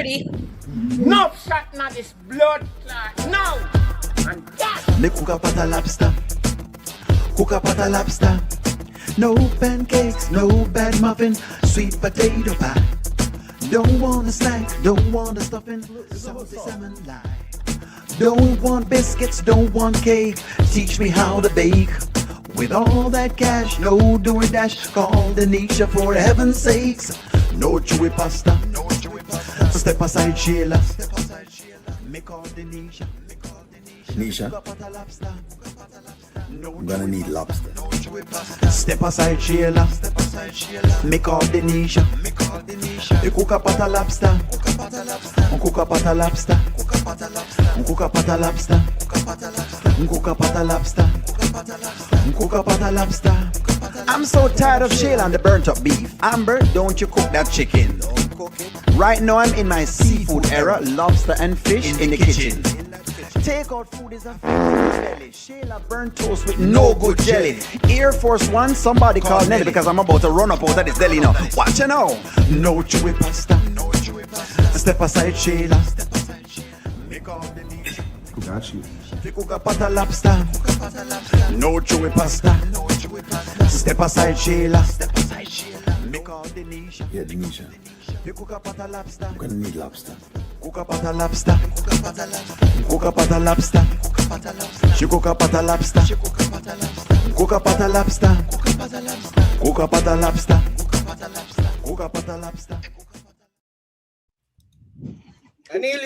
ready. No shot, not this blood clot. No. And that. Me cook up at a lobster. Cook up at a lobster. No pancakes, no bad muffin, sweet potato pie. Don't want a snack, don't want a stuffing, salty salmon lie. Don't want biscuits, don't want cake. Teach me how to bake. With all that cash, no doing dash. Call Denisha for heaven's sakes. No chewy pasta, no chewy pasta. Step aside, Shayla. Me call Denisha. Nisha, I'm gonna need lobster. Step aside, Shayla. Me call Denisha. You cook up at a lobster. Cook up at a lobster. Cook up at a lobster. Cook up at a lobster. Cook up at a lobster. I'm so tired of Shayla and the burnt up beef. Amber, don't you cook that chicken. Right now I'm in my seafood era. Lobster and fish in the kitchen. Takeout food is a belly. Shayla burnt toast with no good jelly. Air Force One, somebody call Nelly because I'm about to run up out of this deli now. Watch you now. No chewy pasta. Step aside, Shayla. Make all the need. Got you. Cook up at a lobster. No chewy pasta. Step aside, Shayla. Make all the niche. Yeah, Denisha, Cook up at a lobster. I'm gonna need lobster. Cook up at a lobster. Cook up at a lobster. She cook up at a lobster. Cook up at a lobster. Cook up at a lobster. Cook up at a lobster.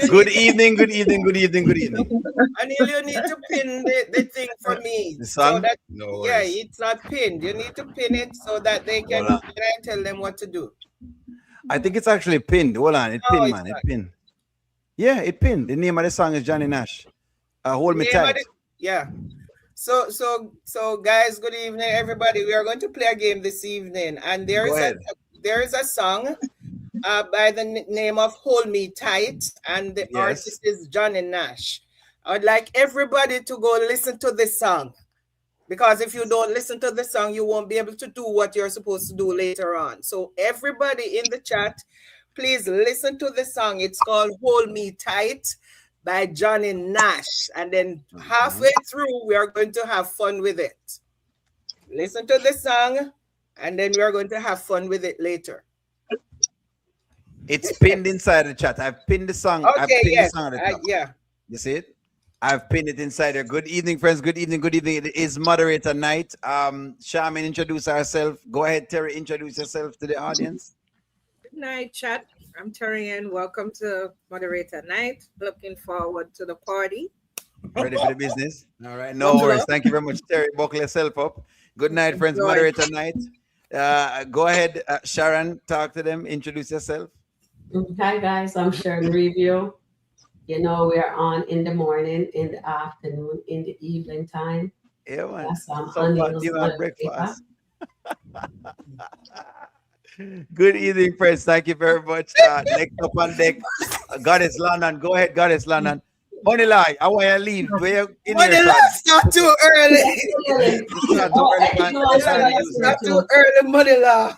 Good evening, good evening, good evening, good evening. Anil, you need to pin the thing for me. The song? So that, No yeah, worries. it's not pinned. You need to pin it so that they can Hold on. then I tell them what to do. I think it's actually pinned. Hold on, it No, pinned, it's man. It not. pinned. Yeah, it pinned. The name of the song is Johnny Nash. Hold me Yeah, tight. but yeah. So guys, good evening, everybody. We are going to play a game this evening, and there Go is ahead. there is a song by the name of "Hold Me Tight," and the Yes. artist is Johnny Nash. I would like everybody to go listen to this song, because if you don't listen to the song, you won't be able to do what you're supposed to do later on. So everybody in the chat, please listen to the song. It's called "Hold Me Tight" by Johnny Nash. And then halfway through, we are going to have fun with it. Listen to the song, and then we are going to have fun with it later. It's pinned inside the chat. I've pinned the song. I've Okay, pinned yes. the song at the top. Yeah. You see it? I've pinned it inside there. Good evening, friends. Good evening. Good evening. It is moderator night. Charmin, introduce herself. Go ahead, Terry. Introduce yourself to the audience. Good night, chat. I'm Terry, and welcome to Moderator Night. Looking forward to the party. Ready for the business? All right. No worries. Thank you very much, Terry. Buckle yourself up. Good night, friends. Enjoy. Moderator night. Go ahead, Sharon. Talk to them. Introduce yourself. Hi guys, I'm Sharon Review. You know, we're on in the morning, in the afternoon, in the evening time. Yeah, man. That's So fun. Anil's You mother have breakfast. Good evening, friends. Thank you very much. Next up on deck, Goddess London. Go ahead, Goddess London. Honey lie, I want you to leave. We're in But the here. last not too early. It's not too early, man. It's not too early, money law.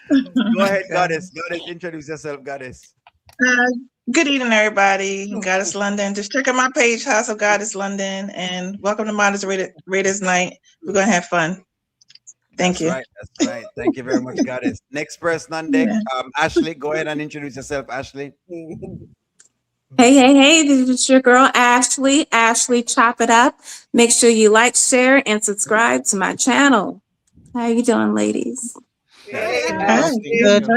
Go ahead, Goddess. Goddess, introduce yourself, Goddess. Good evening, everybody. Goddess London. Just check out my page, House of Goddess London, and welcome to Moderator's Night. We're gonna have fun. Thank you. Right, that's right. Thank you very much, Goddess. Next person on deck, Ashley. Go ahead and introduce yourself, Ashley. Hey, this is your girl, Ashley. Ashley, chop it up. Make sure you like, share, and subscribe to my channel. How you doing, ladies? Good.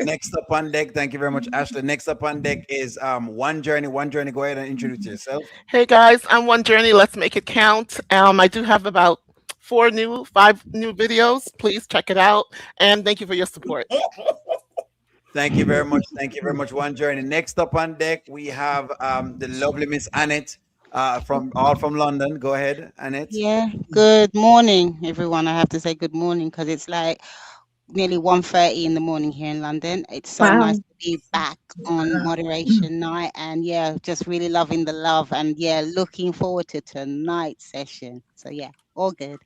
Next up on deck, thank you very much, Ashley. Next up on deck is One Journey. One Journey, go ahead and introduce yourself. Hey guys, I'm One Journey. Let's make it count. I do have about 5 new videos. Please check it out, and thank you for your support. Thank you very much. Thank you very much, One Journey. Next up on deck, we have the lovely Miss Annette from London. Go ahead, Annette. Yeah, good morning, everyone. I have to say good morning because it's like nearly 1:30 in the morning here in London. It's so nice to be back on moderation night, and yeah, just really loving the love, and yeah, looking forward to tonight's session. So yeah, all good.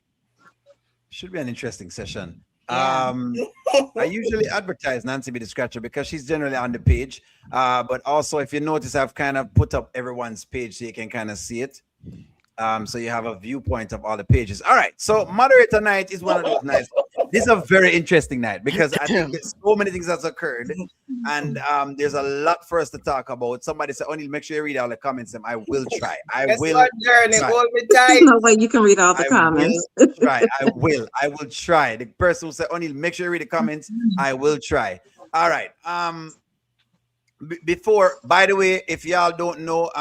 Should be an interesting session. Yeah. I usually advertise Nancy be the scratcher because she's generally on the page. But also, if you notice, I've kind of put up everyone's page so you can kind of see it. So you have a viewpoint of all the pages. All right. So moderator night is one of those nights. This is a very interesting night because I think there's so many things that's occurred, and there's a lot for us to talk about. Somebody said, "Only make sure you read all the comments." I will try. I Yes, will Lord, Journey, try. hold me There's tight. no way you can read all the I comments. will try. I will. I will try. The person who said, "Only make sure you read the comments." I will try. All right. Before, by the way, if y'all don't know,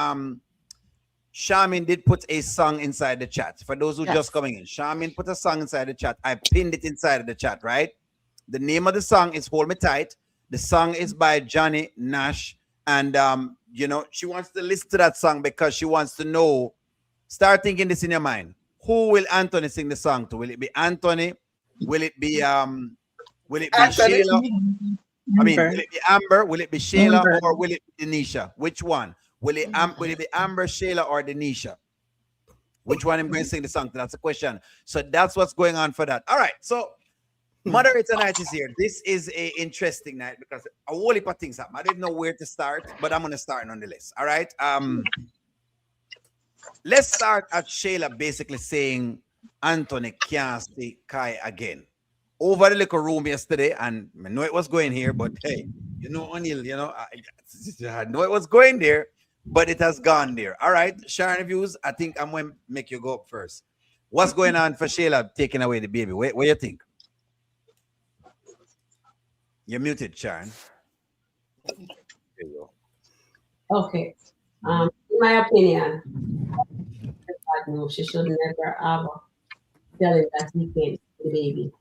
Shamin did put a song inside the chat. For those who just coming in, Shamin put a song inside the chat. I pinned it inside of the chat, right? The name of the song is Hold Me Tight. The song is by Johnny Nash. And, you know, she wants to listen to that song because she wants to know, start thinking this in your mind. Who will Anthony sing the song to? Will it be Anthony? Will it be Anthony? Shayla? I mean, Amber. will it be Amber? Will it be Shayla? Amber. Or will it be Denisha? Which one? Will it be Amber, Shayla, or Denisha? Which one am going to sing the song? That's the question. So that's what's going on for that. All right. So moderator night is here. This is a interesting night because a whole heap of things happen. I didn't know where to start, but I'm going to start nonetheless. All right. Let's start at Shayla basically saying Anthony can't see Kai again. Over the little room yesterday, and I know it was going here, but hey, you know, O'Neill, you know, I know it was going there, but it has gone there. All right, Sharon Views, I think I'm going to make you go up first. What's going on for Shayla taking away the baby? What you think? You're muted, Sharon. There you go. Okay. In my opinion, no, she should never have tell him that he can't the baby.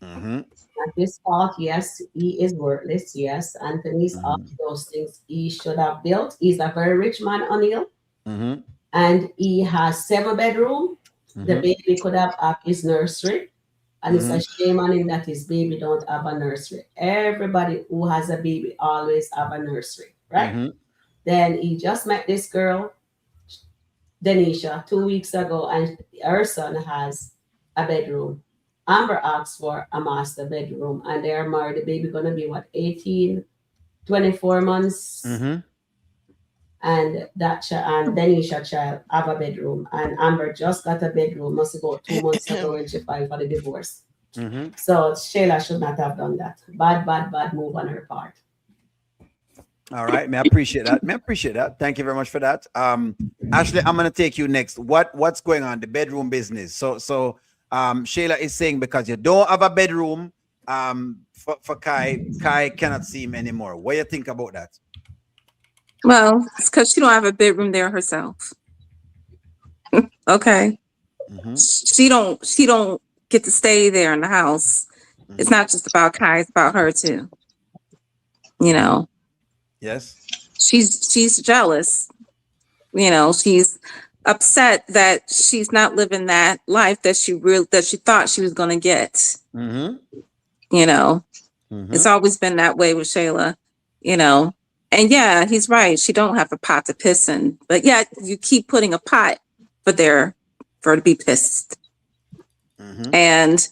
At this part, yes, he is worthless. Yes, Anthony's all those things he should have built. He's a very rich man, O'Neill, and he has 7 bedrooms. The baby could have his nursery, and it's a shame on him that his baby don't have a nursery. Everybody who has a baby always have a nursery, right? Then he just met this girl, Denisha, 2 weeks ago, and her son has a bedroom. Amber asked for a master bedroom, and they're married. The baby gonna be what, 18, 24 months, and that and Denisha child have a bedroom, and Amber just got a bedroom. Must go 2 months ago when she filed for the divorce. So Shayla should not have done that. Bad move on her part. All right, may I appreciate that. Thank you very much for that. Ashley, I'm gonna take you next. What's going on the bedroom business? So Shayla is saying because you don't have a bedroom, for Kai cannot see him anymore. What do you think about that? Well, it's because she don't have a bedroom there herself. Okay. She don't get to stay there in the house. It's not just about Kai, it's about her too. You know. Yes. She's jealous. You know, she's upset that she's not living that life that she thought she was gonna get. You know, it's always been that way with Shayla, you know. And yeah, he's right. She don't have a pot to piss in, but yet you keep putting a pot for her to be pissed. And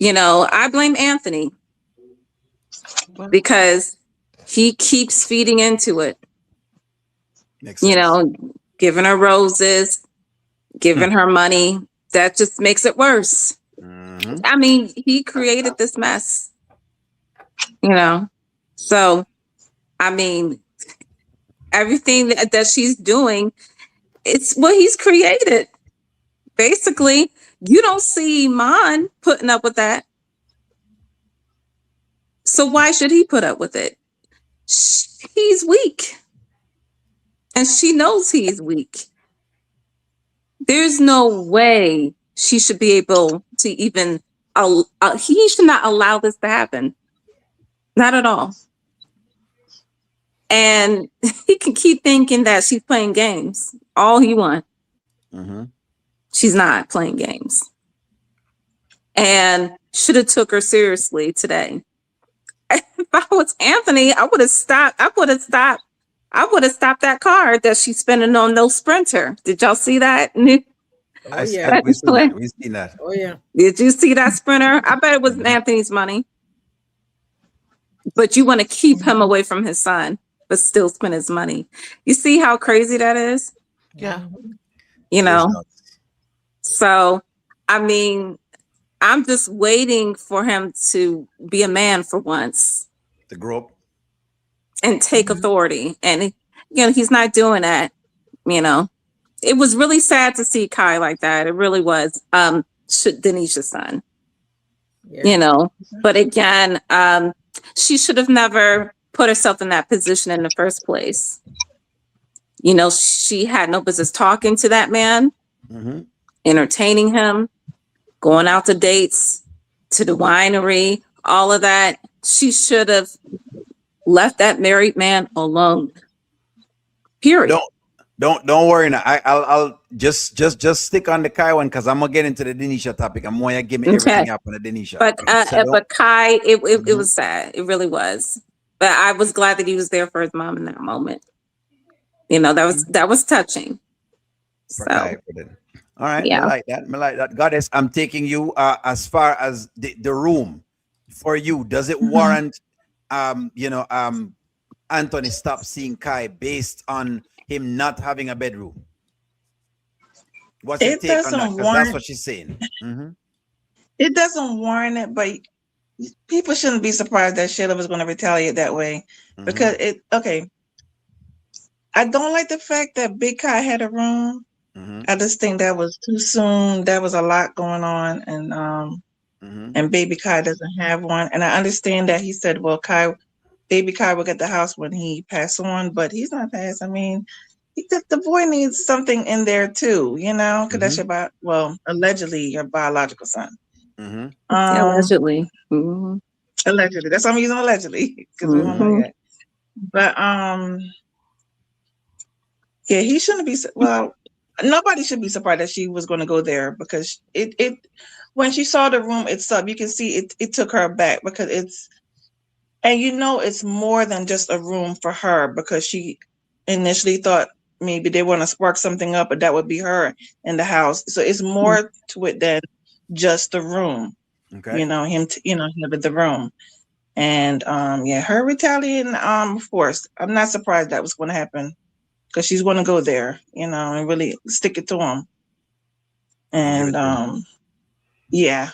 you know, I blame Anthony because he keeps feeding into it. You know, giving her roses, giving her money. That just makes it worse. I mean, he created this mess, you know. So, I mean, everything that she's doing, it's what he's created. Basically, you don't see Mon putting up with that. So why should he put up with it? He's weak. And she knows he's weak. There's no way she should be able to even, he should not allow this to happen. Not at all. And he can keep thinking that she's playing games all he wants. She's not playing games. And should have took her seriously today. If I was Anthony, I would have stopped that car that she's spending on no Sprinter. Did y'all see that? Oh yeah. we seen Play. that. We seen that. Oh yeah. Did you see that sprinter? I bet it was Anthony's money. But you want to keep him away from his son, but still spend his money. You see how crazy that is? Yeah. You It is know? nuts. So, I mean, I'm just waiting for him to be a man for once The grow up. and take authority. And, he's not doing that, you know? It was really sad to see Kai like that. It really was. Denisha's son, Yeah. but again, she should have never put herself in that position in the first place. She had no business talking to that man, entertaining him, going out to dates, to the winery, all of that. She should have left that married man alone. Period. Don't worry now. I'll just stick on the Kai one because I'm gonna get into the Denisha topic. I'm gonna give me everything up on the Denisha. But Kai, it was sad. It really was. But I was glad that he was there for his mom in that moment. That was touching. So, Kai, all right, yeah. I like that. Goddess, I'm taking you as far as the room for you. Does it warrant Anthony stop seeing Kai based on him not having a bedroom? What's your take on that? Because that's what she's saying. It doesn't warrant it, but people shouldn't be surprised that Shayla was going to retaliate that way because I don't like the fact that Big Kai had a room. I just think that was too soon. There was a lot going on, and Baby Kai doesn't have one. And I understand that he said, "Well, Baby Kai will get the house when he passed on," but he's not passed. I mean, the boy needs something in there too, because that's allegedly your biological son. Allegedly. Allegedly, that's why I'm using allegedly because we don't know yet. But yeah, he shouldn't be. Well, nobody should be surprised that she was going to go there because it when she saw the room itself, you can see it took her back because it's more than just a room for her because she initially thought maybe they want to spark something up, but that would be her in the house. So it's more to it than just the room. Okay. Him in the room. And her retaliating, of course, I'm not surprised that was going to happen because she's going to go there, and really stick it to him. And yeah.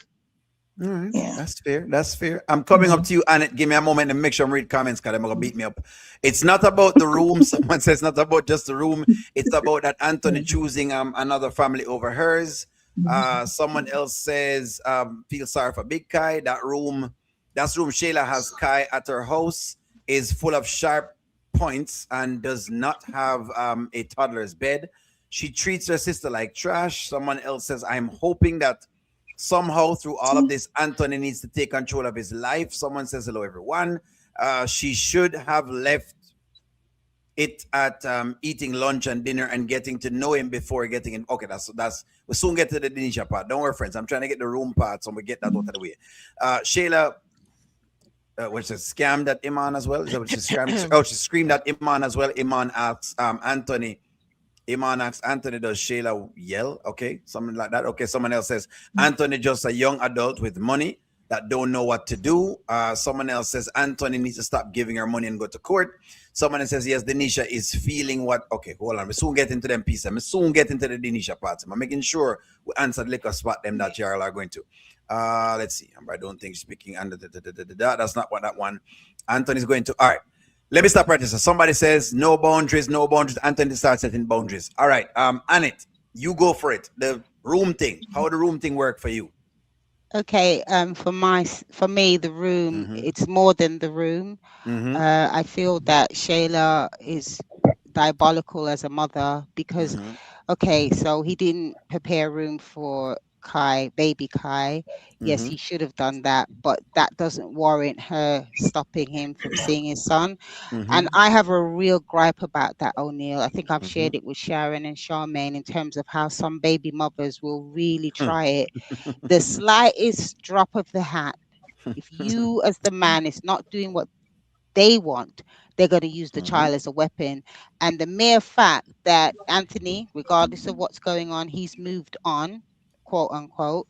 All right. Yeah. That's fair. I'm coming up to you, Annette. Give me a moment to make sure I'm read comments because they're going to beat me up. It's not about the room. Someone says not about just the room. It's about that Anthony choosing another family over hers. Someone else says, feel sorry for Big Kai. That room Shayla has Kai at her house is full of sharp points and does not have a toddler's bed. She treats her sister like trash. Someone else says, I'm hoping that somehow through all of this, Anthony needs to take control of his life. Someone says, hello, everyone. She should have left it at eating lunch and dinner and getting to know him before getting in. Okay, that's we'll soon get to the Denisha part. Don't worry, friends. I'm trying to get the room part, so we get that out of the way. Shayla, which is scammed at Iman as well. Is that what she scammed? Oh, she screamed at Iman as well. Iman asks Anthony. Iman asks Anthony, does Shayla yell? Okay, something like that. Okay, someone else says Anthony just a young adult with money that don't know what to do. Someone else says Anthony needs to stop giving her money and go to court. Someone else says, yes, Denisha is feeling what. Okay, hold on. We soon get into them pieces. We soon get into the Denisha parts. I'm making sure we answer the liquor spot them that you all are going to. Let's see. I don't think speaking under that's not what that one. Anthony's going to. All right. Let me stop right there. So somebody says no boundaries. Anthony starts setting boundaries. All right. Annette, you go for it. The room thing. How the room thing work for you? Okay, for me, the room, it's more than the room. I feel that Shayla is diabolical as a mother because, okay, so he didn't prepare room for baby Kai. Yes, he should have done that, but that doesn't warrant her stopping him from seeing his son. And I have a real gripe about that, O'Neill. I think I've shared it with Sharon and Charmaine in terms of how some baby mothers will really try it. The slightest drop of the hat, if you as the man is not doing what they want, they're going to use the child as a weapon. And the mere fact that Anthony, regardless of what's going on, he's moved on, quote unquote,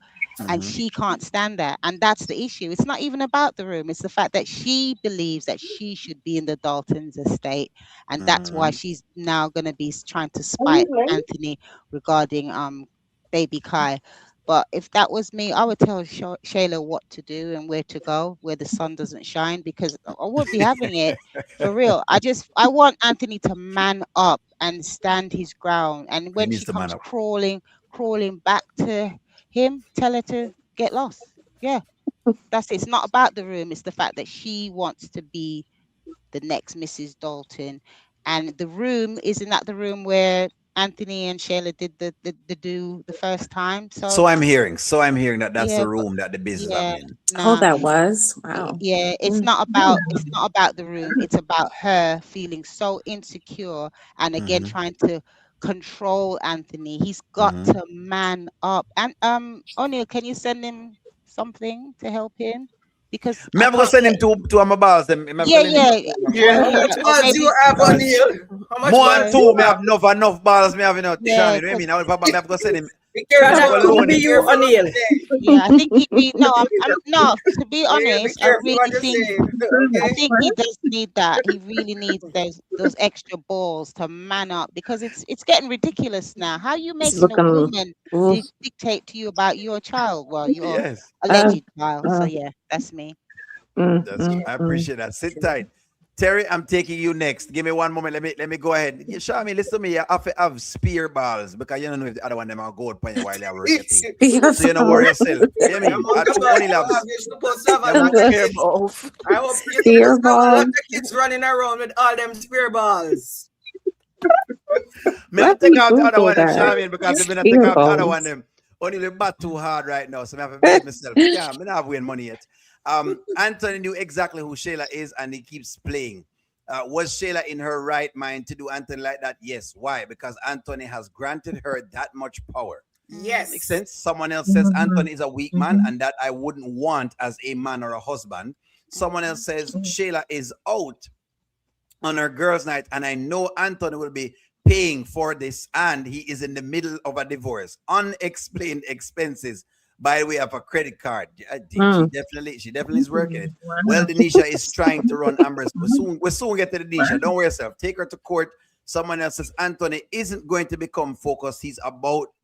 and she can't stand that. And that's the issue. It's not even about the room. It's the fact that she believes that she should be in the Dalton's estate. And that's why she's now going to be trying to spite Anthony regarding baby Kai. But if that was me, I would tell Shayla what to do and where to go, where the sun doesn't shine, because I wouldn't be having it for real. I want Anthony to man up and stand his ground. And when she comes crawling back to him, tell her to get lost. Yeah, that's it. It's not about the room. It's the fact that she wants to be the next Mrs. Dalton. And the room, isn't that the room where Anthony and Shayla did the do the first time? So I'm hearing that that's the room that the business happening. Oh, that was wow. Yeah, it's not about the room. It's about her feeling so insecure and again trying to control Anthony. He's got to man up. And O'Neill, can you send him something to help him? Because I'm gonna send him to my balls. Yeah. How much balls you have, O'Neill? More than two. Me have enough balls. Me have enough. Yeah, I mean, I have to send him. You, O'Neill. Yeah, I think he need. No, I'm no. To be honest, I think he does need that. He really needs those extra balls to man up, because it's getting ridiculous now. How you making a woman dictate to you about your child? Well, your alleged child. So yeah, that's me. I appreciate that. Sit tight. Terry, I'm taking you next. Give me one moment. Let me go ahead. Show me, listen to me. I have spear balls because you don't know if the other one them are gold for you while they are working. So you don't worry yourself. Hear me? I two only labs. I hope spear balls. The kids running around with all them spear balls. Me have to take out the other one, Shamin, because they're gonna take out the other one. Them only the bat too hard right now, so I have to make myself. Yeah, I'm not winning money yet. Anthony knew exactly who Shayla is, and he keeps playing. Was Shayla in her right mind to do Anthony like that? Yes. Why? Because Anthony has granted her that much power. Yes. Makes sense. Someone else says Anthony is a weak man, and that I wouldn't want as a man or a husband. Someone else says Shayla is out on her girls' night, and I know Anthony will be paying for this, and he is in the middle of a divorce. Unexplained expenses by way of a credit card. I think she definitely is working it. Well, Denisha is trying to run Amber's. We'll soon get to Denisha. Don't worry yourself. Take her to court. Someone else says Anthony isn't going to become focused. He's about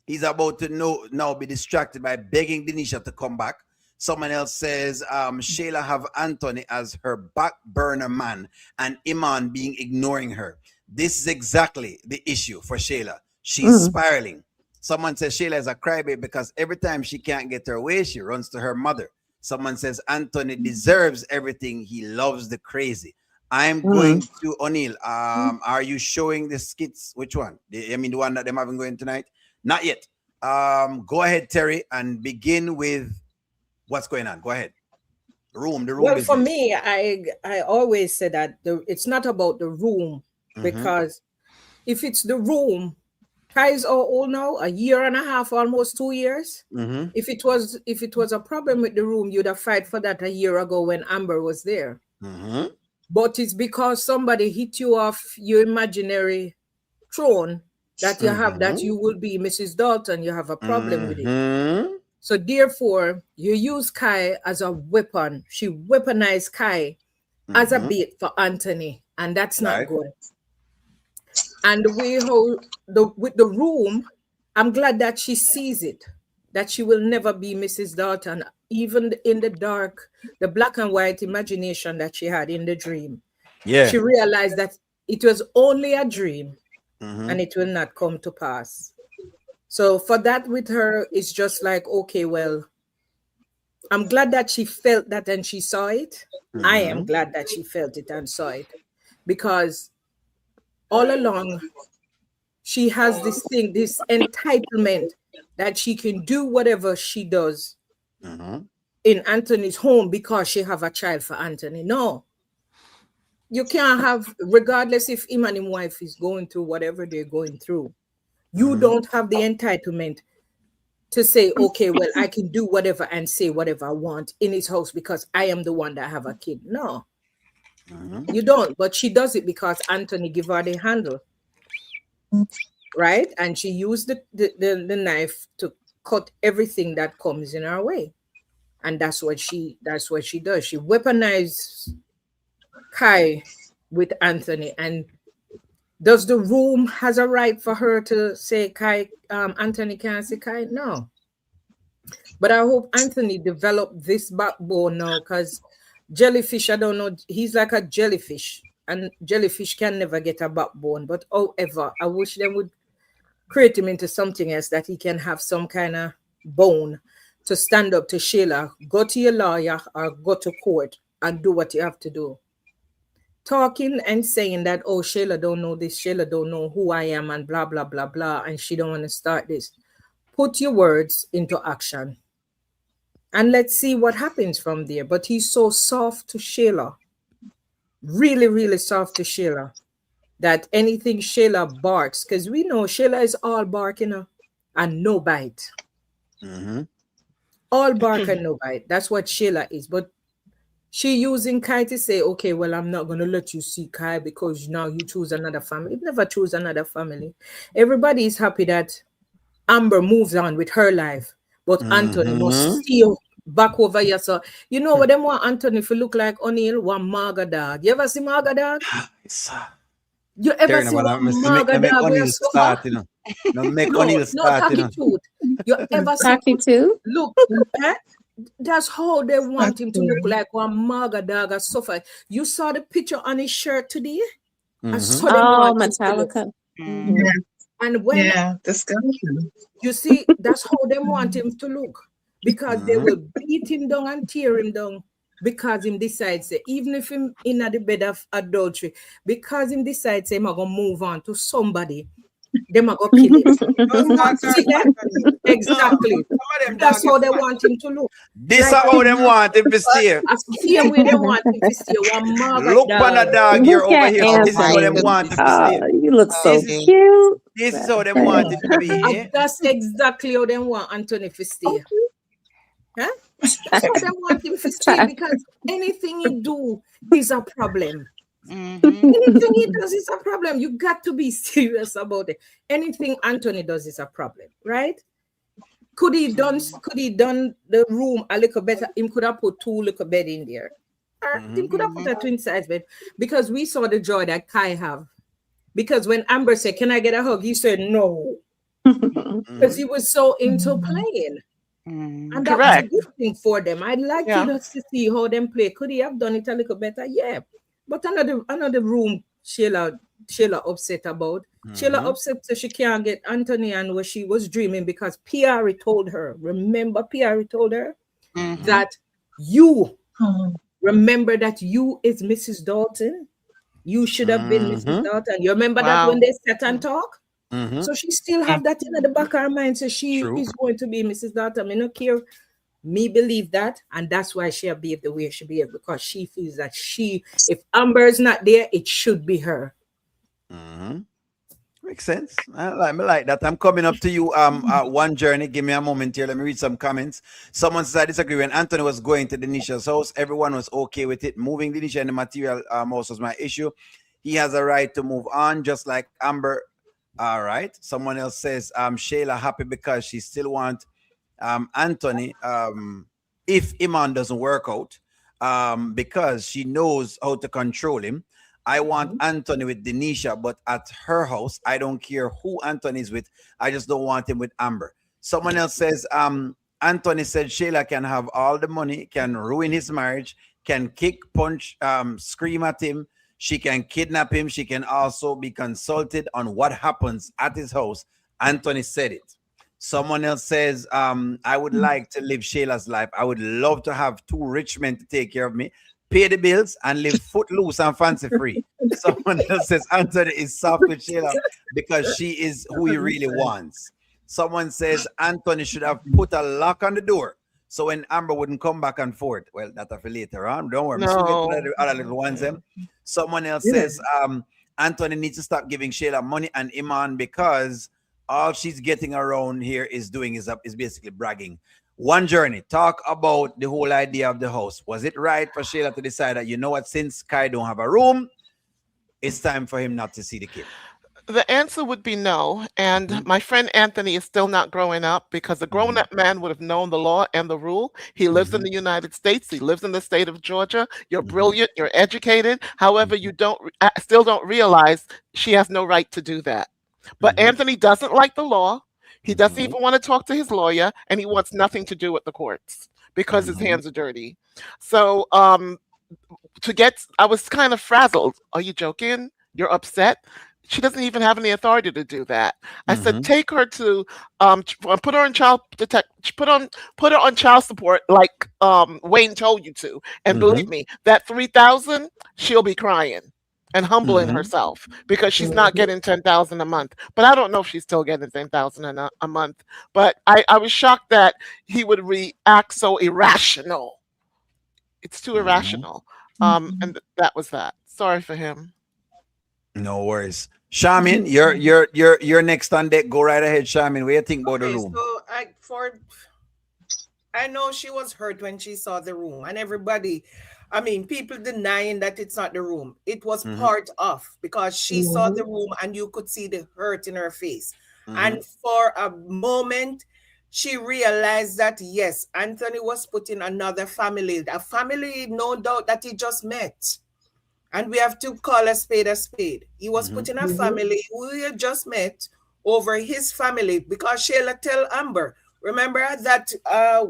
to now be distracted by begging Denisha to come back. Someone else says Shayla have Anthony as her back burner man and Iman being ignoring her. This is exactly the issue for Shayla. She's spiraling. Someone says Shayla is a crybaby because every time she can't get her way, she runs to her mother. Someone says Anthony deserves everything. He loves the crazy. I'm going to O'Neill. Are you showing the skits? Which one? I mean, the one that they're having going tonight? Not yet. Go ahead, Terry, and begin with what's going on. Go ahead. The room. Well, business. for me, I always say that it's not about the room, because if it's the room, Kai's are old now, a year and a half, almost 2 years. If it was a problem with the room, you'd have fight for that a year ago when Amber was there. But it's because somebody hit you off your imaginary throne that you have, that you will be Mrs. Dalton. You have a problem with it. So therefore, you use Kai as a weapon. She weaponized Kai as a bait for Anthony, and that's not good. And the way with the room, I'm glad that she sees it, that she will never be Mrs. Dalton, even in the dark, the black and white imagination that she had in the dream. Yeah. She realized that it was only a dream and it will not come to pass. So for that with her, it's just like, okay, well, I'm glad that she felt that and she saw it. I am glad that she felt it and saw it, because all along, she has this thing, this entitlement that she can do whatever she does in Anthony's home because she have a child for Anthony. No. You can't have, regardless if him and his wife is going through whatever they're going through, you don't have the entitlement to say, okay, well, I can do whatever and say whatever I want in his house because I am the one that have a kid. No. You don't, but she does it because Anthony give her the handle, right? And she used the knife to cut everything that comes in her way. And that's what she does. She weaponizes Kai with Anthony. And does the room has a right for her to say Kai, Anthony can't say Kai? No. But I hope Anthony developed this backbone now, because jellyfish, I don't know, he's like a jellyfish, and jellyfish can never get a backbone. But however, I wish they would create him into something else that he can have some kind of bone to stand up to Shayla. Go to your lawyer or go to court and do what you have to do. Talking and saying that, oh, Shayla don't know this, Shayla don't know who I am, and blah, blah, blah, blah, and she don't want to start this. Put your words into action. And let's see what happens from there. But he's so soft to Shayla. Really, really soft to Shayla. That anything Shayla barks, because we know Shayla is all bark, and no bite. All bark and no bite. That's what Shayla is. But she using Kai to say, okay, well, I'm not going to let you see Kai because now you choose another family. Never choose another family. Everybody is happy that Amber moves on with her life. But Anthony must steal back over here. So, you know what they want Anthony if you look like O'Neill, one Marga dog. You ever see Marga dog? You ever see one Marga dog? O'Neill start, No, make O'Neill start, You ever see too? Look, that's how they want him to look like one Marga dog or suffer. You saw the picture on his shirt today? I saw them Metallica. And when discussion. you see, that's how they want him to look, because they will beat him down and tear him down because him decides, even if him in the bed of adultery, because him decides him are gonna move on to somebody, them are gonna kill him. See that? Exactly. That's how they want him to look. This is how they want him to stay. Same way they want him to stay. Look on the dog here over here. This is how they want him to stay. You look so cute. This is how they want it to be. That's exactly how they want Anthony to stay. Huh? That's how they want him to stay, because anything he do is a problem. Anything he does is a problem. You got to be serious about it. Anything Anthony does is a problem, right? Could he done the room a little better? Him could have put 2 little bed in there. Or he could have put a twin size bed, because we saw the joy that Kai have. Because when Amber said, "Can I get a hug?" he said no. Because he was so into playing. And that was a good thing for them. I'd like to see how them play. Could he have done it a little better? Yeah. But another room Shayla upset about. Shayla upset so she can't get Anthony and what she was dreaming, because Pierre told her. Remember, Pierre told her that you remember that you is Mrs. Dalton. You should have been Mrs. Dalton. You remember that when they sat and talk? So she still have that in the back of her mind. So she is going to be Mrs. Dalton. I don't care. Me believe that, and that's why she behaved the way she behaved, because she feels that if Amber is not there, it should be her. Makes sense. I like that. I'm coming up to you. One journey. Give me a moment here. Let me read some comments. Someone says, I disagree. When Anthony was going to Denisha's house, everyone was okay with it. Moving Denisha and the material house was my issue. He has a right to move on, just like Amber. All right. Someone else says, Shayla happy because she still wants Anthony if Iman doesn't work out, because she knows how to control him. I want Anthony with Denisha, but at her house, I don't care who Anthony is with. I just don't want him with Amber. Someone else says, Anthony said Shayla can have all the money, can ruin his marriage, can kick, punch, scream at him. She can kidnap him. She can also be consulted on what happens at his house. Anthony said it. Someone else says, I would like to live Shayla's life. I would love to have 2 rich men to take care of me, pay the bills, and live footloose and fancy free. Someone else says, Anthony is soft with Shayla because she is who he really wants. Someone says, Anthony should have put a lock on the door so when Amber wouldn't come back and forth. Well, that's for later on. Don't worry. No. The other little ones. Someone else says, Anthony needs to stop giving Shayla money and Iman, because all she's getting around here is basically bragging. One Journey, talk about the whole idea of the house. Was it right for Shayla to decide that, you know what, since Kai don't have a room, it's time for him not to see the kid? The answer would be no. And my friend Anthony is still not growing up because a grown up man would have known the law and the rule. He lives in the United States. He lives in the state of Georgia. You're brilliant. You're educated. However, you still don't realize she has no right to do that. But Anthony doesn't like the law. He doesn't even want to talk to his lawyer, and he wants nothing to do with the courts because his hands are dirty. So, I was kind of frazzled. Are you joking? You're upset? She doesn't even have any authority to do that. I said, take her to, put her on put her on child support like Wayne told you to. And believe me, that 3,000, she'll be crying and humbling herself because she's not getting 10,000 a month. But I don't know if she's still getting 10,000 a month. But I was shocked that he would react so irrational. It's too irrational. And that was that. Sorry for him. No worries. Shamin, you're next on deck. Go right ahead, Shamin. What do you think about the room? So I know she was hurt when she saw the room, and everybody, I mean, people denying that it's not the room. It was part of, because she saw the room and you could see the hurt in her face. And for a moment, she realized that yes, Anthony was put in another family, a family, no doubt, that he just met. And we have to call a spade a spade. He was put in a family who he had just met over his family, because Shayla tell Amber, remember that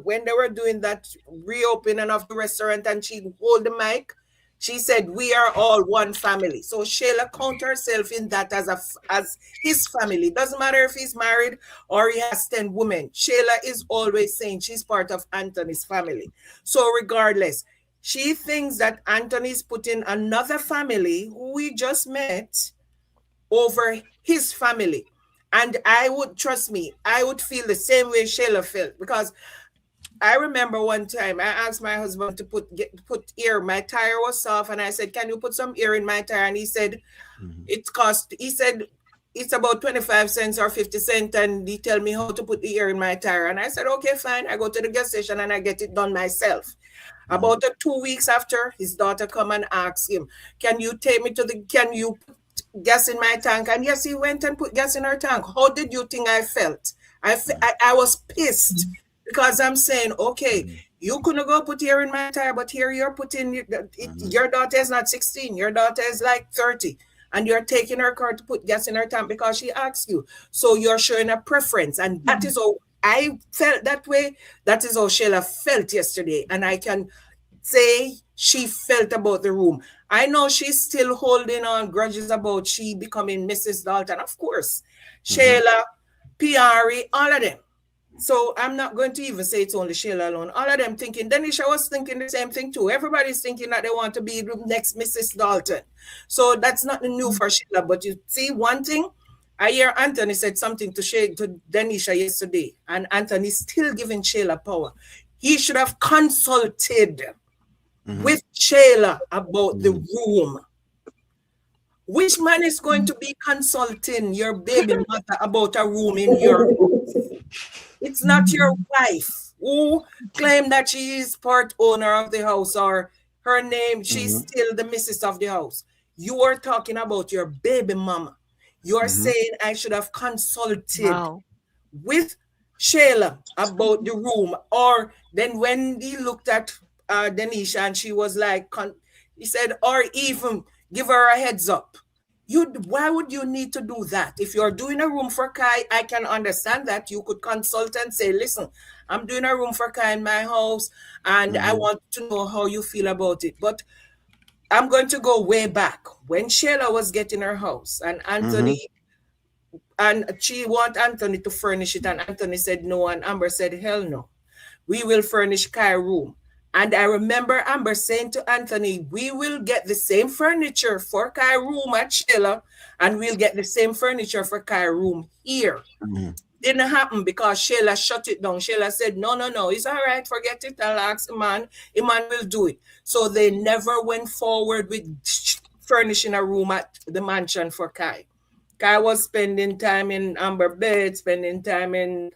when they were doing that reopening of the restaurant and she hold the mic, she said, we are all one family. So Shayla count herself in that as his family. Doesn't matter if he's married or he has 10 women. Shayla is always saying she's part of Anthony's family. So regardless, she thinks that Anthony's put in another family who we just met over his family. And I would, trust me, I would feel the same way Shayla felt, because I remember one time I asked my husband to put air. My tire was soft, and I said, can you put some air in my tire? And he said, he said, it's about 25 cents or 50 cents. And he tell me how to put the air in my tire. And I said, okay, fine. I go to the gas station and I get it done myself. About 2 weeks after, his daughter come and ask him, can you put gas in my tank? And yes, he went and put gas in her tank. How did you think I felt? I was pissed, because I'm saying, okay, you couldn't go put air in my tire, but here you're putting, your daughter is not 16, your daughter is like 30. And you're taking her car to put gas in her tank because she asked you. So you're showing a preference. And that is how I felt that way. That is how Shayla felt yesterday. And I can say she felt about the room. I know she's still holding on grudges about she becoming Mrs. Dalton. Of course. Shayla, Piari, all of them. So I'm not going to even say it's only Shayla alone. All of them thinking, Denisha was thinking the same thing too. Everybody's thinking that they want to be the next Mrs. Dalton. So that's not new for Shayla. But you see one thing, I hear Anthony said something to Denisha yesterday, and Anthony's still giving Shayla power. He should have consulted with Shayla about the room. Which man is going to be consulting your baby mother about a room in your house? It's not your wife who claimed that she is part owner of the house, or her name, she's still the missus of the house. You are talking about your baby mama. You are saying I should have consulted with Shayla about the room. Or then when he looked at Denisha and she was like, he said, or even give her a heads up. Why would you need to do that? If you're doing a room for Kai, I can understand that. You could consult and say, listen, I'm doing a room for Kai in my house, and I want to know how you feel about it. But I'm going to go way back. When Shayla was getting her house, and Anthony, and she want Anthony to furnish it, and Anthony said no, and Amber said, hell no. We will furnish Kai room. And I remember Amber saying to Anthony, we will get the same furniture for Kai room at Shayla, and we'll get the same furniture for Kai room here. Didn't happen because Shayla shut it down. Shayla said, no, it's all right, forget it. I'll ask Iman will do it. So they never went forward with furnishing a room at the mansion for Kai. Kai was spending time in Amber bed, spending time in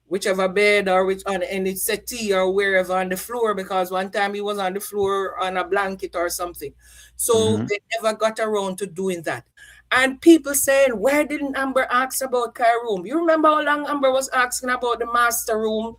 whichever bed or which on any settee or wherever on the floor, because one time he was on the floor on a blanket or something. So they never got around to doing that. And people saying, why didn't Amber ask about Kai room? You remember how long Amber was asking about the master room?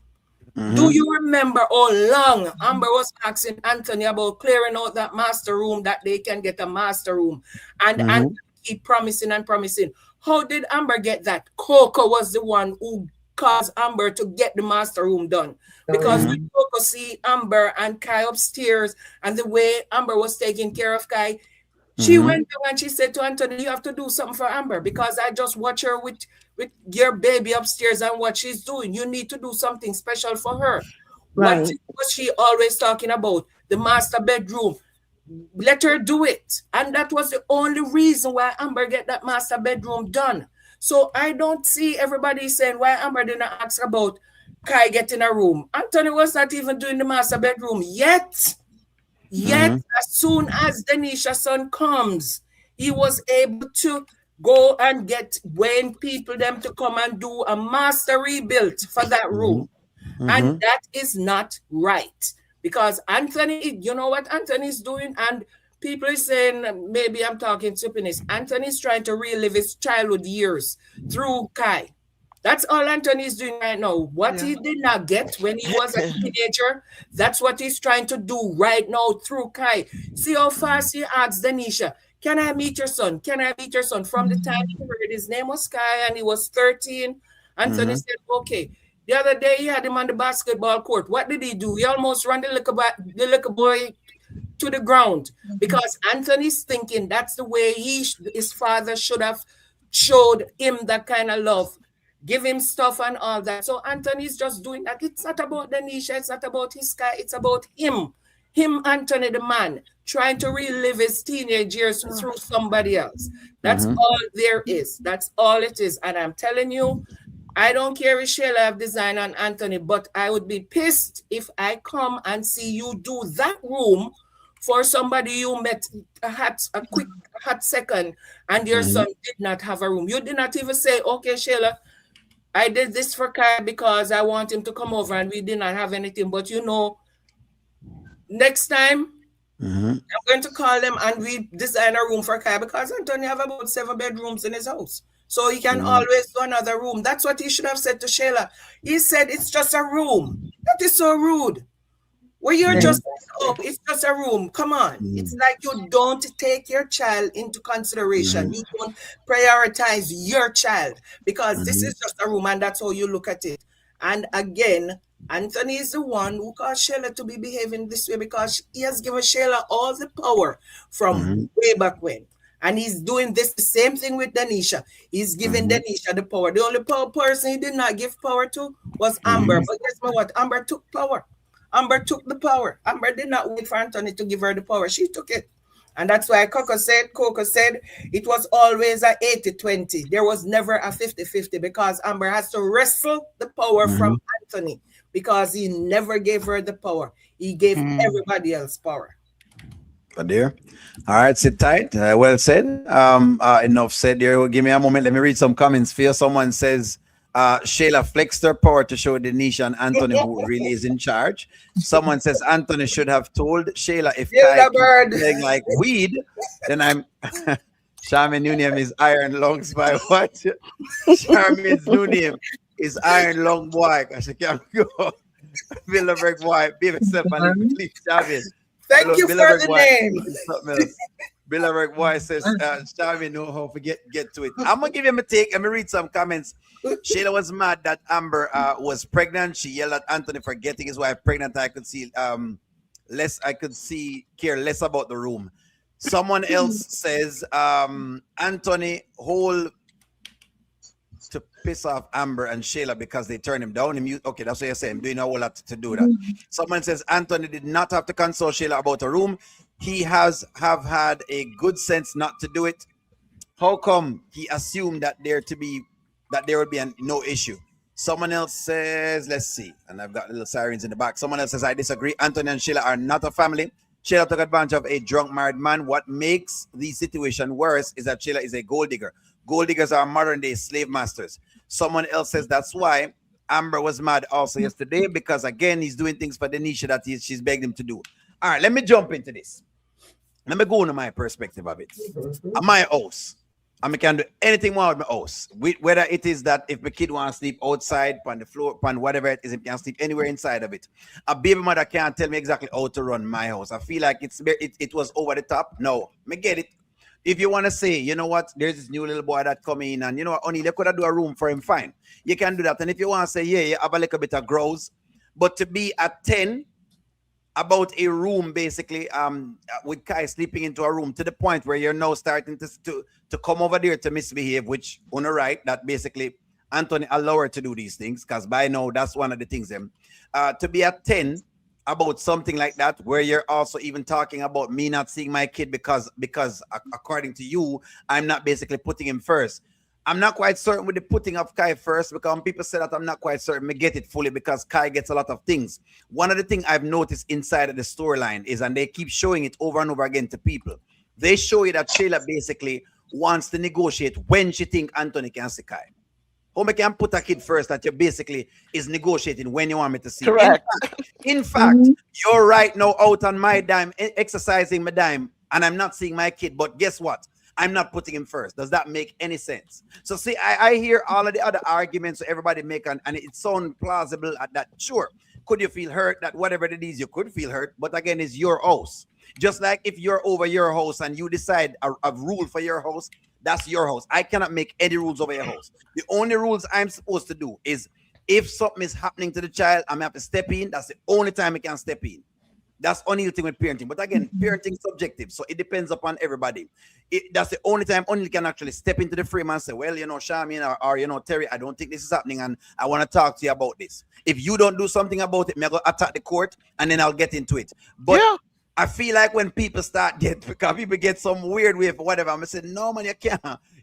Do you remember how long Amber was asking Anthony about clearing out that master room that they can get a master room? And Anthony keep promising and promising. How did Amber get that? Coco was the one who caused Amber to get the master room done. Because when Coco see Amber and Kai upstairs and the way Amber was taking care of Kai, she went down and she said to Anthony, you have to do something for Amber because I just watch her with your baby upstairs and what she's doing. You need to do something special for her. What was she always talking about? The master bedroom. Let her do it. And that was the only reason why Amber get that master bedroom done. So I don't see everybody saying why Amber didn't ask about Kai getting a room. Anthony was not even doing the master bedroom yet. Yet, as soon as Denisha's son comes, he was able to go and get Wayne people them to come and do a master rebuild for that room. And that is not right. Because Anthony, you know what Anthony's doing? And people are saying, maybe I'm talking stupidness. Anthony's trying to relive his childhood years through Kai. That's all Anthony is doing right now. What he did not get when he was a teenager, that's what he's trying to do right now through Kai. See how fast he asks Denisha, can I meet your son? Can I meet your son? From the time he heard his name was Kai and he was 13, Anthony said, okay. The other day he had him on the basketball court. What did he do? He almost ran the little boy to the ground because Anthony's thinking that's the way his father should have showed him that kind of love. Give him stuff and all that. So Anthony's just doing that. It's not about Denisha. It's not about his guy. It's about him. Him, Anthony, the man, trying to relive his teenage years through somebody else. That's all there is. That's all it is. And I'm telling you, I don't care if Shayla have designed on Anthony, but I would be pissed if I come and see you do that room for somebody you met a quick hot second and your son did not have a room. You did not even say, okay, Shayla, I did this for Kai because I want him to come over and we did not have anything. But you know, next time I'm going to call them and we design a room for Kai because Anthony have about 7 bedrooms in his house. So he can always do another room. That's what he should have said to Shayla. He said, it's just a room. That is so rude. Well, you're just, oh, it's just a room. Come on. It's like you don't take your child into consideration. You don't prioritize your child because this is just a room and that's how you look at it. And again, Anthony is the one who caused Shayla to be behaving this way because he has given Shayla all the power from way back when. And he's doing this the same thing with Denisha. He's giving Denisha the power. The only person he did not give power to was Amber. But guess what? Amber took power. Amber took the power. Amber did not wait for Anthony to give her the power. She took it. And that's why Coco said it was always a 80-20. There was never a 50-50 because Amber has to wrestle the power from Anthony because he never gave her the power. He gave everybody else power. Dear. All right, sit tight. Well said. Enough said there. Give me a moment. Let me read some comments for you. Someone says, Shayla flexed her power to show Denisha and Anthony who really is in charge. Someone says Anthony should have told Shayla if Kai keeps playing like weed, then I'm Charmaine's new name is Iron Lungs by what? Charmaine's new name is Iron Lung Boy because she can't go. Bilderberg Boy, be yourself and please Charmaine. Thank you for the name. Bilderberg Boy says, Charmaine know how to get to it. I'm going to give him a take. Let me read some comments. Shayla was mad that Amber was pregnant. She yelled at Anthony for getting his wife pregnant. I could care less about the room. Someone else says, Anthony whole to piss off Amber and Shayla because they turned him down. Okay, that's what you're saying. Doing a whole lot to do that. Someone says Anthony did not have to consult Shayla about a room. He have had a good sense not to do it. How come he assumed that there would be no issue? Someone else says, let's see, and I've got little sirens in the back. Someone else says, I disagree. Anthony and Shayla are not a family. Shayla took advantage of a drunk married man. What makes the situation worse is that Shayla is a gold digger. Gold diggers are modern day slave masters. Someone else says that's why Amber was mad also yesterday because again he's doing things for Denisha that she's begged him to do. All right, let me jump into this. Let me go into my perspective of it. I'm my house. I can do anything more with my house. Whether it is that if my kid wants to sleep outside, on the floor, on whatever it is, it can sleep anywhere inside of it. A baby mother can't tell me exactly how to run my house. I feel like it was over the top. No, me get it. If you want to say, you know what, there's this new little boy that come in and you know what, only they could have do a room for him, fine. You can do that. And if you want to say, yeah, you have a little bit of grows, but to be at 10 about a room basically with Kai sleeping into a room to the point where you're now starting to come over there to misbehave, which on the right that basically Anthony allow her to do these things because by now that's one of the things to be at 10 about something like that where you're also even talking about me not seeing my kid because according to you I'm not basically putting him first. I'm not quite certain with the putting of Kai first because when people say that I'm not quite certain, me get it fully because Kai gets a lot of things. One of the things I've noticed inside of the storyline is, and they keep showing it over and over again to people, they show you that Shayla basically wants to negotiate when she think Anthony can see Kai. How me can put a kid first that you basically is negotiating when you want me to see. Correct. In fact, you're right now out on my dime, exercising my dime, and I'm not seeing my kid, but guess what? I'm not putting him first. Does that make any sense? So see, I hear all of the other arguments everybody make, and it sounds plausible at that. Sure, could you feel hurt that whatever it is, you could feel hurt, but again, it's your house. Just like if you're over your house and you decide a rule for your house, that's your house. I cannot make any rules over your house. The only rules I'm supposed to do is if something is happening to the child, I'm going to have to step in. That's the only time I can step in. That's only the thing with parenting. But again, parenting is subjective. So it depends upon everybody. That's the only time only can actually step into the frame and say, well, you know, Charmaine or you know, Terry, I don't think this is happening and I want to talk to you about this. If you don't do something about it, I'm going to attack the court and then I'll get into it. But yeah. I feel like when people because people get some weird way for whatever, I'm going to say, no, man,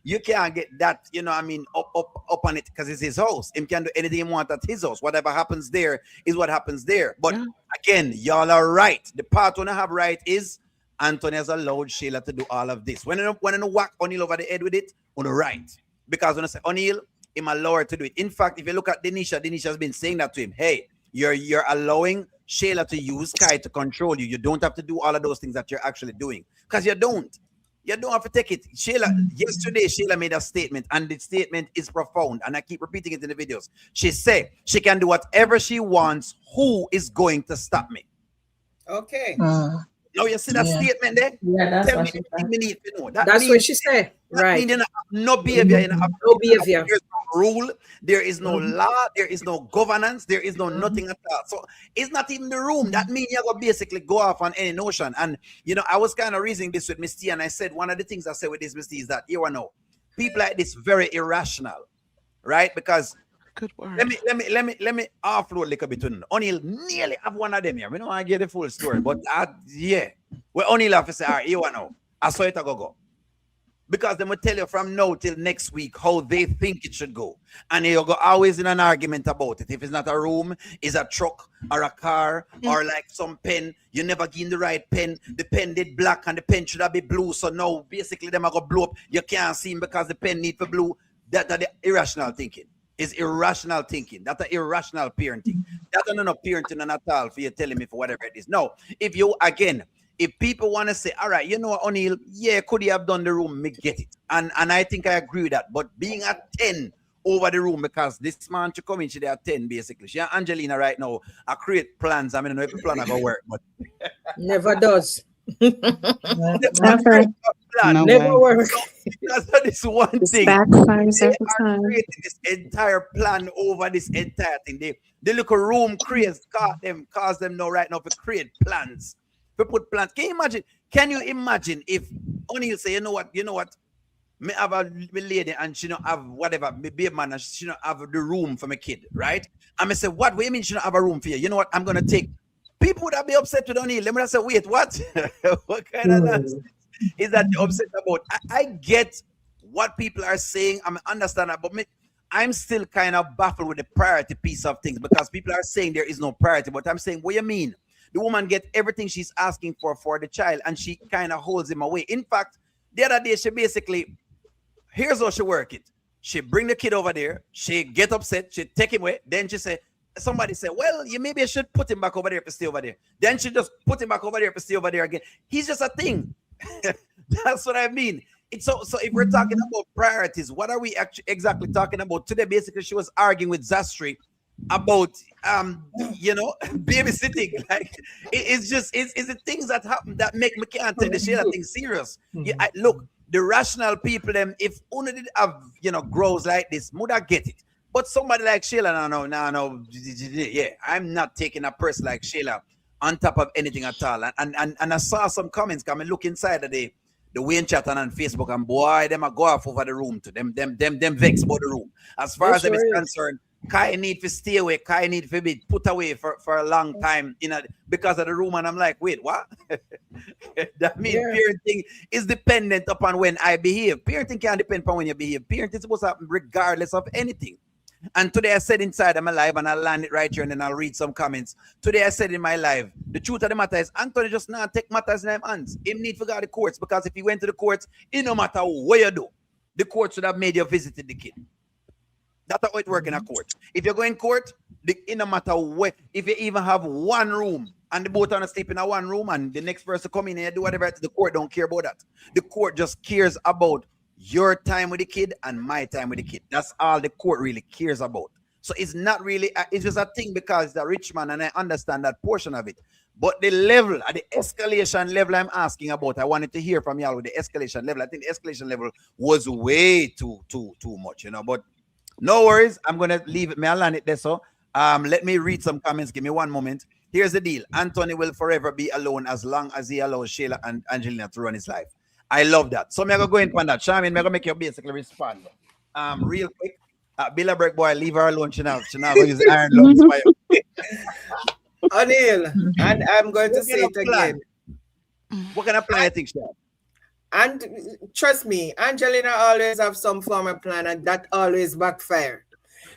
you can't get that, you know, I mean, up on it because it's his house. Him can do anything he wants at his house. Whatever happens there is what happens there. But again, y'all are right. The part when I have right is Anthony has allowed Shayla to do all of this. When I whack O'Neal over the head with it, on the right. Because when I say O'Neal, him allow her to do it. In fact, if you look at Denisha has been saying that to him. Hey, you're allowing Shayla to use Kai to control you. You don't have to do all of those things that you're actually doing. Because you don't. You don't have to take it. Yesterday, Shayla made a statement, and the statement is profound, and I keep repeating it in the videos. She said she can do whatever she wants. Who is going to stop me? Okay. Now you see that statement there? Yeah, that's Tell what me she anything we need to know. That's what she said. Right. Mean no behavior. No behavior. There's no rule. There is no law. There is no governance. There is no nothing at all. So it's not even the room. That means you're going to basically go off on any notion. And, you know, I was kind of reasoning this with Miss T, and I said, one of the things I said with this Miss T is that, you know, people like this very irrational, right? Because good word. Let me offload a little bit. O'Neal nearly have one of them here. We don't want to get the full story, but yeah. Well, O'Neal have to say, all right, you know, I saw it go. Because they will tell you from now till next week how they think it should go. And you'll go always in an argument about it. If it's not a room, it's a truck or a car or like some pen. You never give the right pen. The pen did black and the pen should have been blue. So now basically them are going to blow up. You can't see him because the pen need for blue. That's the irrational thinking. Is irrational thinking. That's an irrational parenting. That's not parenting at all for you telling me for whatever it is. No, if people want to say, all right, you know what, O'Neal, yeah, could you have done the room, me get it. And I think I agree with that. But being at 10 over the room, because this man to come in, she at 10, basically. She and Angelina right now, I create plans. I mean, I know if the plan are going to work, but never does. Never. Never work. That's this one thing. Backfires every time. Creating this entire plan over this entire thing. They look a room cause them now right now to create plans. To put plans. Can you imagine if O'Neal say, you know what, me have a lady and she don't have whatever, me be a man and she don't have the room for my kid, right? And I say, what do you mean she don't have a room for you? You know what, I'm going to take. People would have been upset with O'Neal. Let me say, wait, what? What kind of nonsense is that you're upset about? I get what people are saying. I understand that, but I'm still kind of baffled with the priority piece of things because people are saying there is no priority. But I'm saying, what do you mean? The woman gets everything she's asking for the child, and she kind of holds him away. In fact, the other day, she basically, here's how she work it. She bring the kid over there. She get upset. She take him away. Then she say, somebody say, well, you maybe should put him back over there to stay over there. Then she just put him back over there to stay over there again. He's just a thing. That's what I mean. It's so if we're talking about priorities, what are we actually exactly talking about today? Basically, she was arguing with Zastri about babysitting. Like it's the things that happen that make me can't take the Shayla thing serious. Look, the rational people, them, if only did have grows like this, would I get it? But somebody like Shayla, no, yeah, I'm not taking a person like Shayla on top of anything at all. And I saw some comments coming. Look inside of the Wayne chat on Facebook, and boy, them a go off over the room to them vex about the room. As far as them is concerned, Kai need to stay away. Kai need to be put away for a long time because of the room. And I'm like, wait, what? That means parenting is dependent upon when I behave. Parenting can't depend upon when you behave. Parenting is supposed to happen regardless of anything. And today I said inside of my live, and I'll land it right here, and then I'll read some comments. Today I said in my live, the truth of the matter is Anthony just not take matters in his hands. He need to go to the courts, because if he went to the courts, it no matter what you do, the court should have made you visit the kid. That's how it works in a court. If you go in court, it no matter what, if you even have one room and the both are sleep in a one room and the next person come in and do whatever, the court don't care about that. The court just cares about your time with the kid and my time with the kid. That's all the court really cares about. So it's not really, it's just a thing because the rich man, and I understand that portion of it. But the level, the escalation level I'm asking about, I wanted to hear from y'all with the escalation level. I think the escalation level was way too much, But no worries, I'm gonna leave it. May I land it there? So let me read some comments. Give me one moment. Here's the deal. Anthony will forever be alone as long as he allows Shayla and Angelina to run his life. I love that. So I'm gonna go in on that. Charmin, I'm gonna make you basically respond. Real quick. Billa Break boy, leave her alone. She now use iron lungs. O'Neill, and I'm going to say it again. What kind of plan you think, Shayla? And trust me, Angelina always have some form of plan, and that always backfire.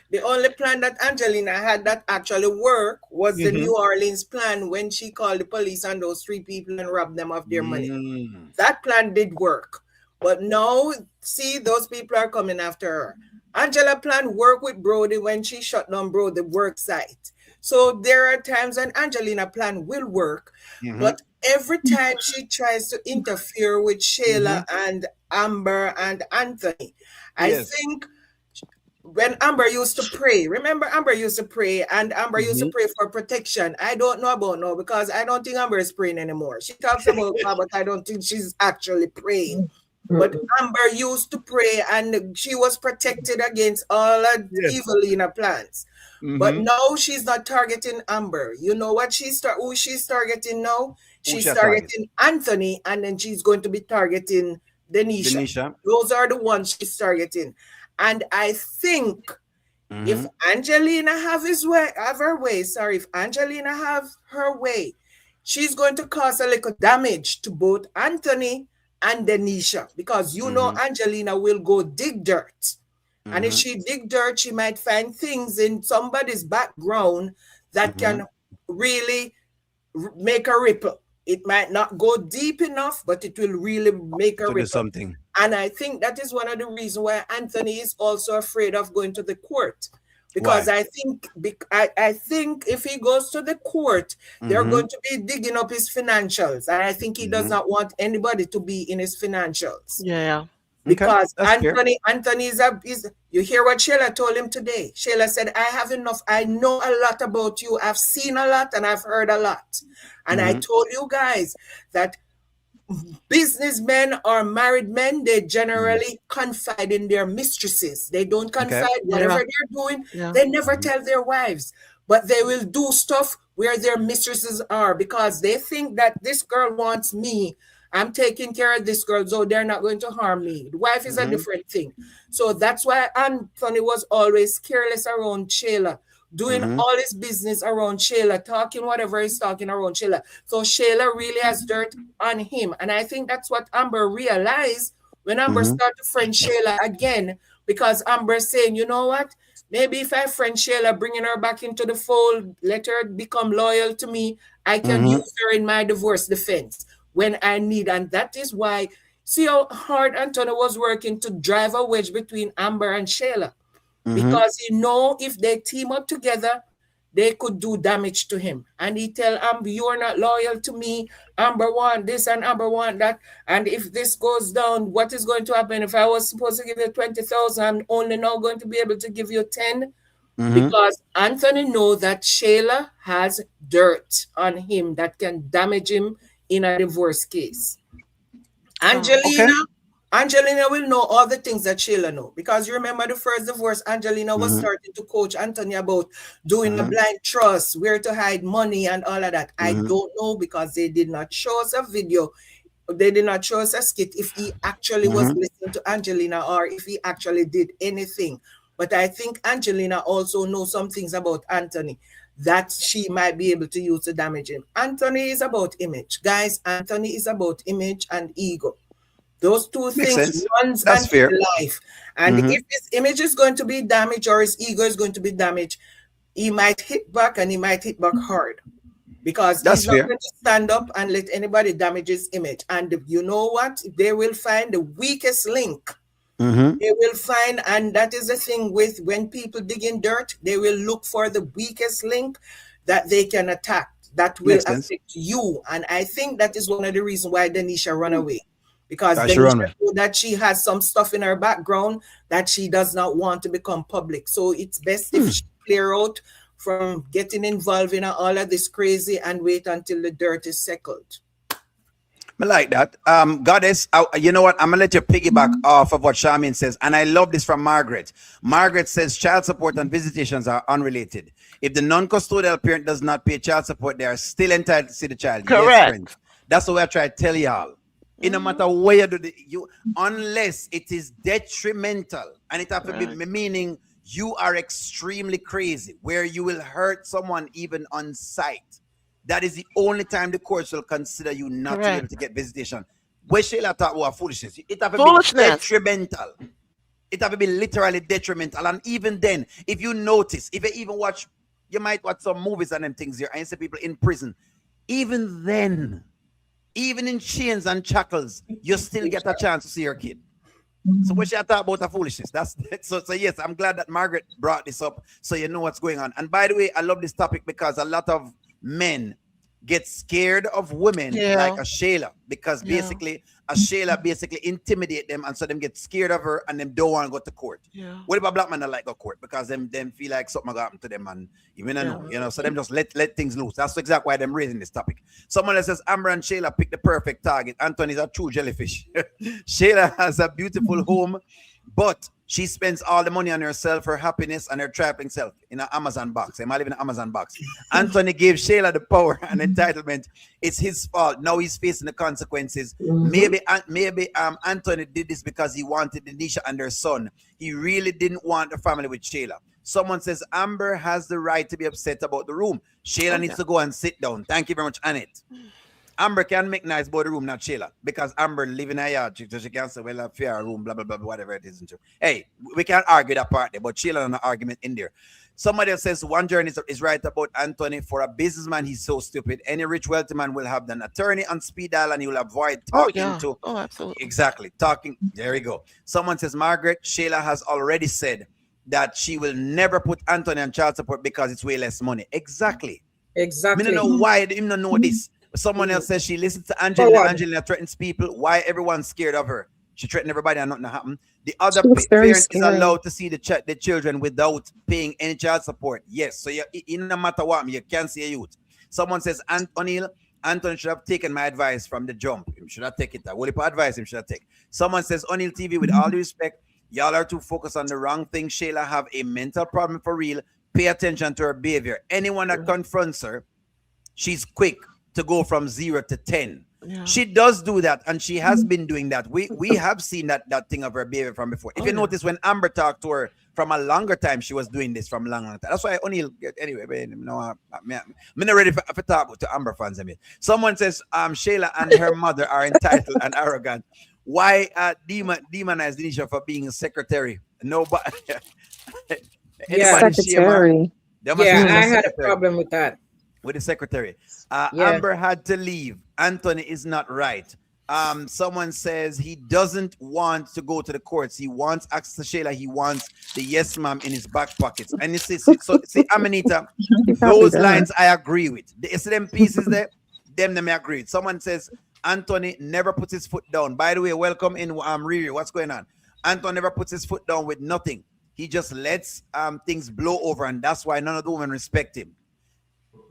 The only plan that Angelina had that actually worked was the New Orleans plan, when she called the police on those 3 people and robbed them of their money. That plan did work. But now, see, those people are coming after her. Angela plan worked with Brody when she shut down Brody work site. So there are times when Angelina plan will work, but every time she tries to interfere with Shayla and Amber and Anthony, I think when Amber used to pray, remember Amber used to pray, and Amber used to pray for protection. I don't know about now, because I don't think Amber is praying anymore. She talks about God, but I don't think she's actually praying. But Amber used to pray, and she was protected against all of Evelina plans. But now she's not targeting Amber. You know what who she's targeting now? She's targeting Anthony, and then she's going to be targeting Denisha. Those are the ones she's targeting. And I think if Angelina have her way, if Angelina have her way, she's going to cause a little damage to both Anthony and Denisha, because Angelina will go dig dirt. And if she dig dirt, she might find things in somebody's background that can really make a ripple. It might not go deep enough, but it will really make a ripple. Something. And I think that is one of the reasons why Anthony is also afraid of going to the court. Because I think if he goes to the court, they're going to be digging up his financials. And I think he does not want anybody to be in his financials. Yeah. Because Anthony is you hear what Shayla told him today. Shayla said, I have enough. I know a lot about you. I've seen a lot and I've heard a lot. And I told you guys that businessmen or married men, they generally confide in their mistresses. They don't confide whatever they're doing. They never tell their wives, but they will do stuff where their mistresses are, because they think that this girl wants me. I'm taking care of this girl, so they're not going to harm me. The wife is a different thing. So that's why Anthony was always careless around Shayla, doing all his business around Shayla, talking whatever he's talking around Shayla. So Shayla really has dirt on him. And I think that's what Amber realized when Amber started to friend Shayla again, because Amber's saying, you know what? Maybe if I friend Shayla, bringing her back into the fold, let her become loyal to me, I can use her in my divorce defense when I need. And that is why See how hard Anthony was working to drive a wedge between Amber and Shayla, because he know if they team up together, they could do damage to him. And he tell Amber, you're not loyal to me. Amber want this and Amber want that. And if this goes down, what is going to happen? If I was supposed to give you 20,000, I'm only now going to be able to give you 10. Because Anthony know that Shayla has dirt on him that can damage him in a divorce case. Angelina will know all the things that Shayla know, because you remember the first divorce, Angelina was starting to coach Anthony about doing the blind trust, where to hide money and all of that. I don't know, because they did not show us a video. They did not show us a skit if he actually was listening to Angelina or if he actually did anything. But I think Angelina also knows some things about Anthony that she might be able to use to damage him. Anthony is about image. Guys, Anthony is about image and ego. Those two things runs Anthony's life. And if his image is going to be damaged or his ego is going to be damaged, he might hit back, and he might hit back hard. Because he's not going to stand up and let anybody damage his image. And you know what? They will find the weakest link. They will find, and that is the thing with when people dig in dirt, they will look for the weakest link that they can attack, that will affect you. And I think that is one of the reasons why Denisha run away. Because Denisha knew that she has some stuff in her background that she does not want to become public. So it's best if she clear out from getting involved in all of this crazy and wait until the dirt is settled. I like that. Goddess, you know what? I'm going to let you piggyback off of what Charmaine says. And I love this from Margaret. Margaret says child support and visitations are unrelated. If the non-custodial parent does not pay child support, they are still entitled to see the child. Correct. Yes, friends. That's what I try to tell y'all. No matter where you unless it is detrimental, and it have to be meaning you are extremely crazy, where you will hurt someone even on sight. That is the only time the courts will consider you not to be able to get visitation. Where Shayla talk about foolishness, it have to be detrimental. It have to be literally detrimental. And even then, if you notice, if you even watch, you might watch some movies and them things here, and you see people in prison. Even then, even in chains and shackles, you still get a chance to see your kid. So what she talk about the foolishness. That's so yes, I'm glad that Margaret brought this up so you know what's going on. And by the way, I love this topic because a lot of men get scared of women like a Shayla, because basically a Shayla basically intimidate them, and so them get scared of her and them don't want to go to court. What if a black man don't like go to court because them feel like something got happened to them, and even know, you know, so them just let things loose. That's exactly why them raising this topic. Someone else says Amber and Shayla pick the perfect target. Anthony's a true jellyfish. Shayla has a beautiful home, but she spends all the money on herself, her happiness, and her traveling self in an Amazon box. I'm live in an Amazon box. Anthony gave Shayla the power and entitlement. It's his fault. Now he's facing the consequences. Maybe Anthony did this because he wanted Denisha and her son. He really didn't want the family with Shayla. Someone says Amber has the right to be upset about the room. Shayla needs to go and sit down. Thank you very much, Annette. Amber can make nice about the room, not Shayla, because Amber live in a yard, so she can say, well, a fair room, blah, blah, blah, whatever it is. Hey, we can't argue that part there, but Shayla an argument in there. Somebody else says one journalist is right about Anthony. For a businessman, he's so stupid. Any rich wealthy man will have an attorney on speed dial, and he will avoid talking to. Oh, absolutely. Exactly. Talking. There we go. Someone says, Margaret, Shayla has already said that she will never put Anthony on child support because it's way less money. Exactly. I don't know why they don't know this. Someone else says she listens to Angelina. Angelina threatens people. Why everyone's scared of her? She threatened everybody and nothing happened. The other parent is allowed to see the children without paying any child support. Yes. So no matter what, you can't see a youth. Someone says Anthony should have taken my advice from the jump. He should have taken it. What advice him should have taken? Someone says O'Neill TV, with all due respect, y'all are too focused on the wrong thing. Shayla have a mental problem for real. Pay attention to her behavior. Anyone that confronts her, she's quick to go from 0 to 10. She does do that, and she has been doing that. We have seen that thing of her behavior from before. If you notice, when Amber talked to her from a longer time, she was doing this from a long time. That's why O'Neill, anyway, I'm not ready for talk to Amber fans. I mean, someone says Shayla and her mother are entitled and arrogant. Why demonize Denisha for being a secretary? Nobody. Secretary. I had a problem with that. With the secretary. Amber had to leave. Anthony is not right. Someone says he doesn't want to go to the courts. He wants access to Shayla. He wants the yes ma'am in his back pockets. And you see, so see, Amanita, those lines I agree with. The them pieces there, them I agree with. Someone says Anthony never puts his foot down. By the way, welcome in Riri. What's going on? Anthony never puts his foot down with nothing. He just lets things blow over, and that's why none of the women respect him.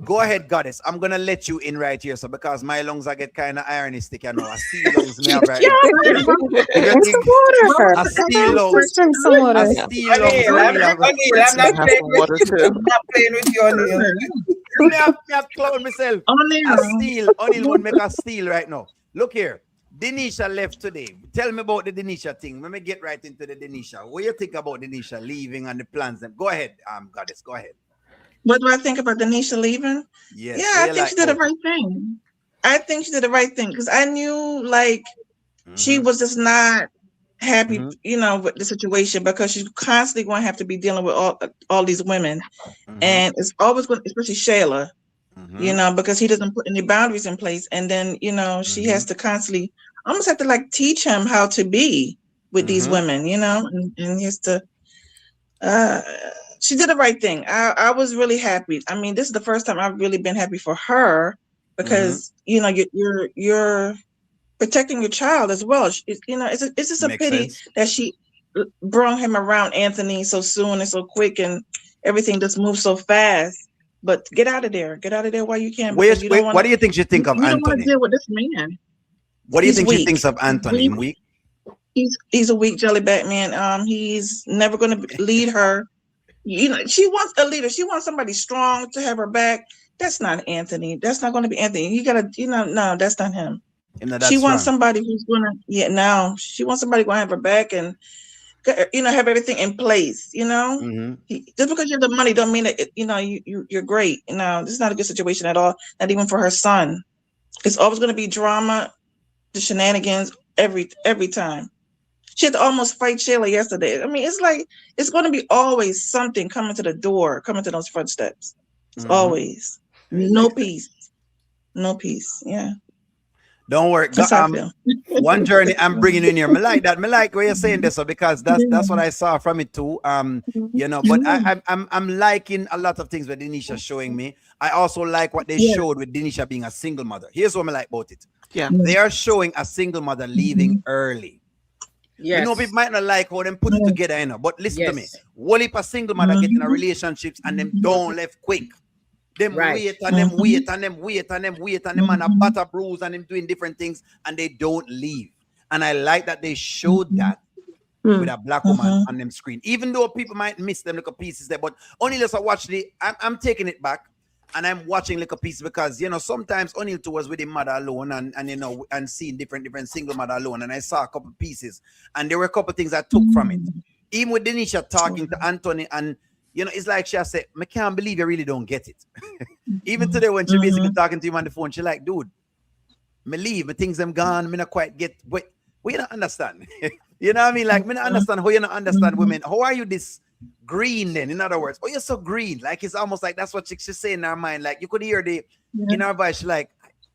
Go ahead, goddess. I'm gonna let you in right here, so because my lungs I get kind of ironistic, I know. I see lungs me have right now. I see lungs. I see lungs. I'm not playing with you. I'm not playing with your nails. Me have clown myself. A steal. Only one make a steal right now. Look here. Denisha left today. Tell me about the Denisha thing. Let me get right into the Denisha. What do you think about Denisha leaving and the plans? Go ahead, goddess. Go ahead. What do I think about Denisha leaving? Yes, yeah, I think she did the right thing. I think she did the right thing because I knew like she was just not happy, you know, with the situation because she's constantly going to have to be dealing with all these women, and it's always going, especially Shayla, you know, because he doesn't put any boundaries in place, and then you know she has to constantly almost have to like teach him how to be with these women, you know, and he has to. She did the right thing. I was really happy. I mean, this is the first time I've really been happy for her because you know you're protecting your child as well. You know, it's just a pity that she brought him around Anthony so soon and so quick, and everything just moves so fast. But get out of there while you can. Wait, what do you think she think of Anthony? You don't want to deal with this man. What do you think she thinks of Anthony? Weak. He's a weak jellyback man. He's never going to lead her. You know, she wants a leader. She wants somebody strong to have her back. That's not Anthony. That's not going to be Anthony. You gotta, you know, no, that's not him. She wants somebody who's gonna, she wants somebody going to have her back and, you know, have everything in place. You know, just because you have the money don't mean that you know you're great. You know, this is not a good situation at all. Not even for her son. It's always going to be drama, the shenanigans every time. She had to almost fight Shayla yesterday. I mean, it's like it's going to be always something coming to the door, coming to those front steps. It's always no peace. Yeah. Don't worry. One journey I'm bringing in here. I like that. I like what you're saying this, because that's what I saw from it too. You know, but I'm liking a lot of things that Denisha showing me. I also like what they showed with Denisha being a single mother. Here's what I like about it. Yeah, they are showing a single mother leaving early. Yes. You know, people might not like how them put it together, you know. But listen to me. What if a single mother get in a relationships and them don't left quick? Them wait and them wait and them wait and them wait and them man a butter bruise and them doing different things and they don't leave. And I like that they showed that with a black woman on them screen. Even though people might miss them little pieces there, but only as I watch I'm taking it back. And I'm watching little pieces because, you know, sometimes O'Neal too was with his mother alone and you know, and seeing different single mother alone. And I saw a couple pieces and there were a couple things I took from it. Even with Denisha talking to Anthony and, you know, it's like she said, I can't believe you really don't get it. Even today when she basically talking to him on the phone, she like, dude, me leave, my things them gone, me not quite get, what you don't understand? You know what I mean? Like, me not understand how you don't understand women. How are you this green then? In other words, oh, you're so green. Like it's almost like that's what she's saying in her mind. Like you could hear in her voice, she like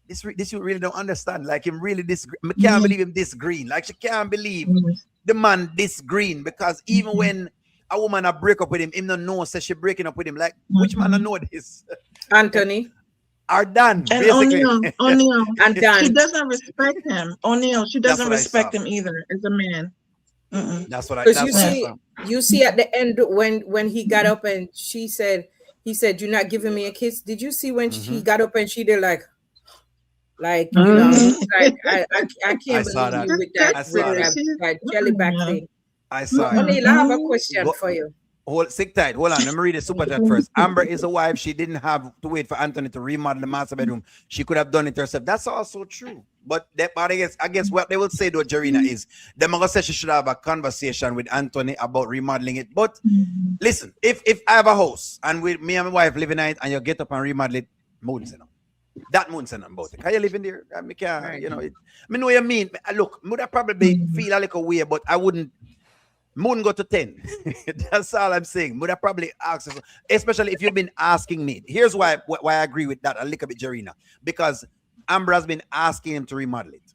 this you really don't understand. Like him really this. I can't believe him this green. Like she can't believe the man this green because even when a woman a break up with him don't know says she breaking up with him. Like which man don't know this? Anthony. Are done. And O'Neal, and Dan. She doesn't respect him. O'Neal, she doesn't respect him either as a man. That's what you see at the end when he got up and he said you're not giving me a kiss. Did you see when he got up and she did like you know like I can't believe you with that jellyback thing. I saw it. O'Neal, I have a question for you. Sit tight. Hold on. Let me read the super chat first. Amber is a wife. She didn't have to wait for Anthony to remodel the master bedroom. She could have done it herself. That's also true. But I guess what they will say though, Jarina, is they're gonna say she should have a conversation with Anthony about remodeling it. But listen, if I have a house and with me and my wife living in it and you get up and remodel it, moon's enough. That moon's enough about it. Can you live in there? I mean, you know, I know what you mean. Look, would I probably feel a little weird, but I wouldn't. Moon go to 10. That's all I'm saying. Would I probably ask, especially if you've been asking me. Here's why I agree with that a little bit, Jarina. Because Amber has been asking him to remodel it.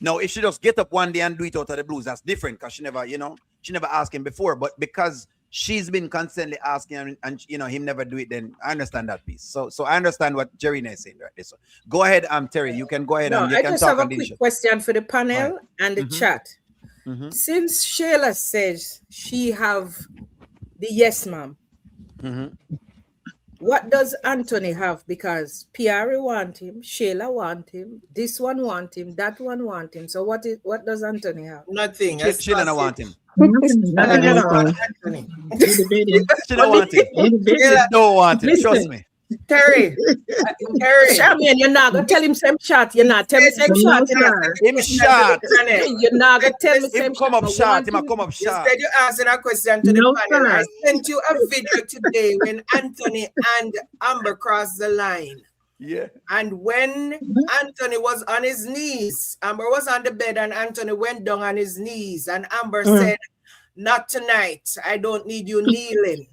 No, if she just get up one day and do it out of the blues, that's different because she never, she never asked him before. But because she's been constantly asking him and him never do it, then I understand that piece. So I understand what Jerry is saying right there. So go ahead, Terry. You can go ahead No, and you I can just talk have a on this. quick question for the panel and the chat. Since Shayla says she have the yes, ma'am, what does Anthony have? Because Pierre want him, Shayla want him, this one want him, that one want him. So what does Anthony have? Nothing. Shayla don't want him. Nothing at all. Anthony. She don't want him. She don't want him. Trust me. Terry. Charmian, you're not gonna tell him same shot. You're not tell me same shot. Him shot. You're not gonna tell me same Him come up shot. Him come up shot. Instead, you asking a question to the panel. I sent you a video today when Anthony and Amber crossed the line. Yeah. And when Anthony was on his knees, Amber was on the bed and Anthony went down on his knees. And Amber said, "Not tonight. I don't need you kneeling."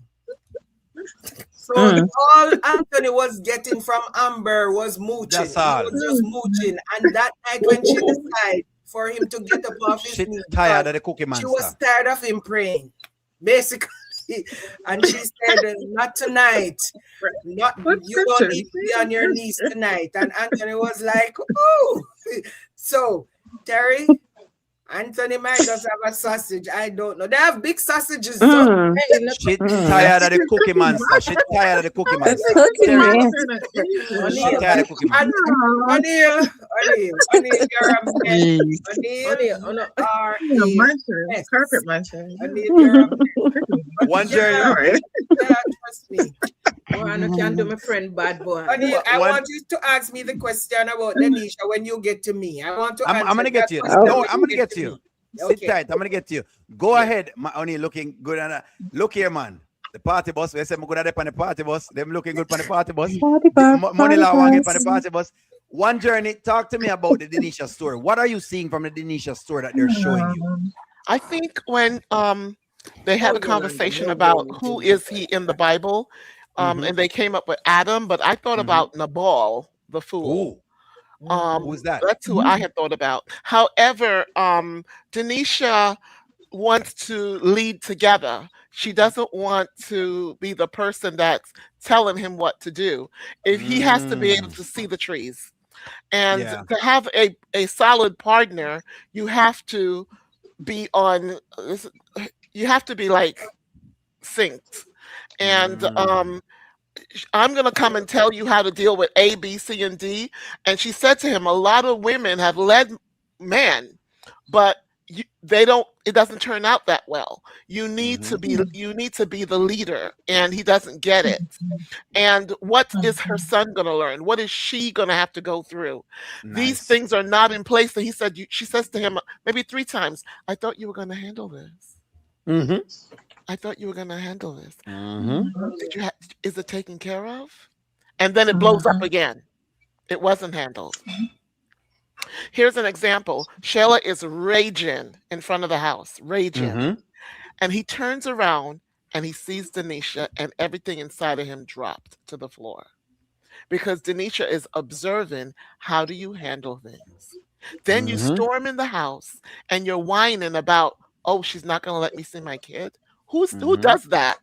So all Anthony was getting from Amber was mooching. That's all. He was just mooching. And that night when she decided for him to get up off his knees, tired of the Cookie she Monster. was tired of him praying, basically. And she said, "Not tonight. You don't need to be on your knees tonight." And Anthony was like, "Oh." So, Terry, Anthony might just have a sausage. I don't know. They have big sausages. So she tired of the Cookie Monster. She tired of the Cookie Monster. She tired of the Cookie Monster. O'Neil, you're a mess. O'Neil, Carpet muncher. O'Neil, you're a mess. One journey. Trust me. I can't do my friend bad boy. O'Neil, I want you to ask me the question about Denisha when you get to me. I want to I'm answer gonna get to you. that question No, when I'm gonna get to you. Okay. Sit tight. I'm gonna get to you. Go ahead, O'Neil, looking good. And look here, man. The party bus. We say I'm good at on the party bus. Them looking good on the party bus. Money law wanting on the party bus. One journey. Talk to me about the Denisha story. What are you seeing from the Denisha story that they're showing you? I think when they had a conversation about who is he in the Bible, and they came up with Adam, but I thought about Nabal, the fool. Who's that? That's who I had thought about. However, Denisha wants to lead together. She doesn't want to be the person that's telling him what to do. If he has to be able to see the trees. And to have a solid partner, you have to be on, you have to be like synced. And I'm going to come and tell you how to deal with A, B, C, and D. And she said to him, a lot of women have led men, but it doesn't turn out that well. You need to be the leader, and he doesn't get it. And what is her son going to learn? What is she going to have to go through? These things are not in place. And she says to him maybe 3 times, "I thought you were going to handle this. I thought you were going to handle this. Is it taken care of?" And then it blows up again. It wasn't handled. Here's an example. Shayla is raging in front of the house, raging. And he turns around and he sees Denisha, and everything inside of him dropped to the floor. Because Denisha is observing, how do you handle things? Then you storm in the house and you're whining about, "Oh, she's not going to let me see my kid." Who does that?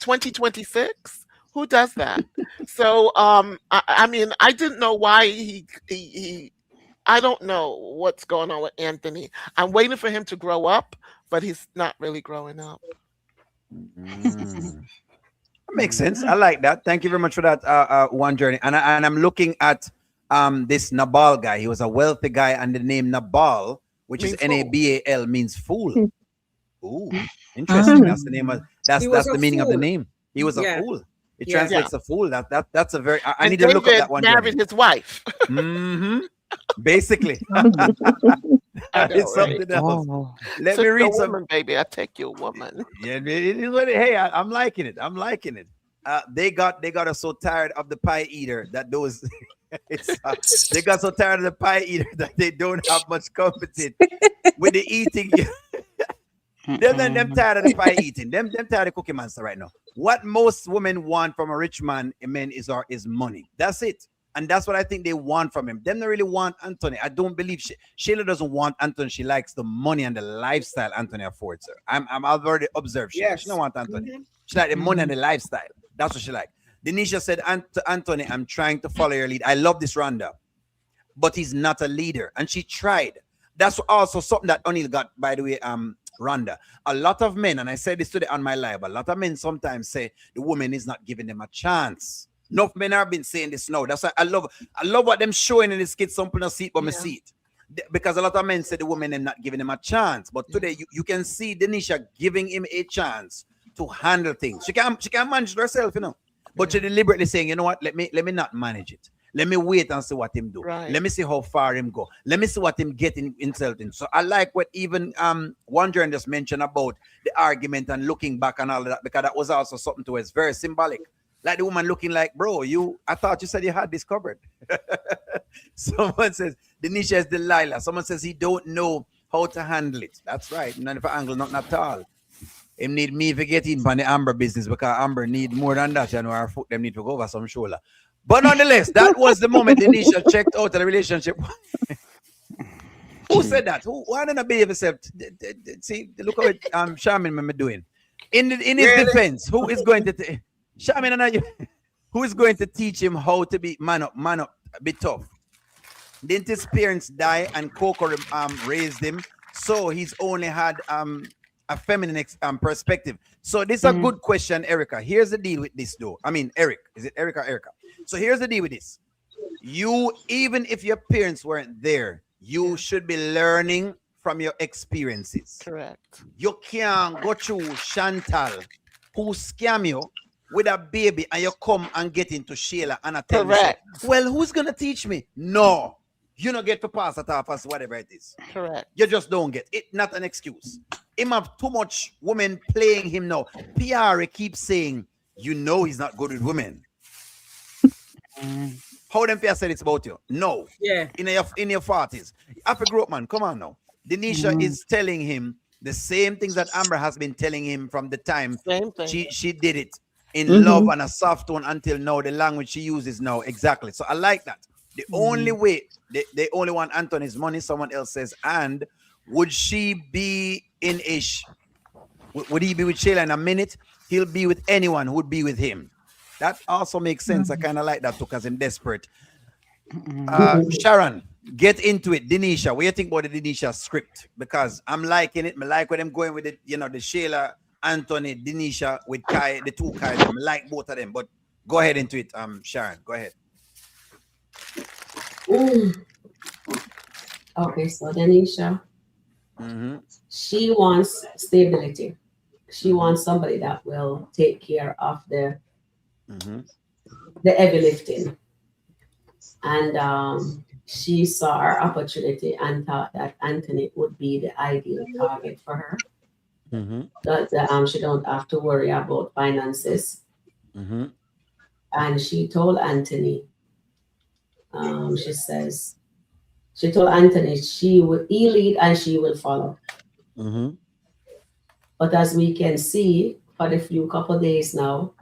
2026? Who does that? So, I mean, I didn't know why he I don't know what's going on with Anthony. I'm waiting for him to grow up, but he's not really growing up. That makes sense. I like that. Thank you very much for that, One Journey. And I'm looking at this Nabal guy. He was a wealthy guy, and the name Nabal, which is Nabal, means fool. Ooh, interesting. That's the name of that's the meaning of the name. He was a fool. It translates a fool. That's a very. I need to look at that one. Married his wife. Basically, it's something else. Let me read some. Woman, baby, I take your woman. Yeah, it is what hey, I'm liking it. I'm liking it. They got us so tired of the pie eater that those. They got so tired of the pie eater that they don't have much competence with the eating. Them tired of the pie eating. Them tired of Cookie Monster right now. What most women want from a rich man, men, is money. That's it. And that's what I think they want from him. Them don't really want Anthony. I don't believe Shayla doesn't want Anthony. She likes the money and the lifestyle Anthony affords her. I've already observed Shayla. She don't Yes. want Anthony. Mhm. She like the money and the lifestyle. That's what she like. Denisha said to Anthony, I'm trying to follow your lead. I love this Rhonda, but he's not a leader. And she tried. That's also something that O'Neill got, by the way, Rhonda. A lot of men, and I said this today on my live, a lot of men sometimes say the woman is not giving them a chance. Enough men have been saying this now. That's why I love what them showing in this kid. Some people see it, but me see it. Because a lot of men say the woman them not giving him a chance. But today you can see Denisha giving him a chance to handle things. She can manage it herself, you know. But she deliberately saying, you know what, let me not manage it. Let me wait and see what him do. Right. Let me see how far him go. Let me see what him getting himself in. So I like what even one journalist mentioned about the argument and looking back and all of that, because that was also something to us very symbolic. Like the woman looking like, bro, I thought you said you had this covered. Someone says Denisha is Delilah. Someone says he don't know how to handle it. That's right. None of angle, not at all. Him need me to get in on the Amber business, because Amber need more than that. You know, our foot them need to go over some shoulder. But nonetheless, that was the moment Denisha checked out of the relationship. Who said that? Why didn't I behave yourself? See, look what Shaman me doing. In his Really? defense, who is going to Shaman and I, who is going to teach him how to be man up, be tough? Didn't his parents die and Coco raised him? So he's only had a feminine perspective. So this is a good question, Erica. Here's the deal with this, though. I mean, Eric. Is it Erica or Erica? So here's the deal with this. You, even if your parents weren't there, you should be learning from your experiences. Correct. You can't go through Chantal, who scam you with a baby, and you come and get into Shayla and I tell me, say, well, who's going to teach me? No. You don't get to pass it off as whatever it is. Correct. You just don't get it. Not an excuse. Him have too much women playing him now. PR keeps saying, you know he's not good with women. How them PR said it's about you? No. Yeah. In your 40s. After grow up, man, come on now. Denisha is telling him the same things that Amber has been telling him from the time she did it in love and a soft tone until now. The language she uses now, exactly. So I like that. The only way they only want Anthony's money, someone else says, and would she be in ish? Would he be with Shayla in a minute? He'll be with anyone who would be with him. That also makes sense. I kind of like that too, because I'm desperate. Sharon, get into it. Denisha, what do you think about the Denisha script? Because I'm liking it. I like where I'm going with it. You know, the Shayla, Anthony, Denisha with Kai, the two Kai. I like both of them. But go ahead into it, Sharon. Go ahead. Okay, so Denisha, she wants stability. She wants somebody that will take care of the heavy lifting. And she saw her opportunity and thought that Anthony would be the ideal target for her. That she don't have to worry about finances. And she told Anthony, she told Anthony he lead and she will follow. But as we can see, for the few couple days now,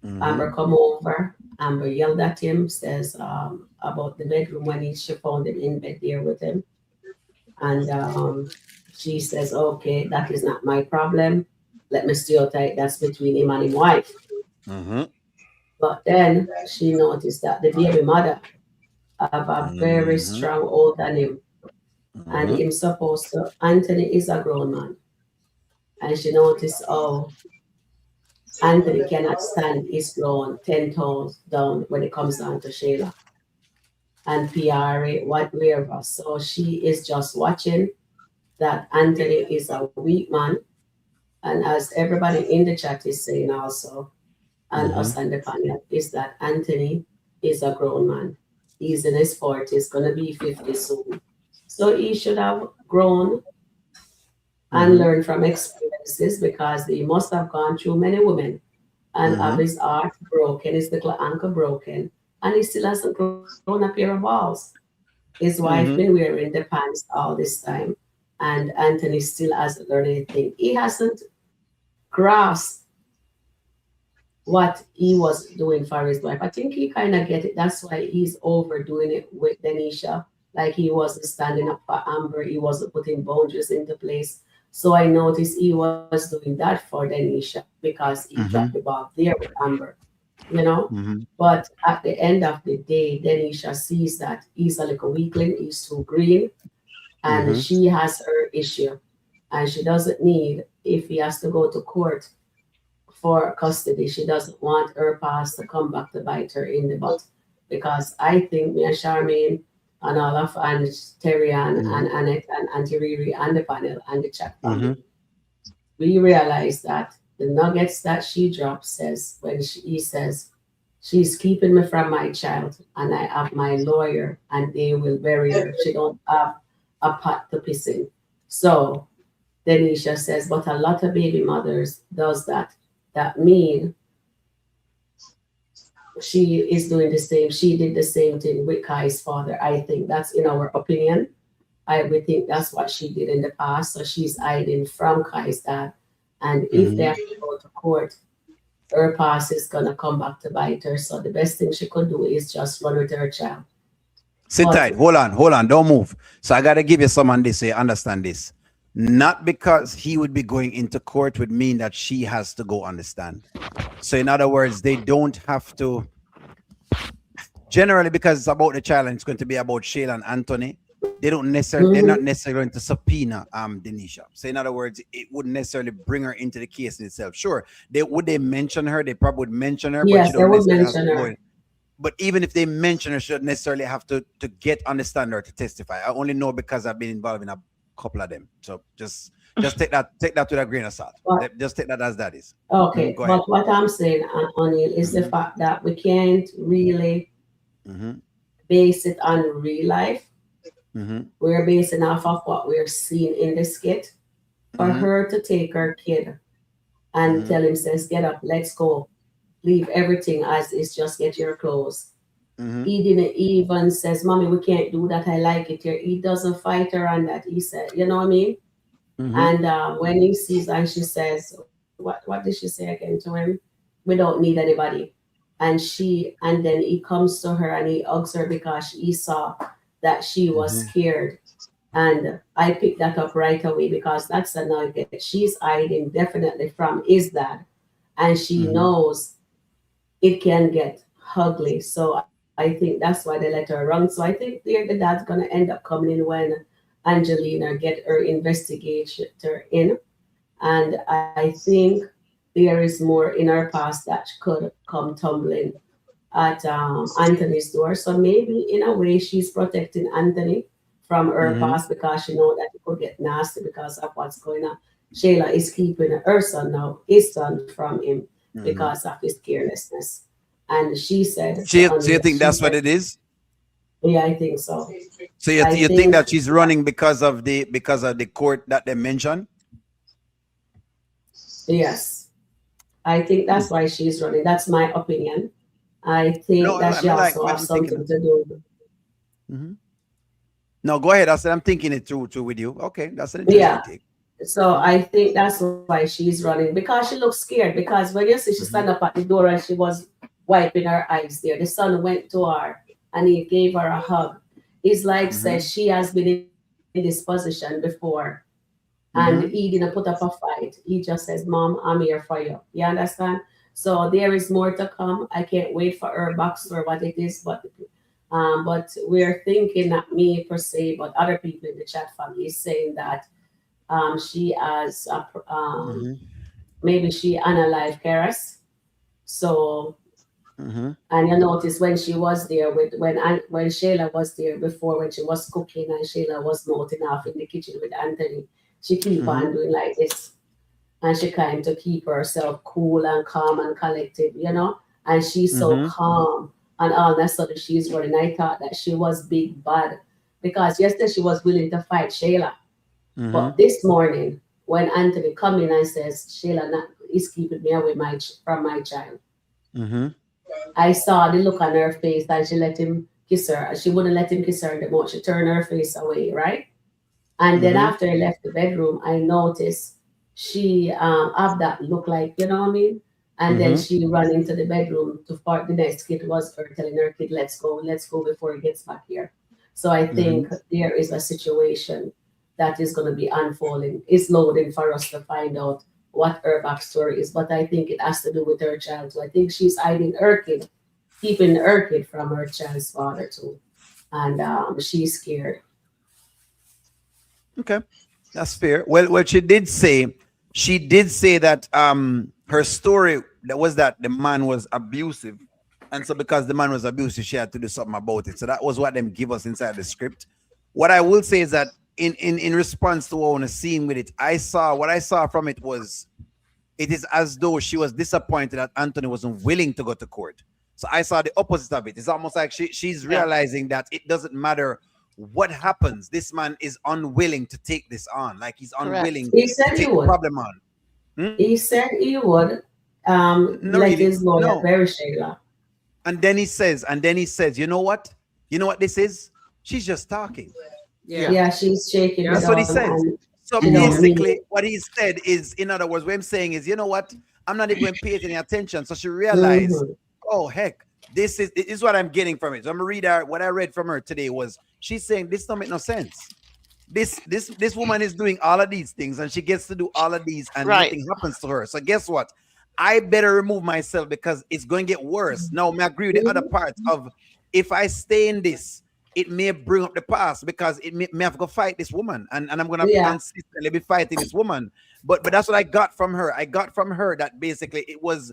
Amber come over. Amber yelled at him, says about the bedroom when she found him in bed there with him. And she says, okay, that is not my problem. Let me stay tight. That's between him and his wife. But then she noticed that the baby mother have a very strong hold on him. And him supposed to, Anthony is a grown man. And she noticed, Anthony cannot stand his grown 10 toes down when it comes down to Shayla and PRA, whatever. So she is just watching that Anthony is a weak man. And as everybody in the chat is saying also, and us on the panel, is that Anthony is a grown man. He's in his 40s, going to be 50 soon. So he should have grown and learned from experiences, because he must have gone through many women and have his heart broken, his little ankle broken, and he still hasn't grown a pair of balls. His wife been wearing the pants all this time, and Anthony still hasn't learned anything. He hasn't grasped what he was doing for his wife. I think he kind of get it. That's why he's overdoing it with Denisha. Like he wasn't standing up for Amber. He wasn't putting boundaries into place. So I noticed he was doing that for Denisha because he dropped the ball there with Amber, you know. But at the end of the day, Denisha sees that he's a little weakling, he's too green, and she has her issue. And she doesn't need, if he has to go to court for custody, she doesn't want her past to come back to bite her in the butt. Because I think me and Charmaine and all of and Terry and Annette and Auntie Riri and the panel and the chat family, we realize that the nuggets that she drops says when he says she's keeping me from my child and I have my lawyer and they will bury her. She don't have a pot to piss in. So Denisha says, but a lot of baby mothers does that. That mean she is doing the same. She did the same thing with Kai's father. I think that's in our opinion. We think that's what she did in the past. So she's hiding from Kai's dad. And if they have to go to court, her past is gonna come back to bite her. So the best thing she could do is just run with her child. Sit tight. Hold on. Don't move. So I got to give you some on this so you understand this. Not because he would be going into court would mean that she has to go understand. So in other words, they don't have to, generally because it's about the child and it's going to be about Shayla and Anthony, they don't necessarily, they're not necessarily going to subpoena Denisha. So in other words, it wouldn't necessarily bring her into the case in itself. Sure, would they mention her? They probably would mention her, yes, but you don't necessarily mention have to her. go in. But even if they mention her, she shouldn't necessarily have to get on the stand or to testify. I only know because I've been involved in a couple of them. So just take that with a grain of salt. Just take that as that is. Okay, but what I'm saying, O'Neill, is the fact that we can't really base it on real life. We're basing off of what we're seeing in the skit. For her to take her kid and tell him, says, get up, let's go. Leave everything as is, just get your clothes. He didn't even says, Mommy, we can't do that. I like it here. He doesn't fight her on that. He said, you know what I mean? And when he sees and she says, what did she say again to him? We don't need anybody. And then he comes to her and he hugs her because he saw that she was scared. And I picked that up right away because that's a nugget. She's hiding definitely from his dad. And she knows it can get ugly. So I think that's why they let her run. So I think the dad's going to end up coming in when Angelina get her investigator in. And I think there is more in her past that could come tumbling at Anthony's door. So maybe in a way she's protecting Anthony from her past because she know that it could get nasty because of what's going on. Shayla is keeping her son now, his son, from him because of his carelessness. And she said, so you think that's what it is? Yeah, I think so. So you think that she's running because of the court that they mentioned? Yes. I think that's why she's running. That's my opinion. I think that she also has something to do. No, go ahead. I said I'm thinking it through with you. Okay, that's an interesting take. So I think that's why she's running because she looks scared. Because when you see she stand up at the door and she was wiping her eyes there, the son went to her and he gave her a hug. It's like says she has been in this position before, and he didn't put up a fight. He just says, "Mom, I'm here for you." You understand? So there is more to come. I can't wait for her backstory what it is, but we're thinking not me per se, but other people in the chat family is saying that she has maybe she unalive Karis. So and you notice when she was there when Shayla was there before when she was cooking and Shayla was melting off in the kitchen with Anthony, she keep on doing like this. And she kind to keep herself cool and calm and collected, you know. And she's so calm and all that sudden she's running. I thought that she was big bad because yesterday she was willing to fight Shayla. But this morning, when Anthony come in and says, Shayla is keeping me away from my child. I saw the look on her face and she let him kiss her. She wouldn't let him kiss her anymore. She turned her face away, right? And then after I left the bedroom, I noticed she have that look like, you know what I mean? And then she ran into the bedroom to fart. The next kid was her telling her kid, let's go before he gets back here. So I think there is a situation that is going to be unfolding. It's loading for us to find out what her backstory is. But I think it has to do with her child too. I think she's hiding her kid, keeping her kid from her child's father too. And she's scared. Okay, that's fair. Well, she did say that her story that was that the man was abusive, and so because the man was abusive, she had to do something about it. So that was what them give us inside the script. What I will say is that in response to what I want to see with it, what I saw from it was it is as though she was disappointed that Anthony wasn't willing to go to court. So I saw the opposite of it. It's almost like she's realizing that it doesn't matter what happens. This man is unwilling to take this on. Like he's unwilling He to said he take the would. problem on. He said he would. No, Let really. his lawyer, No. very Shayla. And then he says, you know what? You know what this is? She's just talking. Yeah, she's shaking. That's what he says. So basically, what he said is, in other words, what I'm saying is, you know what? I'm not even going to pay it any attention. So she realized, oh, heck, this is what I'm getting from it. So I'm going to read her. What I read from her today was she's saying this don't make no sense. This woman is doing all of these things and she gets to do all of these and nothing happens to her. So guess what? I better remove myself because it's going to get worse. Now, I agree with the other part of if I stay in this, it may bring up the past because it may have to fight this woman and I'm going to consistently be fighting this woman. But that's what I got from her. I got from her that basically it was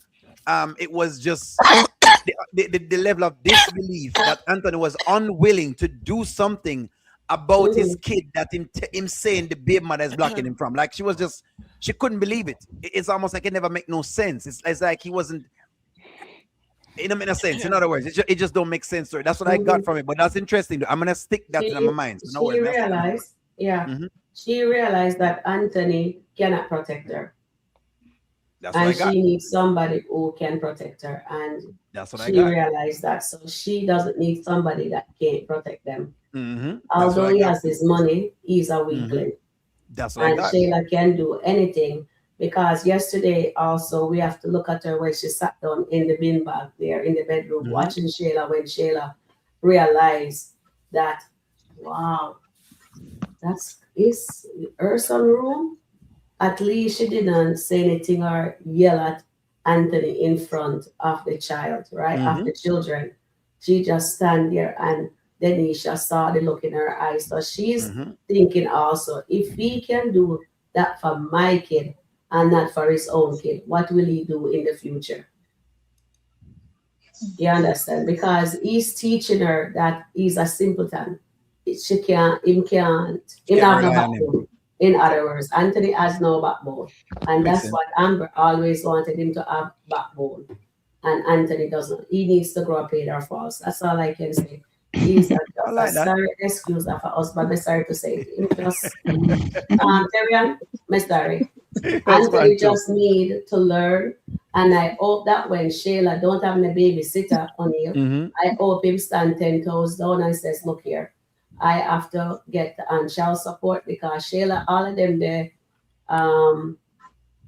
just the level of disbelief that Anthony was unwilling to do something about his kid that him saying the baby mother is blocking him from. Like she couldn't believe it. It's almost like it never make no sense. It's like he wasn't. It don't make no sense. In other words, it just don't make sense to her. That's what I got from it. But that's interesting. I'm gonna stick that in my mind. So no she realized, she realized that Anthony cannot protect her. That's what I got. She needs somebody who can protect her. And that's what she realized that. So she doesn't need somebody that can't protect them. Although he has his money, he's a weakling. That's what I got. Shayla can do anything. Because yesterday also we have to look at her when she sat down in the bin bag there in the bedroom watching Shayla when Shayla realized that, wow, is her son room. At least she didn't say anything or yell at Anthony in front of the child, right? Of the children. She just stand there and Denisha saw the look in her eyes. So she's thinking also, if he can do that for my kid, and not for his own kid, what will he do in the future? You understand? Because he's teaching her that he's a simpleton. He not have no backbone. In other words, Anthony has no backbone. And that's what Amber always wanted him to have backbone. And Anthony doesn't. He needs to grow up paid or false. That's all I can say. He's a sorry excuse of a husband. I'm sorry to say it. Just Terry, I'm sorry. Anthony just need to learn, and I hope that when Shayla don't have a babysitter on you, I hope him stand 10 toes down and says, look here, I have to get the child support because Shayla, all of them the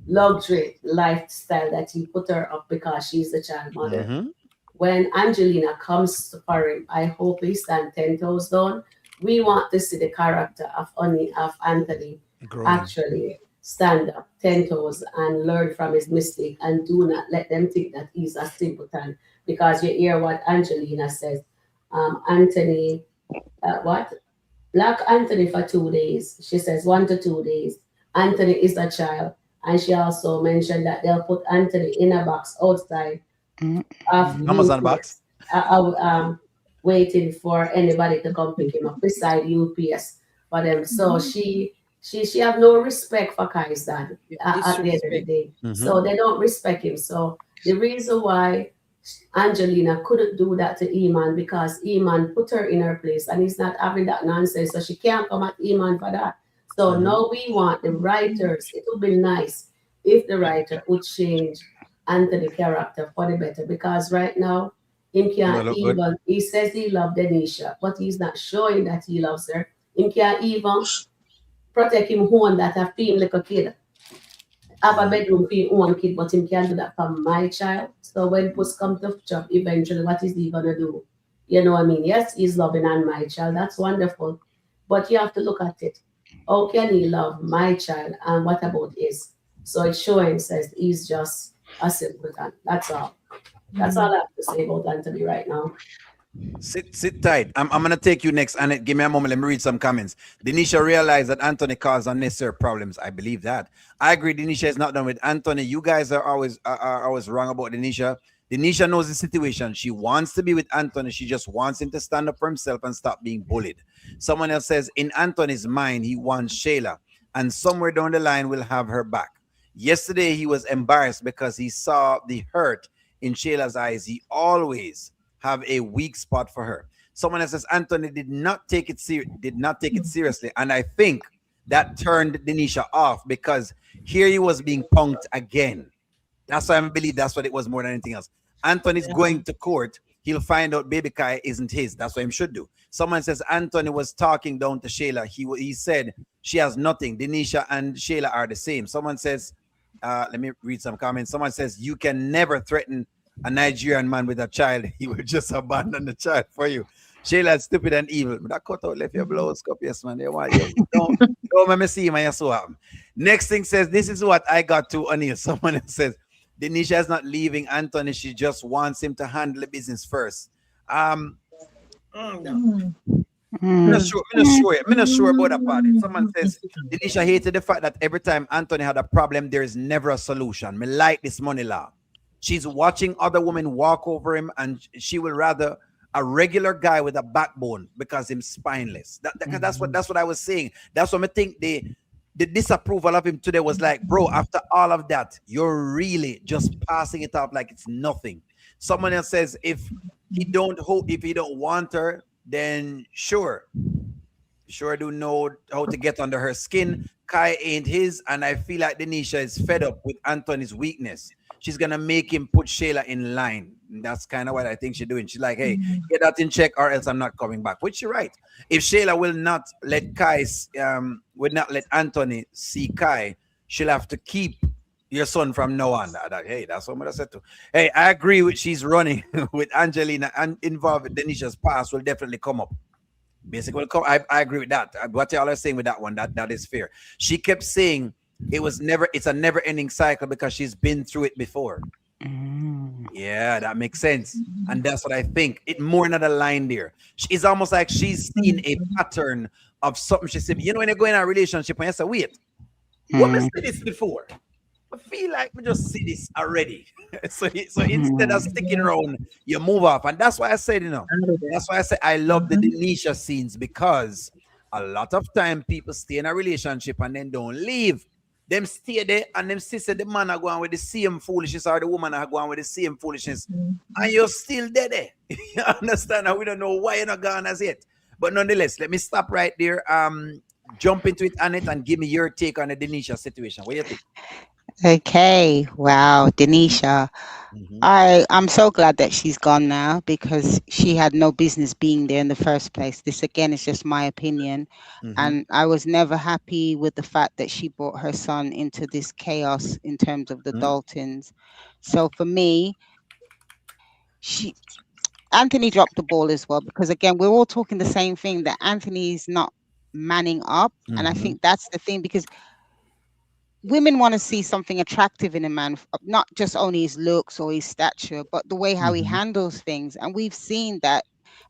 luxury lifestyle that he put her up because she's the child mother. When Angelina comes for him, I hope he stand 10 toes down. We want to see the character of Anthony actually stand up 10 toes and learn from his mistake and do not let them think that he's a simpleton. Because you hear what Angelina says. Anthony, Black Anthony for 2 days. She says 1 to 2 days. Anthony is a child. And she also mentioned that they'll put Anthony in a box outside of Amazon box. Waiting for anybody to come pick him up beside UPS for them. So she have no respect for Kai's dad at the end of the day. So they don't respect him. So the reason why Angelina couldn't do that to Iman because Iman put her in her place and he's not having that nonsense. So she can't come at Iman for that. So now we want the writers. It would be nice if the writer would change Anthony's character for the better because right now him can't even, he says he loves Denisha, but he's not showing that he loves her. Him can't even protect him home that have been like a kid. have a bedroom for your own kid, but him can do that for my child. So when push come to shove, eventually, what is he gonna do? You know what I mean? Yes, he's loving on my child. That's wonderful. But you have to look at it. How can he love my child and what about his? So it showing says he's just a simpleton. That's all. That's all I have to say about Anthony right now. Sit tight. I'm gonna take you next, and give me a moment. Let me read some comments. Denisha realized that Anthony caused unnecessary problems. I believe that. I agree. Denisha is not done with Anthony. You guys are always wrong about Denisha. Denisha knows the situation. She wants to be with Anthony. She just wants him to stand up for himself and stop being bullied. Someone else says in Anthony's mind he wants Shayla, and somewhere down the line will have her back. Yesterday he was embarrassed because he saw the hurt in Shayla's eyes. He always have a weak spot for her. Someone else says Anthony did not take it seriously, and I think that turned Denisha off because here he was being punked again. That's why I believe that's what it was more than anything else. Anthony's going to court. He'll find out baby Kai isn't his. That's what he should do. Someone says Anthony was talking down to Shayla. He said she has nothing. Denisha and Shayla are the same. Someone says, let me read some comments. Someone says you can never threaten a Nigerian man with a child. He will just abandon the child for you. Shayla is stupid and evil. But that cut out left your blouse cup, yes, man. They want you. Don't let me see him and you saw him. Next thing says, this is what I got to O'Neill. Someone else says, Denisha is not leaving Anthony. She just wants him to handle the business first. No. I'm not sure. I'm not sure about that part. Someone says Denisha hated the fact that every time Anthony had a problem, there is never a solution. Me like this money law. She's watching other women walk over him, and she will rather a regular guy with a backbone because he's spineless. That's what I was saying. That's what I think the disapproval of him today was like, bro, after all of that, you're really just passing it off like it's nothing. Someone else says if he don't want her, then sure do know how to get under her skin. Kai ain't his, and I feel like Denisha is fed up with Anthony's weakness. She's gonna make him put Shayla in line. And that's kind of what I think she's doing. She's like, hey, get that in check, or else I'm not coming back. Which you're right. If Shayla will not let Anthony see Kai, she'll have to keep your son from now on. Hey, that's what I said to. Hey, I agree with she's running with Angelina and involved with Denisha's past will definitely come up. Basically, I agree with that. What y'all are saying with that one, that is fair. She kept saying it's a never-ending cycle because she's been through it before. Yeah, that makes sense. And that's what I think. It more than a line there. It's almost like she's seen a pattern of something she said. You know, when you go in a relationship and you say, wait, what me see this before? I feel like we just see this already. so instead of sticking around, you move off. And that's why I said, that's why I say I love the Denisha scenes, because a lot of time people stay in a relationship and then don't leave. Them stay there and them sister, the man are going with the same foolishness, or the woman are going with the same foolishness, and you're still there. You understand? And we don't know why you're not gone as yet. But nonetheless, let me stop right there. Jump into it, Annette, and give me your take on the Denisha situation. What do you think? Okay, wow, Denisha. I'm so glad that she's gone now, because she had no business being there in the first place. This again is just my opinion. And I was never happy with the fact that she brought her son into this chaos in terms of the Daltons. So for me, she Anthony dropped the ball as well, because again, we're all talking the same thing, that Anthony's not manning up. And I think that's the thing, because women want to see something attractive in a man, not just only his looks or his stature, but the way how he handles things. And we've seen that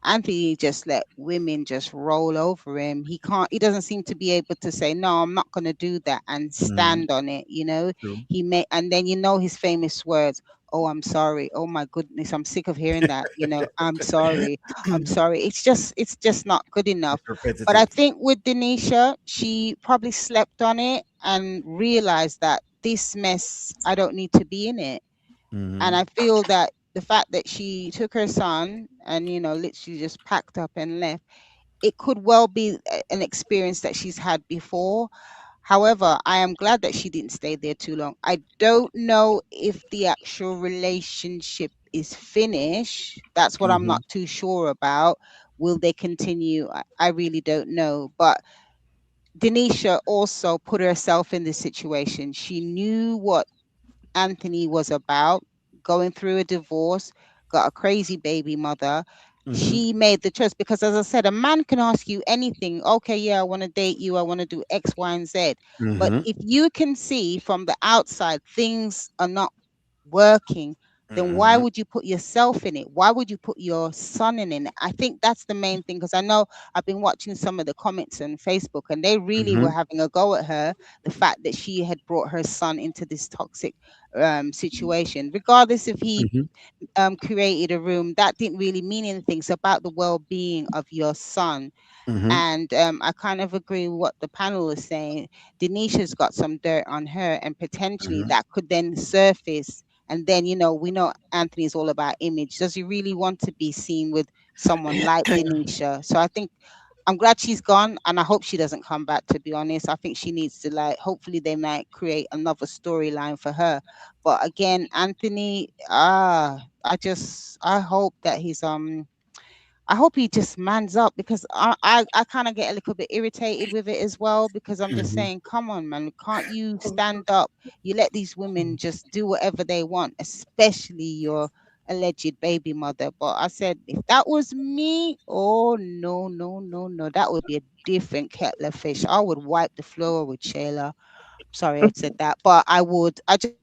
Anthony just let women just roll over him. He doesn't seem to be able to say, no, I'm not going to do that, and stand on it. True. And then, his famous words, oh, I'm sorry. Oh my goodness. I'm sick of hearing that. I'm sorry. I'm sorry. It's just not good enough. But I think with Denisha, she probably slept on it and realized that this mess, I don't need to be in it. And I feel that the fact that she took her son and, literally just packed up and left, it could well be an experience that she's had before. However, I am glad that she didn't stay there too long. I don't know if the actual relationship is finished. That's what I'm not too sure about. Will they continue? I really don't know. But Denisha also put herself in this situation. She knew what Anthony was about, going through a divorce, got a crazy baby mother. She made the choice because, as I said, a man can ask you anything. Okay, yeah, I want to date you. I want to do X, Y, and Z. But if you can see from the outside things are not working, then why would you put yourself in it? Why would you put your son in it? I think that's the main thing because I know I've been watching some of the comments on Facebook and they really were having a go at her. The fact that she had brought her son into this toxic situation, regardless if he created a room, that didn't really mean anything. It's about the well-being of your son. And I kind of agree with what the panel is saying. Denisha's got some dirt on her, and potentially that could then surface. And then, we know Anthony's all about image. Does he really want to be seen with someone like Denisha? So I think I'm glad she's gone, and I hope she doesn't come back, to be honest. I think she needs to, hopefully they might create another storyline for her. But again, Anthony, I hope that I hope he just mans up because I kind of get a little bit irritated with it as well because I'm just saying, come on, man, can't you stand up? You let these women just do whatever they want, especially your alleged baby mother. But I said, if that was me, oh no, no, no, no, that would be a different kettle of fish. I would wipe the floor with Shayla. Sorry I said that, but I would. I just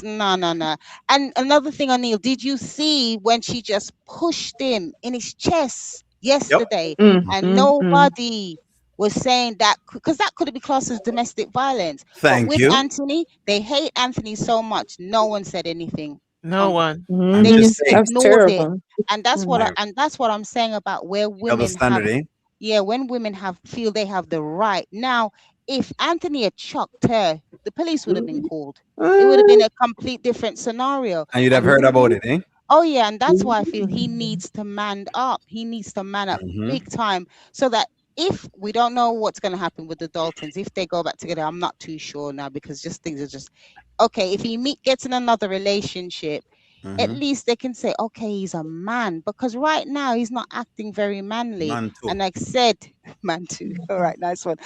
no, no, no. And another thing, Anil, did you see when she just pushed him in his chest Yep. yesterday, and nobody was saying that because that could be classed as domestic violence. But Thank with you. Anthony, they hate Anthony so much, no one said anything No on the. one. I'm They just just saying. That's ignored it, terrible. and that's what Mm. I'm saying about where Double women have, standard, eh? yeah, when women have feel they have the right. Now, if Anthony had chucked her, the police would have been called. It would have been a complete different scenario. And you'd have And heard about it, eh? oh yeah, and that's why I feel he needs to man up. He needs to man up big time so that if we don't know what's going to happen with the Daltons, if they go back together, I'm not too sure now because just things are just okay. If gets in another relationship, at least they can say, okay, he's a man because right now he's not acting very manly. None too. And like I said, man too. All right, nice one.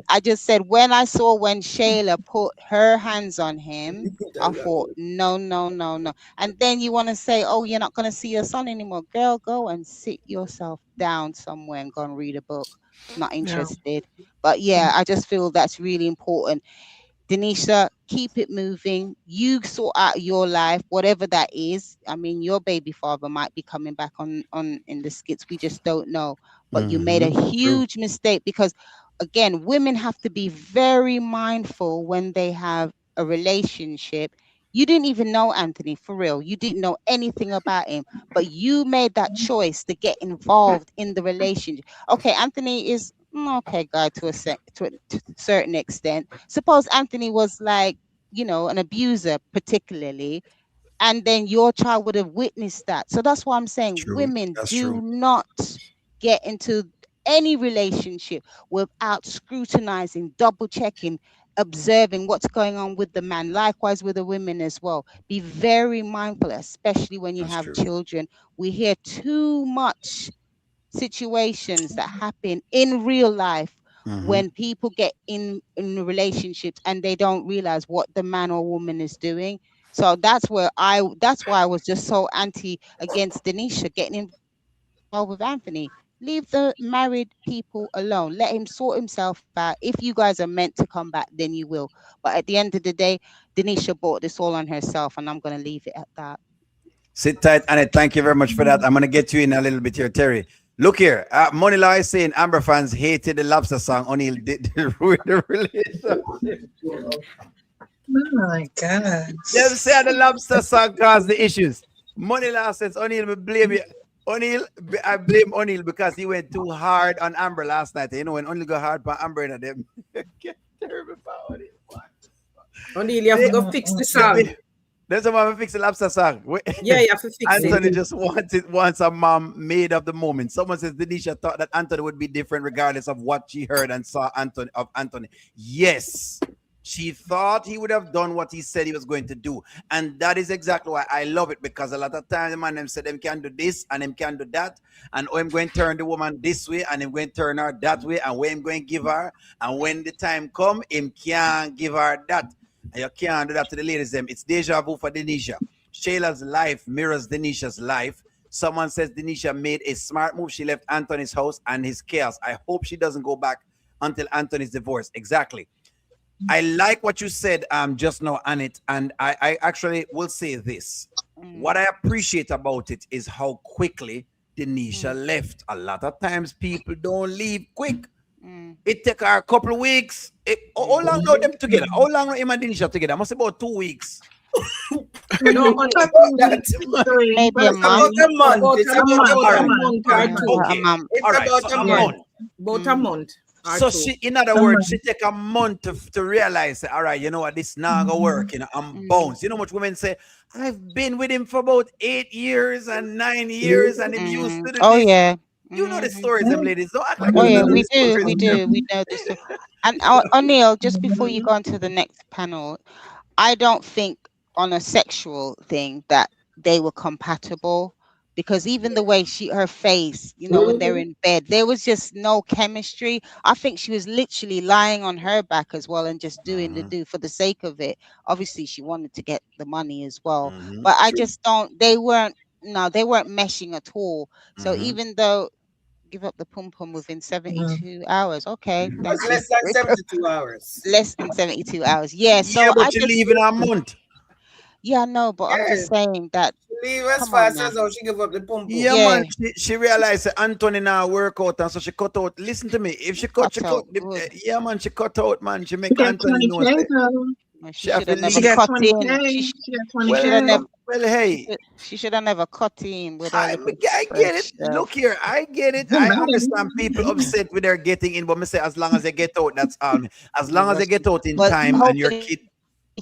I just said when Shayla put her hands on him, I thought, no, no, no, no. And then you want to say, oh, you're not going to see your son anymore. Girl, go and sit yourself down somewhere and go and read a book. Not Yeah. interested. But yeah, I just feel that's really important. Denisha, keep it moving. You sort out your life, whatever that is. I mean, your baby father might be coming back on in the skits. We just don't know. But you made a True. huge mistake because, again, women have to be very mindful when they have a relationship. You didn't even know Anthony for real. You didn't know anything about him, but you made that choice to get involved in the relationship. Okay, Anthony is okay guy to a certain extent. Suppose Anthony was like, an abuser, particularly, and then your child would have witnessed that. So that's why I'm saying True. women That's do true. not get into any relationship without scrutinizing, double checking, observing what's going on with the man. Likewise with the women as well. Be very mindful, especially when you That's have true. children. We hear too much situations that happen in real life when people get in relationships and they don't realize what the man or woman is doing. So that's why I was just so anti against Denisha getting involved with Anthony. Leave the married people alone. Let him sort himself out. If you guys are meant to come back, then you will. But at the end of the day, Denisha bought this all on herself, and I'm gonna leave it at that. Sit tight, Annette. Thank you very much for that. I'm going to get you in a little bit here, Terry. Look here. Money Law is saying Amber fans hated the lobster song. O'Neill did ruin the relationship. Oh my God. Them say the lobster song caused the issues. Money Law says O'Neill, me blame you. I blame O'Neill because he went too hard on Amber last night. You know, when O'Neill go hard on Amber and them get terrible for O'Neill. O'Neill, you have to They, go fix the song. there's a mom fix the lobster song. Yeah, you have to fix Anthony it. just wants a mom made of the moment. Someone says Denisha thought that Anthony would be different regardless of what she heard and saw Anthony. Yes, She thought he would have done what he said he was going to do. And that is exactly why I love it, because a lot of times the man them say them can do this and them can do that. And I'm going to turn the woman this way and I'm going to turn her that way. And when I'm going to give her, and when the time come, him can't give her that. And you can't do that to the ladies them. It's deja vu for Denisha. Shayla's life mirrors Denisha's life. Someone says Denisha made a smart move. She left Anthony's house and his chaos. I hope she doesn't go back until Anthony's divorced. Exactly. I like what you said just now, Annette, and I actually will say this. What I appreciate about it is how quickly Denisha left. A lot of times people don't leave quick. It take her a couple of weeks. How long are them together? How long are him and Denisha together? Must about 2 weeks. No, Maybe a month. It's about a month. Okay. All right. About So a month. About a month. So she, in other words, she take a month to realize, all right, you know what, this not gonna work. You know, I'm bounced. You know what women say? I've been with him for about 8 years and 9 years, and him used to do Oh this. yeah. You know the stories, them ladies. Don't act like Oh you yeah, don't know we the do, stories. we do, we know this. And O'Neill, just before you go on to the next panel, I don't think on a sexual thing that they were compatible, because even the way her face, when they're in bed, there was just no chemistry. I think she was literally lying on her back as well and just doing the do for the sake of it. Obviously, she wanted to get the money as well, but I just don't. They weren't. No, they weren't meshing at all. So even though give up the pum pum within 72 hours, okay, thank It's you. less than 72 hours. Less than 72 hours. Yeah. Yeah, So I but you just leave in a month. Yeah, no, but I'm Yeah. just saying that. Leave as Come on fast now. as how she give up the pump. Yeah, Yeah. man. She realized that Anthony now work out, and so she cut out. Listen to me. If she cut, Cut out, good. yeah, man. She cut out, man. She She make got Anthony know. 20K Say, though. Well, she she have should to have never She leave. got cut in. 20K. She She got Well, should have 20K. never. well, hey. She should have never cut in with her little I get it. fresh stuff. Look here, I get it. I understand people upset with their getting in, but me say as long as they get out, that's all. As long as they get out in Well, time, and your hopefully kid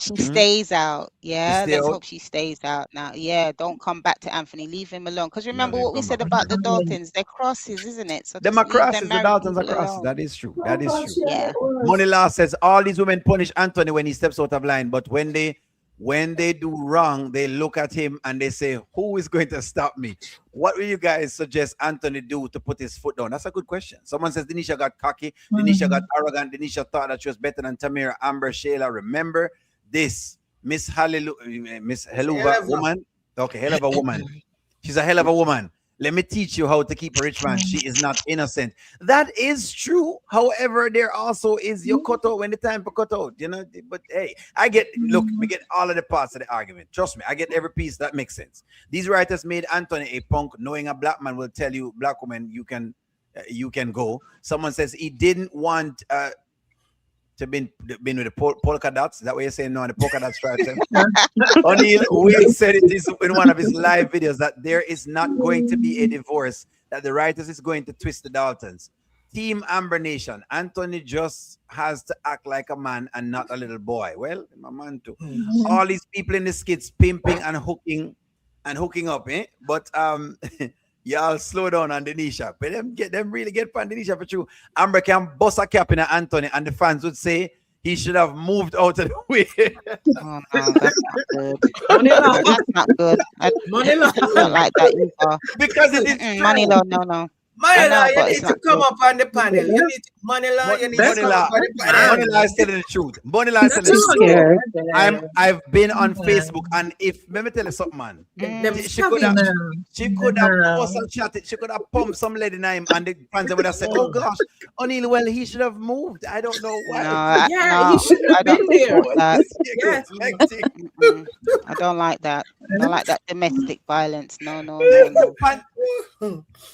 she stays out. Yeah, stay let's out. hope she stays out now. Yeah, don't come back to Anthony. Leave him alone. Because No, remember they what we come said back. about the Daltons? They're crosses, isn't it? So Them just are leave them crosses, the married Daltons are people crosses. alone. That is true. That is true. Yeah. Money Law says all these women punish Anthony when he steps out of line, but when they do wrong, they look at him and they say, who is going to stop me? What will you guys suggest Anthony do to put his foot down? That's a good question. Someone says Denisha got cocky, Denisha got arrogant, Denisha thought that she was better than Tamira, Amber, Shayla. Remember this, Miss Helluva woman. Okay, hell of a woman. She's a hell of a woman. Let me teach you how to keep a rich man. She is not innocent. That is true. However, there also is your cut out when the time for cut out. But hey, we get all of the parts of the argument. Trust me, I get every piece that makes sense. These writers made Anthony a punk, knowing a black man will tell you, black woman, you can go. Someone says he didn't want to been with the polka dots. Is that what you're saying? No, the polka dots writer. O'Neill Will said it is in one of his live videos that there is not going to be a divorce, that the writers is going to twist the Daltons. Team Amber Nation, Anthony just has to act like a man and not a little boy. Well, my man too. All these people in the skits pimping and hooking up, eh? But y'all slow down on Denisha. But them really get on Denisha for true. Amber can bust a cap in Anthony, and the fans would say he should have moved out of the way. Oh, no, that's not good. That's not good. I don't like that either. Because it is true. Money law, no. Manila, you but need it's to not come good. up on the panel. You need to, Manila, you need to come up on the panel. Money is telling the truth. Money is telling the truth. I've been on Facebook, and let me tell you something, man. She could have posted and chatted. She could have pumped some lady name, and the fans would have said, "Oh gosh, O'Neill, well, he should have moved. I don't know why." He should have been there. I don't like that. I don't like that domestic violence. No.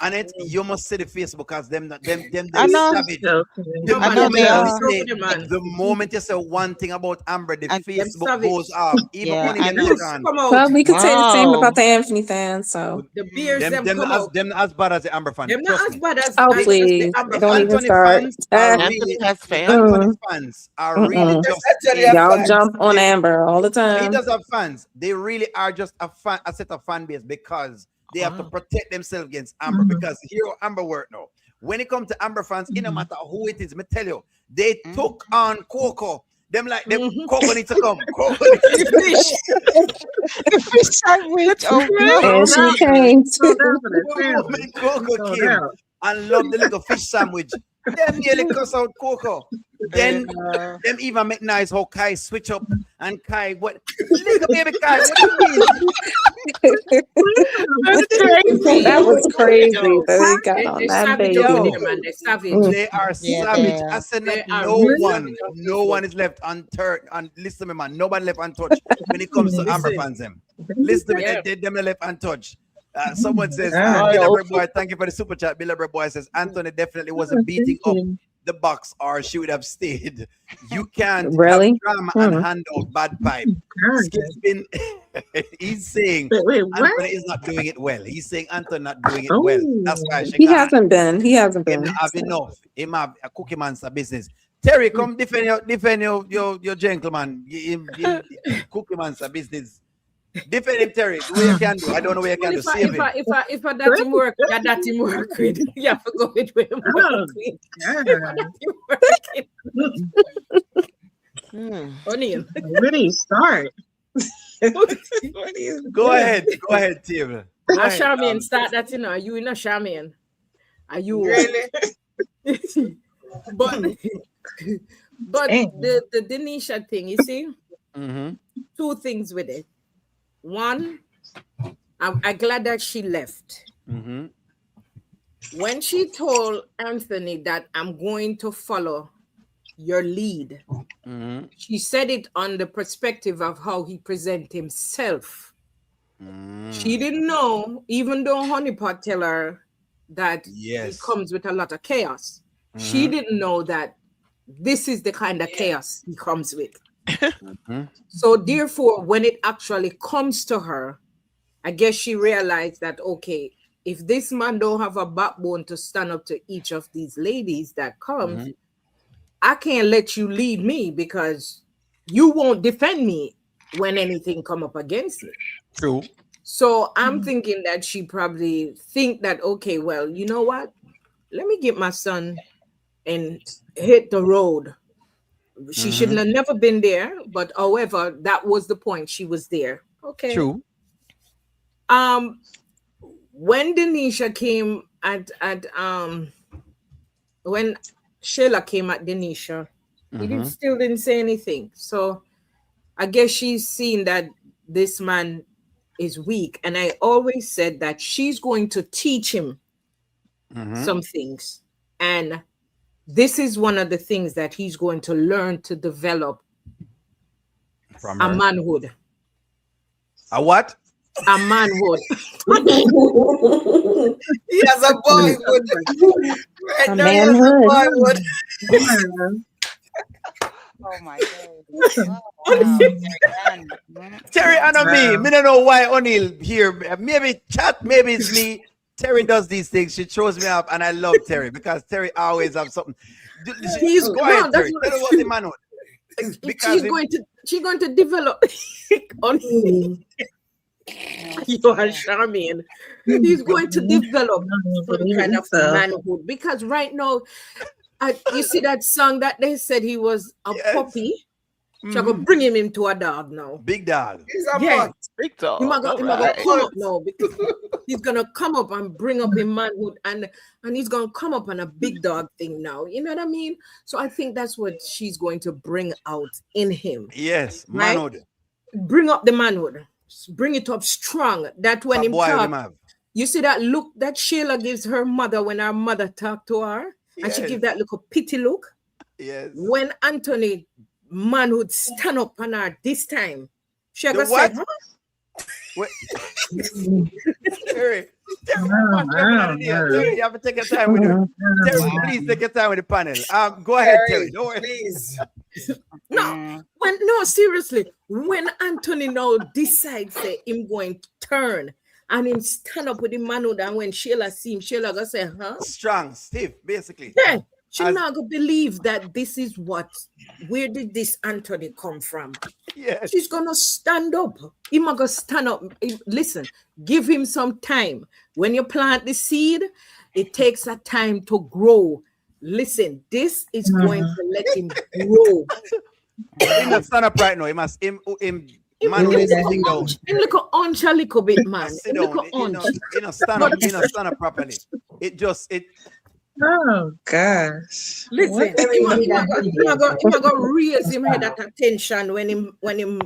And you must see the face because them I know. savage. I know they are. The moment you say one thing about Amber, the And Facebook goes off. Even Yeah, money I know. them Well, we could say the same about the Anthony fans. So The beers them come out. them as bad as the Amber fan. Them not Trust as me. bad as oh as please, the Amber don't fans. even start. Anthony has fans. Anthony fans are really just. Actually, a Y'all fan. jump on Amber all the He time. does have fans. They really are just a set of fan base because they have to protect themselves against Amber. Because here Amber work now. When it comes to Amber fans, it no matter who it is, me tell you, they took on Coco. Them like them Coco need to come. Coco need to The fish sandwich. Oh And no. she came So too. definitely. Coco So came that. and loved the little fish sandwich. Them nearly cuss out Coco. Then Yeah. them even make nice how Kai switch up and Kai what little baby Kai, what do you mean? That was crazy. Yo, They got on they that savage over baby. there, man. They savage. Mm. They are Yeah, savage. they I are. said They that are no really one, savage on no this one one. is left unturned. And listen to me, man. Nobody left untouched when it comes to Amber Listen. fans. Them. Listen to me. Yeah. They them left untouched. Someone says, Yeah. Bill Boy, thank you for the super chat. Bill Boy says, Anthony definitely wasn't beating up the box or she would have stayed. You can't Really? have drama and hand out bad pipe. Skip's been, he's saying Wait, what? Anthony is not doing it well. He's saying Anthony not doing it well. That's why she He can't. hasn't been. He hasn't Him been. not have enough. Him have a cookie man's a business. Terry, come defend your gentleman. Cookie man's a business. Defend him, Terry. The way you can do. I don't know where you can do. Save him. If I that him work, that him work with. You have to go with him. Oh, yeah. O'Neil. Where do you start? Go ahead, Tim. Go ahead. Charmaine, start that, you know. Are you in a Charmaine? Are you Really? but the Denisha thing, you see, two things with it. One, I'm glad that she left. When she told Anthony that I'm going to follow your lead, she said it on the perspective of how he present himself. She didn't know, even though Honeypot tell her that it comes with a lot of chaos. She didn't know that this is the kind of chaos he comes with. So therefore, when it actually comes to her, I guess she realized that, okay, if this man don't have a backbone to stand up to each of these ladies that comes, I can't let you lead me because you won't defend me when anything come up against me. True. So I'm thinking that she probably think that, okay, well, you know what? Let me get my son and hit the road. She shouldn't have never been there, but however, that was the point. She was there. Okay. True. When Denisha came when Shayla came at Denisha, he still didn't say anything. So I guess she's seen that this man is weak. And I always said that she's going to teach him some things. And this is one of the things that he's going to learn to develop From a her. manhood. A what? A manhood. He has a boyhood. Right A now, he has a manhood. boyhood. Oh my God. Oh, wow. Terry and me don't know why O'Neil here. Maybe chat, maybe it's me. Terry does these things. She throws me up, and I love Terry because Terry always have something. He's Go ahead, no, Terry. that's Tell her what the manhood. Because she's going to develop on you are charming. He's going to develop some kind of manhood because right now, you see that song that they said he was a puppy. So I'm gonna bring him into a dog now. Big dog. He's a Yeah. mutt. Big dog. He's gonna Alright. come up now because he's gonna come up and bring up in manhood and he's gonna come up on a big dog thing now. You know what I mean? So I think that's what she's going to bring out in him. Yes, Right? manhood. Bring up the manhood, bring it up strong. That when Fat him boy talk, him have. you see that look that Shayla gives her mother when her mother talk to her, and she Yes. give that little pity look. Yes. When Anthony manhood stand up on her this time, she The ever what? said, huh? Wait. Terry, Terry, you have to take your time with it. Terry, please take your time with the panel. Go ahead, Terry. Don't worry. Please. No, seriously. When Anthony now decides say him going to turn and him stand up with the manhood, and when Shayla see him, Shayla gonna say, huh? Strong, stiff, basically. Yeah. She As- not gonna believe that this is where did this Anthony come from? Yes. She's gonna stand up. He gonna stand up. Listen, give him some time. When you plant the seed, it takes a time to grow. Listen, this is going to let him grow. He must stand up right now. He must him man Him will sitting down. look hunch a little bit, man. Must sit Him look down. hunch. Stand up. Stand up properly. It Oh gosh. Listen, What? him a go raise him head at attention when him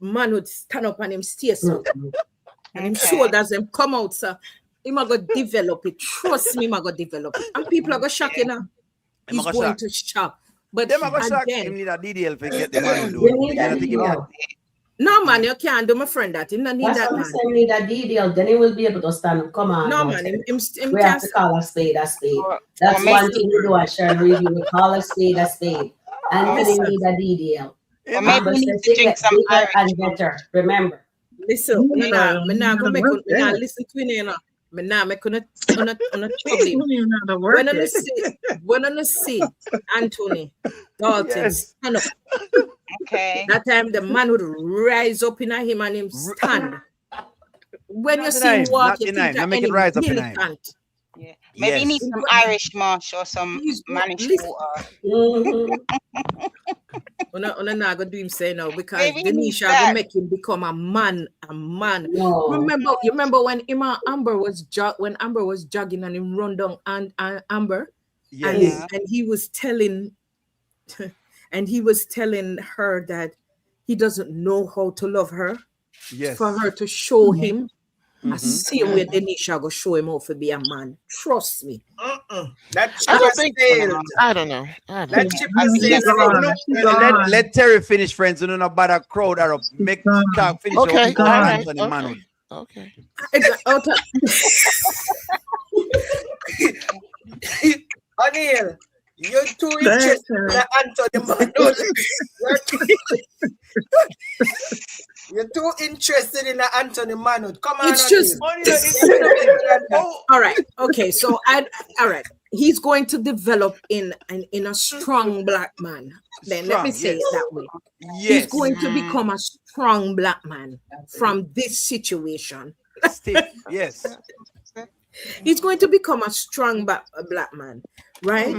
man would stand up and him stay so. And him shoulders them come out, sir. Him a go develop it. Trust me, him a go develop it. And people are go shock, you know. He's going to shock. But them a go shock. again, Him need a DDL to get the man to do it. no man, you can't do my friend that. Him not need That's that what I'm man. saying. Need a DDL, then he will be able to stand up. Come on. No now. man, him We have to call a spade a spade. That's one thing we do at Sharon Review. We call a spade a spade. And then he need a DDL. Or maybe we need to drink some Irish. And better. Remember. Listen, me nah go make me nah listen to you know. Me nah make on trouble him. When I see Anthony Dalton stand up. Okay. That time the man would rise up in him and him stand. When you see him walk, you think that any militant. Yeah. Maybe you need some Irish marsh or some Manish water. Una not gonna do him say no because Maybe Denisha gonna make him become a man. No. You remember when Amber was jogging and him run down and Amber, and he was telling, and he was telling her that he doesn't know how to love her. Yes. For her to show him. I see where Denisha go show him how to be a man. Trust me. That I don't think. I don't know. That ship is Let Terry finish, friends. You know about a crowd or make talk finish. Okay. All right. Okay. O'Neil, you're too interested in the Anthony Manhood. You're too interested in the Anthony Manhood. Come on, it's just all right. Okay, so all right. He's going to develop in a strong black man. Then let me say it that way. Yes. He's going to become a strong black man from this situation. Yes. He's going to become a strong black man, right?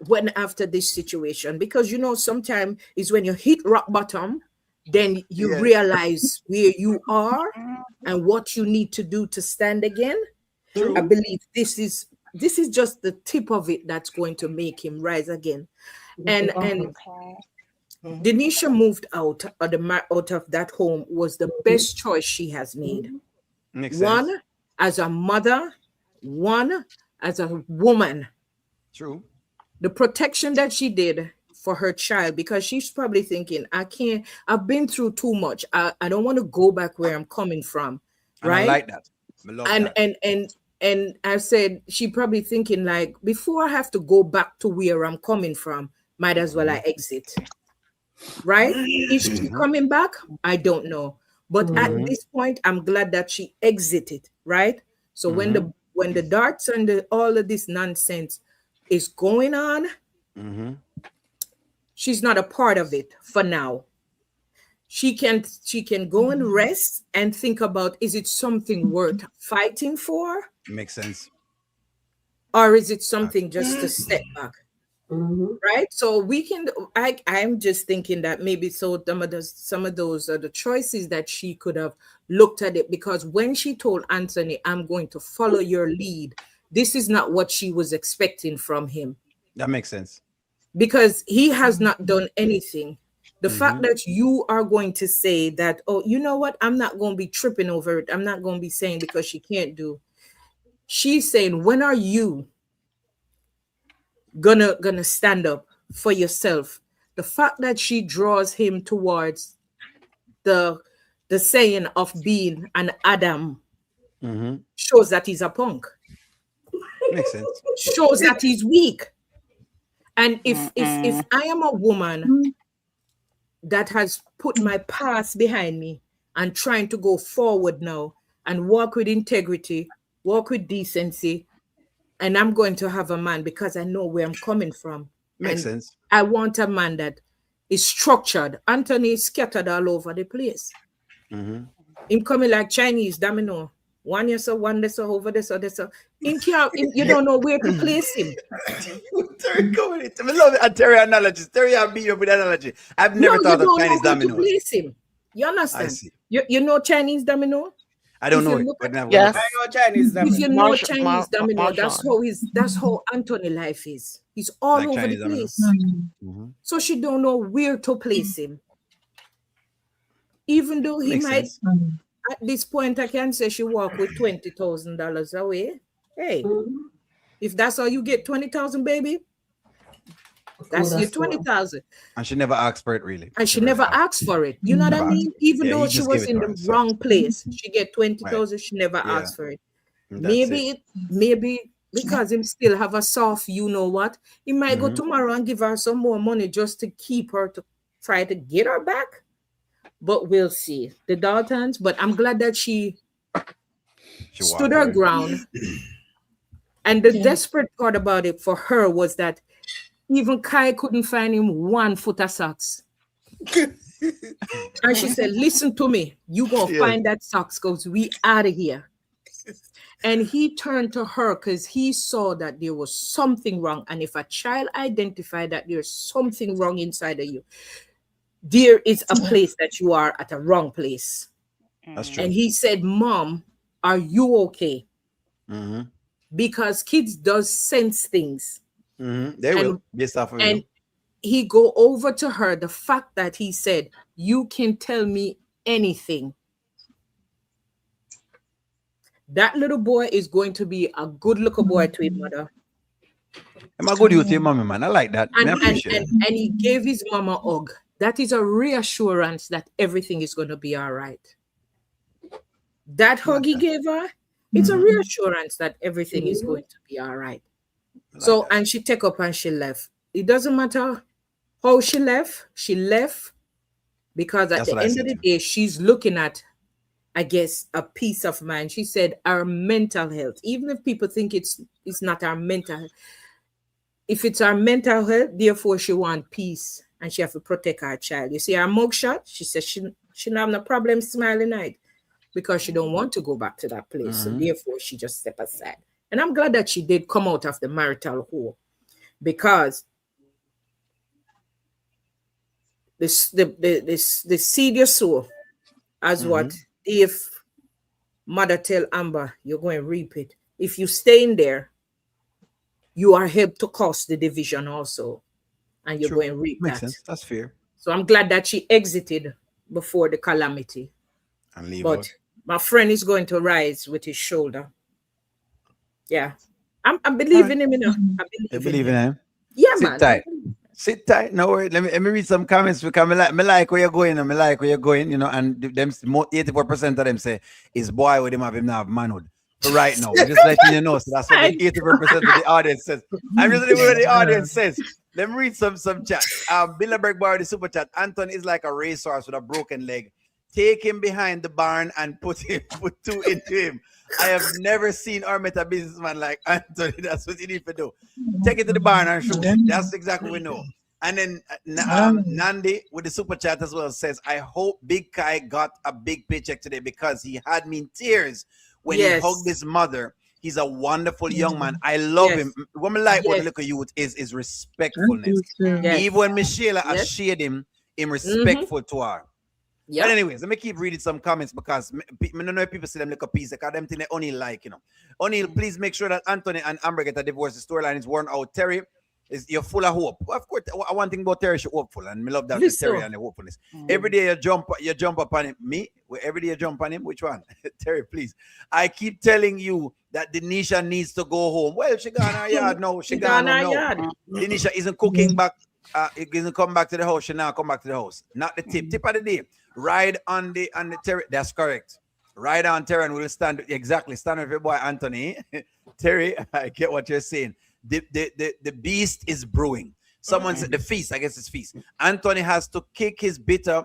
When after this situation, because you know, sometimes is when you hit rock bottom, then you realize where you are and what you need to do to stand again. True. I believe this is just the tip of it that's going to make him rise again. And Denisha moved out of that home was the best choice she has made. One as a mother, one as a woman. True. The protection that she did for her child, because she's probably thinking, I've been through too much. I don't want to go back where I'm coming from. Right. I like that. I love that. And I said, she probably thinking like, before I have to go back to where I'm coming from, might as well I exit. Right? Is she coming back? I don't know. But at this point, I'm glad that she exited. Right? So when the darts and all of this nonsense is going on, she's not a part of it for now. She can go and rest and think about, is it something worth fighting for? Makes sense. Or is it something just to step back? Right? So I'm just thinking that maybe some of those are the choices that she could have looked at it, because when she told Anthony, I'm going to follow your lead, this is not what she was expecting from him. That makes sense. Because he has not done anything. The fact that you are going to say that, oh, you know what? I'm not going to be tripping over it. I'm not going to be saying because she can't do. She's saying, when are you gonna stand up for yourself? The fact that she draws him towards the saying of being an Adam shows that he's a punk. Makes sense. Shows that he's weak. And if I am a woman that has put my past behind me and trying to go forward now and walk with integrity, walk with decency, and I'm going to have a man because I know where I'm coming from. Makes sense. I want a man that is structured. Anthony is scattered all over the place. Him coming like Chinese domino. One year so one this so over this or this so you don't know where to place him. Terry, go with it. I love it. And Terry analogies. Terry, I'll beat you with analogy. I've never No, thought you of don't Chinese know where to dominoes. place him. You I understand? see. You know Chinese domino? I don't If know you it, look but at- never Yes. I know Chinese If you domino. know Marsh- Chinese domino, Marshawn. that's how Anthony life is. He's all like over Chinese the domino. place. So she don't know where to place him. Even though he Makes might sense. at this point I can say she walk with $20,000 away. Hey, if that's how you get 20,000, baby, that's your 20,000. And she never asked for it, really. And she never asked for it. You know what I Never asked mean? for it. Even Yeah, though he she just gave was it in to the her, so- wrong place, she get 20,000. She never Yeah. asked for it. That's it. Maybe because him still have a soft, you know what? He might go tomorrow and give her some more money just to keep her to try to get her back. But we'll see. The Daltons, but I'm glad that she stood walked her away. ground. And the desperate part about it for her was that even Kai couldn't find him 1 foot of socks. And she said, listen to me. You gonna find that socks because we out of here. And he turned to her because he saw that there was something wrong. And if a child identified that there's something wrong inside of you, there is a place that you are at a wrong place. That's true. And he said, Mom, are you okay? Because kids does sense things. They will, based off of And you. he go over to her, the fact that he said, you can tell me anything. That little boy is going to be a good little boy to his mother. I'm a good youth, your mommy, man. I like that. I And appreciate it. he gave his mama a hug. That is a reassurance that everything is going to be all right. That hug he gave her, it's a reassurance that everything is going to be all right. So, and she take up and she left. It doesn't matter how she left because at the end of the day, she's looking at, I guess, a peace of mind. She said our mental health, even if people think it's not our mental health, if it's our mental health, therefore she want peace and she have to protect her child. You see her mugshot, she says she don't have no problem smiling at because she don't want to go back to that place. So therefore she just step aside. And I'm glad that she did come out of the marital hole because the seed you sow, as what if mother tell Amber, you're going to reap it. If you stay in there, you are helped to cause the division also. And you're going to reap Makes that. sense. That's fair. So I'm glad that she exited before the calamity. And leave But out. my friend is going to rise with his shoulder. Yeah. I'm believing him enough. I believe in him. Yeah, Sit man. tight. Sit tight. No worry. Let me read some comments because me like where you're going. And me like where you're going. You know, and them 84% of them say is boy with him have manhood. But right now, we're just letting you know. So that's what the 84% of the audience says. I'm just reading what the audience says. Let me read some chat. Bilderberg borrowed the super chat. Anton is like a racehorse with a broken leg. Take him behind the barn and put 2 into him. I have never seen or met a businessman like Anthony. That's what you need to do. Take it to the barn and shoot him. That's exactly what we know. And then Nandi with the super chat as well says, I hope Big Kai got a big paycheck today because he had me in tears when he hugged his mother. He's a wonderful young man. I love him. What I like what the little youth is respectfulness. Even when Shayla has shared him respectful to her. But anyways, let me keep reading some comments because I don't know if people see them like a piece because them thing they only like, you know. O'Neill, please make sure that Anthony and Amber get a divorce. The storyline is worn out. Terry, you're full of hope. Well, of course, one thing about Terry, she's hopeful, and me love that with Terry and the hopefulness. Every day you jump up on him. Me? Every day you jump on him? Which one? Terry, please. I keep telling you that Denisha needs to go home. Well, she gone her yard now. She gone home now. Denisha isn't cooking back. It isn't come back to the house. She now come back to the house. Not the tip. Tip of the day. Ride on the Terry. That's correct. Ride on Terry and we'll stand exactly. Stand with your boy Anthony. Terry, I get what you're saying. The beast is brewing. Someone said the feast. I guess it's feast. Anthony has to kick his bitter,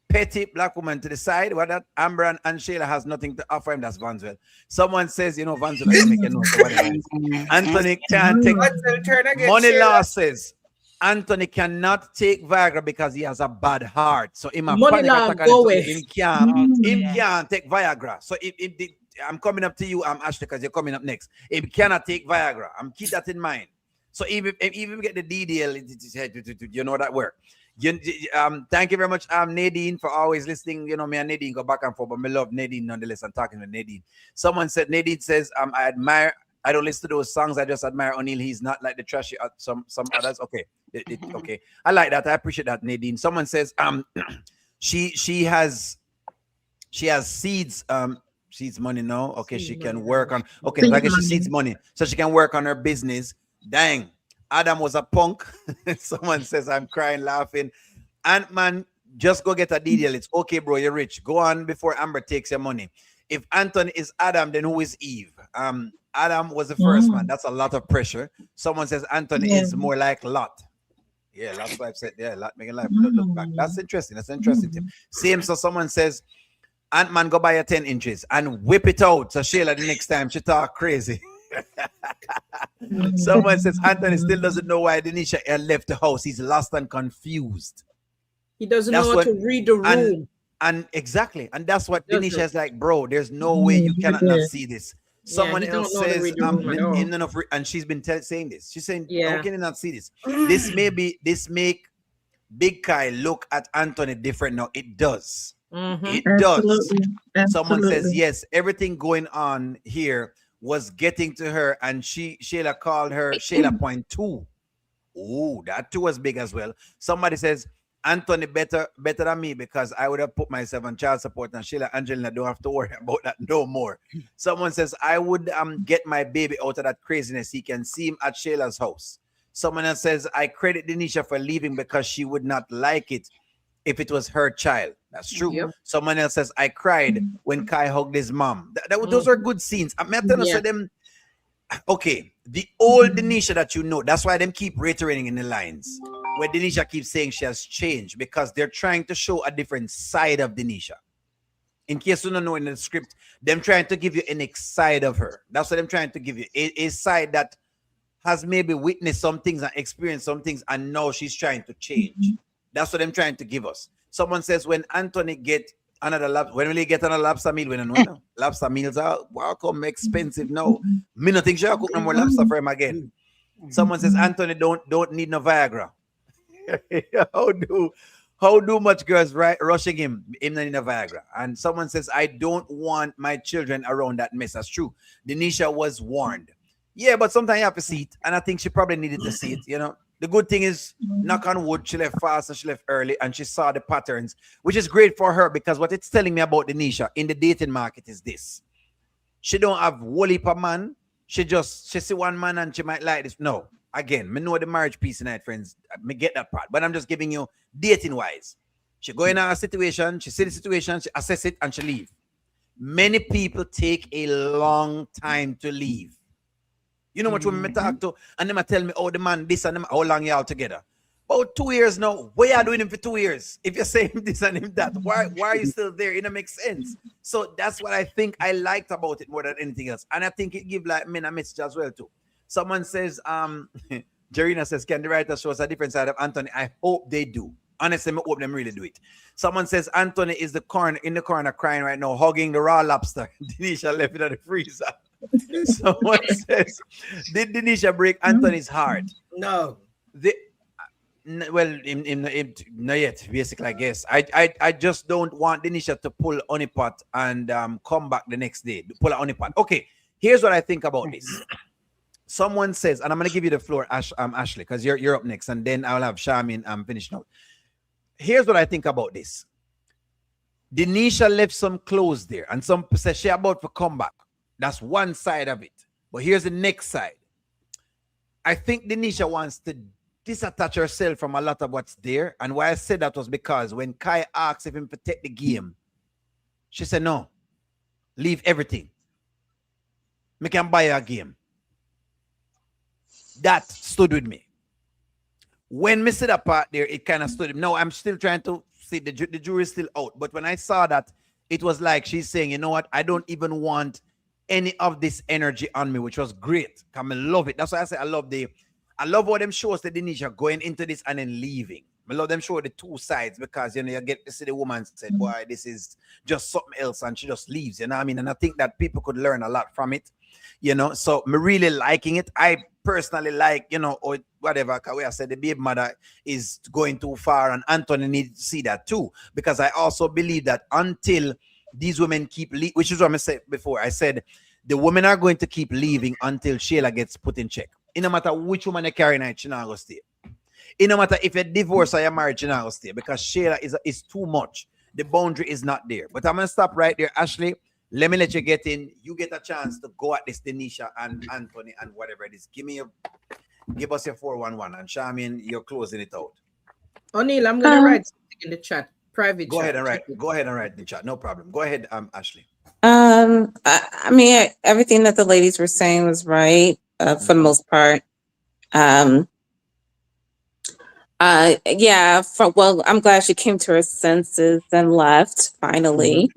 petty black woman to the side. What that Amber and Shayla has nothing to offer him. That's Vanswell. Someone says, you know, Vanswell. I make a note of what it is. Anthony can't take money losses. Anthony cannot take Viagra because he has a bad heart. So him a panic attack. Him can't take Viagra. So I'm coming up to you, Ashley, because you're coming up next. If you cannot take Viagra, keep that in mind. So even we get the DDL, you know that work. Thank you very much, Nadine, for always listening. You know, me and Nadine go back and forth, but me love Nadine nonetheless. I'm talking with Nadine. Nadine says, I don't listen to those songs. I just admire O'Neill. He's not like the trashy some others. Okay, okay. I like that. I appreciate that, Nadine. Someone says, she has seeds. Seeds money now. Okay, she can work on. Okay, I guess she seeds money, so she can work on her business. Dang, Adam was a punk. Someone says, I'm crying, laughing. Ant-Man, just go get a deal. It's okay, bro. You're rich. Go on before Amber takes your money. If Anton is Adam, then who is Eve? Adam was the first man. That's a lot of pressure. Someone says Anton is more like Lot. Yeah, Lot's wife said, yeah, Lot making life look back. That's interesting. That's interesting. Same. So someone says, Ant-Man, go buy your 10 inches and whip it out. So Shayla, the next time she talk crazy. Someone says Anthony still doesn't know why Denisha left the house. He's lost and confused. He doesn't know how to read the room. And exactly. And that's what Denisha is like, bro. There's no way you cannot not see this. Someone else says, and she's been saying this. She's saying, how can you not see this? This make Big Kai look at Anthony different now. It does. It does. Someone says, yes, everything going on here was getting to her, and Shayla called her Shayla point 2. Oh, that too was big as well. Somebody says, Anthony better than me because I would have put myself on child support, and Shayla Angelina don't have to worry about that no more. Someone says, I would get my baby out of that craziness. He can see him at Shayla's house. Someone else says, I credit Denisha for leaving because she would not like it if it was her child. That's true. Yep. Someone else says, I cried when Kai hugged his mom. Those are good scenes. I'm not telling you them. Okay, the old Denisha that you know, that's why them keep reiterating in the lines where Denisha keeps saying she has changed, because they're trying to show a different side of Denisha. In case you don't know in the script, them trying to give you an side of her. That's what I'm trying to give you. A side that has maybe witnessed some things and experienced some things, and now she's trying to change. That's what I'm trying to give us. Someone says, when Anthony get another when will he get another lobster meal? When no, lobster meals are welcome expensive now. Me not think she'll cook no more lobster for him again. Someone says Anthony don't need no Viagra. How do much girls rushing him not need no Viagra? And someone says, I don't want my children around that mess. That's true. Denisha was warned. Yeah, but sometimes you have to see it, and I think she probably needed to see it, you know. The good thing is, knock on wood, she left fast and she left early, and she saw the patterns, which is great for her, because what it's telling me about Denisha in the dating market is this. She don't have whole heap of man. She see one man and she might like this. No. Again, me know the marriage piece tonight, friends. Me get that part. But I'm just giving you dating-wise. She go in a situation, she see the situation, she assess it, and she leave. Many people take a long time to leave. You know what women me talk to, and them tell me, oh, the man, this and them, how long y'all together? About 2 years now. What y'all doing him for 2 years? If you're saying this and him that, why are you still there? It don't make sense. So that's what I think I liked about it more than anything else. And I think it give like men a message as well too. Someone says, Jarina says, can the writer show us a different side of Anthony? I hope they do. Honestly, I hope them really do it. Someone says Anthony is in the corner crying right now, hugging the raw lobster. Denisha left it at the freezer. Someone says, did Denisha break Anthony's heart? No. Well, not yet, basically, I guess. I just don't want Denisha to pull honeypot and come back the next day. Pull a honeypot. Okay, here's what I think about this. Someone says, and I'm going to give you the floor, Ashley, because you're up next, and then I'll have Charmin finish now. Here's what I think about this. Denisha left some clothes there, and some say she about to come back. That's one side of it. But here's the next side. I think Denisha wants to disattach herself from a lot of what's there. And why I said that was because when Kai asked if him to take the game, she said, no, leave everything. Me can buy a game. That stood with me. When me see that part there, it kind of stood. No, I'm still trying to see the jury is still out. But when I saw that, it was like she's saying, you know what? I don't even want any of this energy on me, which was great. I love it. That's why I say I love how them shows the Denisha going into this and then leaving. I love them show the two sides because you get to see the woman said, boy, this is just something else, and she just leaves, you know what I mean? And I think that people could learn a lot from it, so me really liking it. I personally like, or whatever, because I said the baby mother is going too far, and Anthony needs to see that too, because I also believe that until these women keep which is what I said before, I said the women are going to keep leaving until Shayla gets put in check. It no matter which woman they carry night, she not gonna stay. It no matter if you divorce or you're married, she not gonna stay, because Shayla is too much. The boundary is not there. But I'm gonna stop right there, Ashley. Let me let you get in. You get a chance to go at this, Denisha and Anthony and whatever it is. Give us your 411, and Charmaine, you're closing it out. O'Neill, I'm gonna write something in the chat, private Go chat. Go ahead and write in the chat. No problem. Go ahead, Ashley. I mean, everything that the ladies were saying was right, for the most part. Yeah, well, I'm glad she came to her senses and left finally.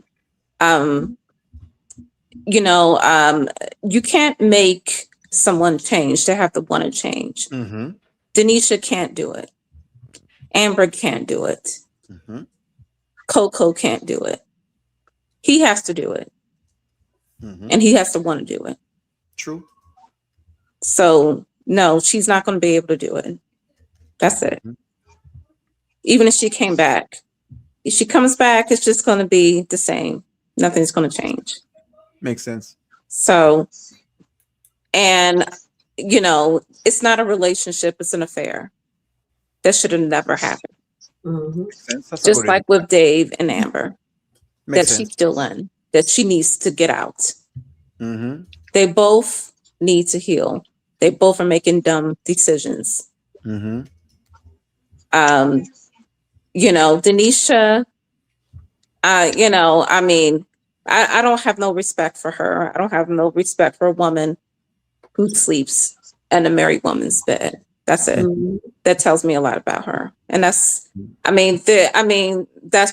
You can't make someone change. They have to want to change. Denisha can't do it. Amber can't do it. Coco can't do it. He has to do it. And he has to want to do it. True. So, no, she's not going to be able to do it. That's it. Even if she came back. If she comes back, it's just going to be the same. Nothing's going to change. Makes sense. So, and, it's not a relationship. It's an affair. That should have never happened. Just like with Dave and Amber. That she's still in. That she needs to get out. They both need to heal. They both are making dumb decisions. Denisha, I mean, I don't have no respect for her. I don't have no respect for a woman who sleeps in a married woman's bed. That's it. That tells me a lot about her. And that's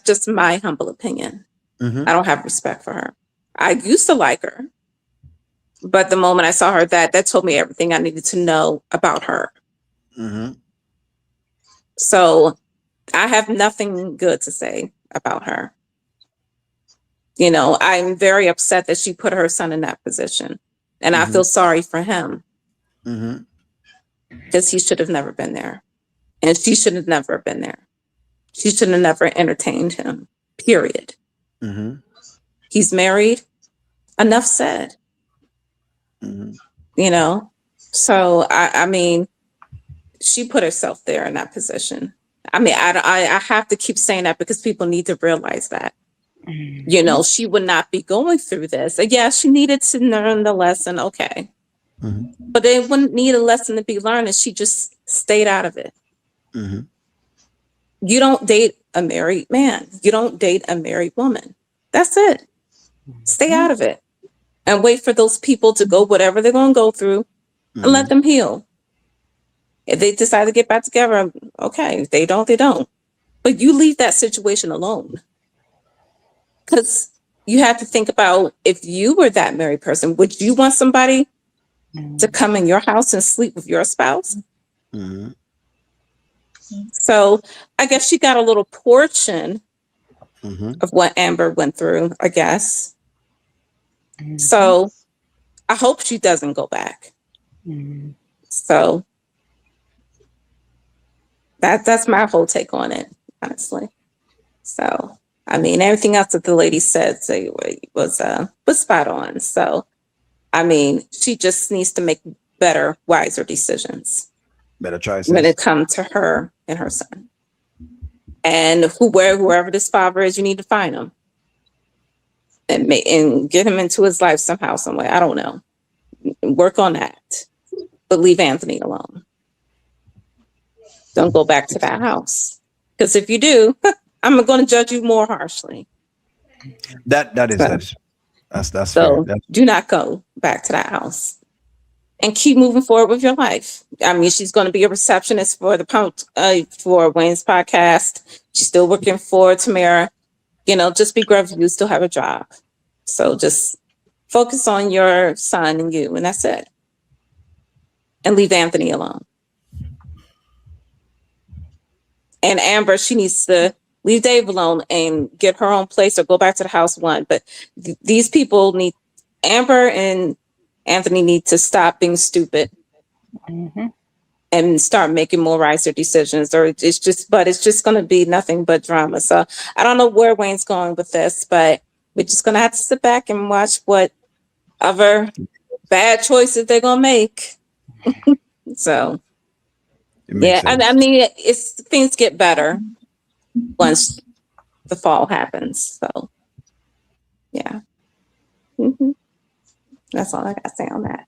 just my humble opinion. I don't have respect for her. I used to like her. But the moment I saw her, that told me everything I needed to know about her. So I have nothing good to say about her. I'm very upset that she put her son in that position. And I feel sorry for him. Because he should have never been there. And she should have never been there. She should have never entertained him. Period. He's married. Enough said. So I mean, she put herself there in that position. I mean, I have to keep saying that because people need to realize that. She would not be going through this. Yeah, she needed to learn the lesson. Okay. But they wouldn't need a lesson to be learned if she just stayed out of it. You don't date a married man. You don't date a married woman. That's it. Stay out of it. And wait for those people to go whatever they're going to go through and let them heal. If they decide to get back together, okay. If they don't, they don't. But you leave that situation alone. Because you have to think about, if you were that married person, would you want somebody to come in your house and sleep with your spouse? So I guess she got a little portion of what Amber went through, I guess. So I hope she doesn't go back. So that's my whole take on it, honestly. So I mean, everything else that the lady said was spot on. So I mean, she just needs to make better, wiser decisions. Better choices when it comes to her and her son. And whoever this father is, you need to find him and get him into his life somehow, some way. I don't know. Work on that, but leave Anthony alone. Don't go back to that house, because if you do, I'm going to judge you more harshly. That's so fair. Do not go back to that house. And keep moving forward with your life. I mean, she's going to be a receptionist for for Wayne's podcast. She's still working for Tamara. Just be grateful you still have a job. So just focus on your son and you, and that's it. And leave Anthony alone. And Amber, she needs to leave Dave alone and get her own place or go back to the house one. But these people need, Amber and Anthony need to stop being stupid and start making more wiser decisions, or it's just going to be nothing but drama. So I don't know where Wayne's going with this, but we're just going to have to sit back and watch what other bad choices they're going to make. So yeah, I mean, it's things get better once the fall happens. So yeah, that's all I got to say on that.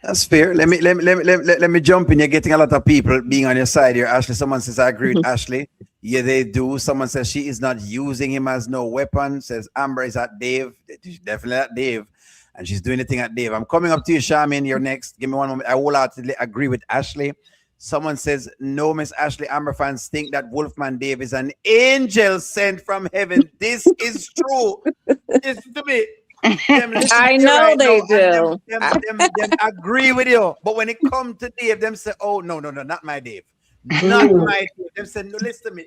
That's fair. Let me jump in. You're getting a lot of people being on your side here, Ashley. Someone says, I agree with Ashley. Yeah, they do. Someone says she is not using him as no weapon. Says Amber is at Dave. She's definitely at Dave. And she's doing the thing at Dave. I'm coming up to you, Charmaine. You're next. Give me one moment. I wholeheartedly agree with Ashley. Someone says, no, Miss Ashley, Amber fans think that Wolfman Dave is an angel sent from heaven. This is true. Listen to me. I know they do. Them agree with you. But when it comes to Dave, them say, oh, no, not my Dave. Not my Dave. Them say, no, listen to me.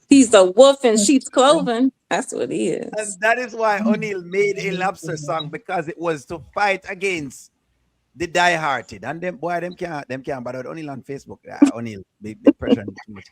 He's a wolf in sheep's clothing. That's what he is. And that is why O'Neill made a lobster song, because it was to fight against the die-hearted. And them can't bother O'Neill on Facebook. O'Neill, big pressure too much.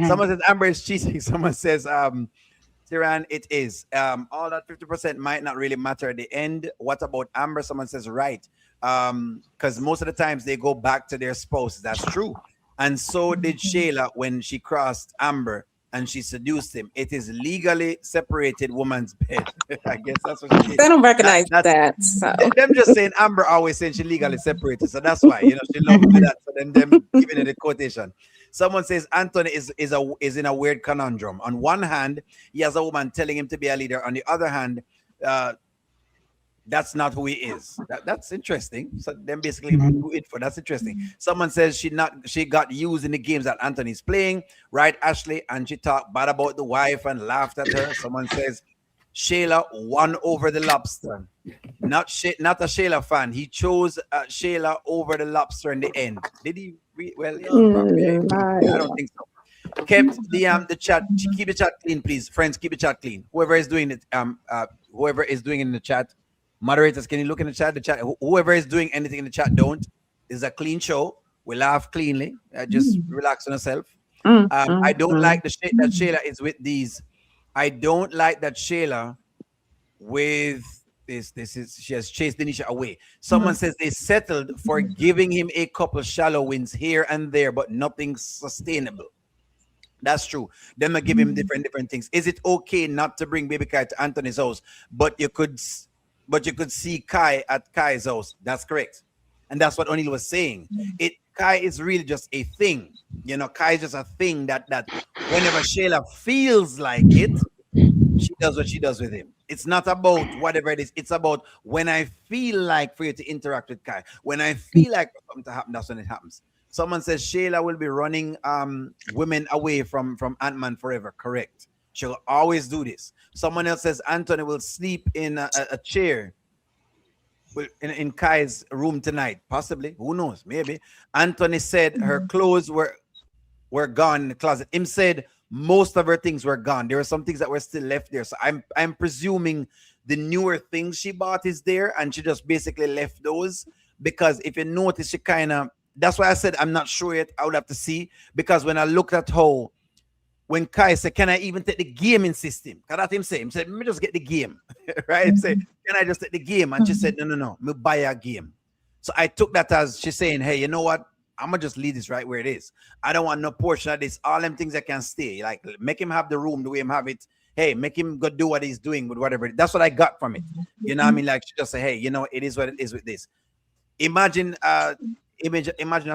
Someone says Amber is cheating. Someone says Tyrann, it is. All that 50% might not really matter at the end. What about Amber? Someone says right. Because most of the times they go back to their spouses. That's true. And so did Shayla when she crossed Amber and she seduced him. It is legally separated woman's bed. I guess that's what she did. They don't recognize that. So. Them just saying Amber always saying she legally separated. So that's why, she loves to do that. So them giving it a quotation. Someone says Anthony is in a weird conundrum. On one hand, he has a woman telling him to be a leader. On the other hand, that's not who he is. That's interesting. So then basically do it for that's interesting. Someone says she got used in the games that Anthony's playing, right, Ashley? And she talked bad about the wife and laughed at her. Someone says Shayla won over the lobster. Not a Shayla fan. He chose Shayla over the lobster in the end. Did he? Well, yeah, I don't think so. Kept the chat. Keep the chat clean, please, friends. Keep the chat clean. Whoever is doing it, whoever is doing it in the chat, moderators, can you look in the chat? Whoever is doing anything in the chat, don't. This is a clean show. We laugh cleanly. Just relax on yourself. I don't like the shit that Shayla is with these. I don't like that Shayla with this is she has chased Denisha away. Someone says they settled for giving him a couple shallow wins here and there, but nothing sustainable. That's true. Them are give him different things. Is it okay not to bring baby Kai to Anthony's house, but you could see Kai at Kai's house? That's correct. And that's what O'Neill was saying. Kai is really just a thing. Kai is just a thing that whenever Shayla feels like it, she does what she does with him. It's not about whatever it is. It's about when I feel like for you to interact with Kai. When I feel like for something to happen, that's when it happens. Someone says Shayla will be running women away from Ant-Man forever. Correct. She'll always do this. Someone else says Anthony will sleep in a chair in Kai's room tonight. Possibly. Who knows? Maybe. Anthony said her clothes were gone in the closet. Him said most of her things were gone. There were some things that were still left there. So I'm presuming the newer things she bought is there, and she just basically left those. Because if you notice, she that's why I said I'm not sure yet. I would have to see. Because when I looked at how, when Kai said, can I even take the gaming system? Because that's him say. He said, let me just get the game. Right? He said, can I just take the game? And she said, no, me buy a game. So I took that as she's saying, hey, you know what? I'm going to just leave this right where it is. I don't want no portion of this. All them things that can stay. Like, make him have the room the way him have it. Hey, make him go do what he's doing with whatever. That's what I got from it. You know what I mean? Like, she just say, hey, it is what it is with this. Imagine a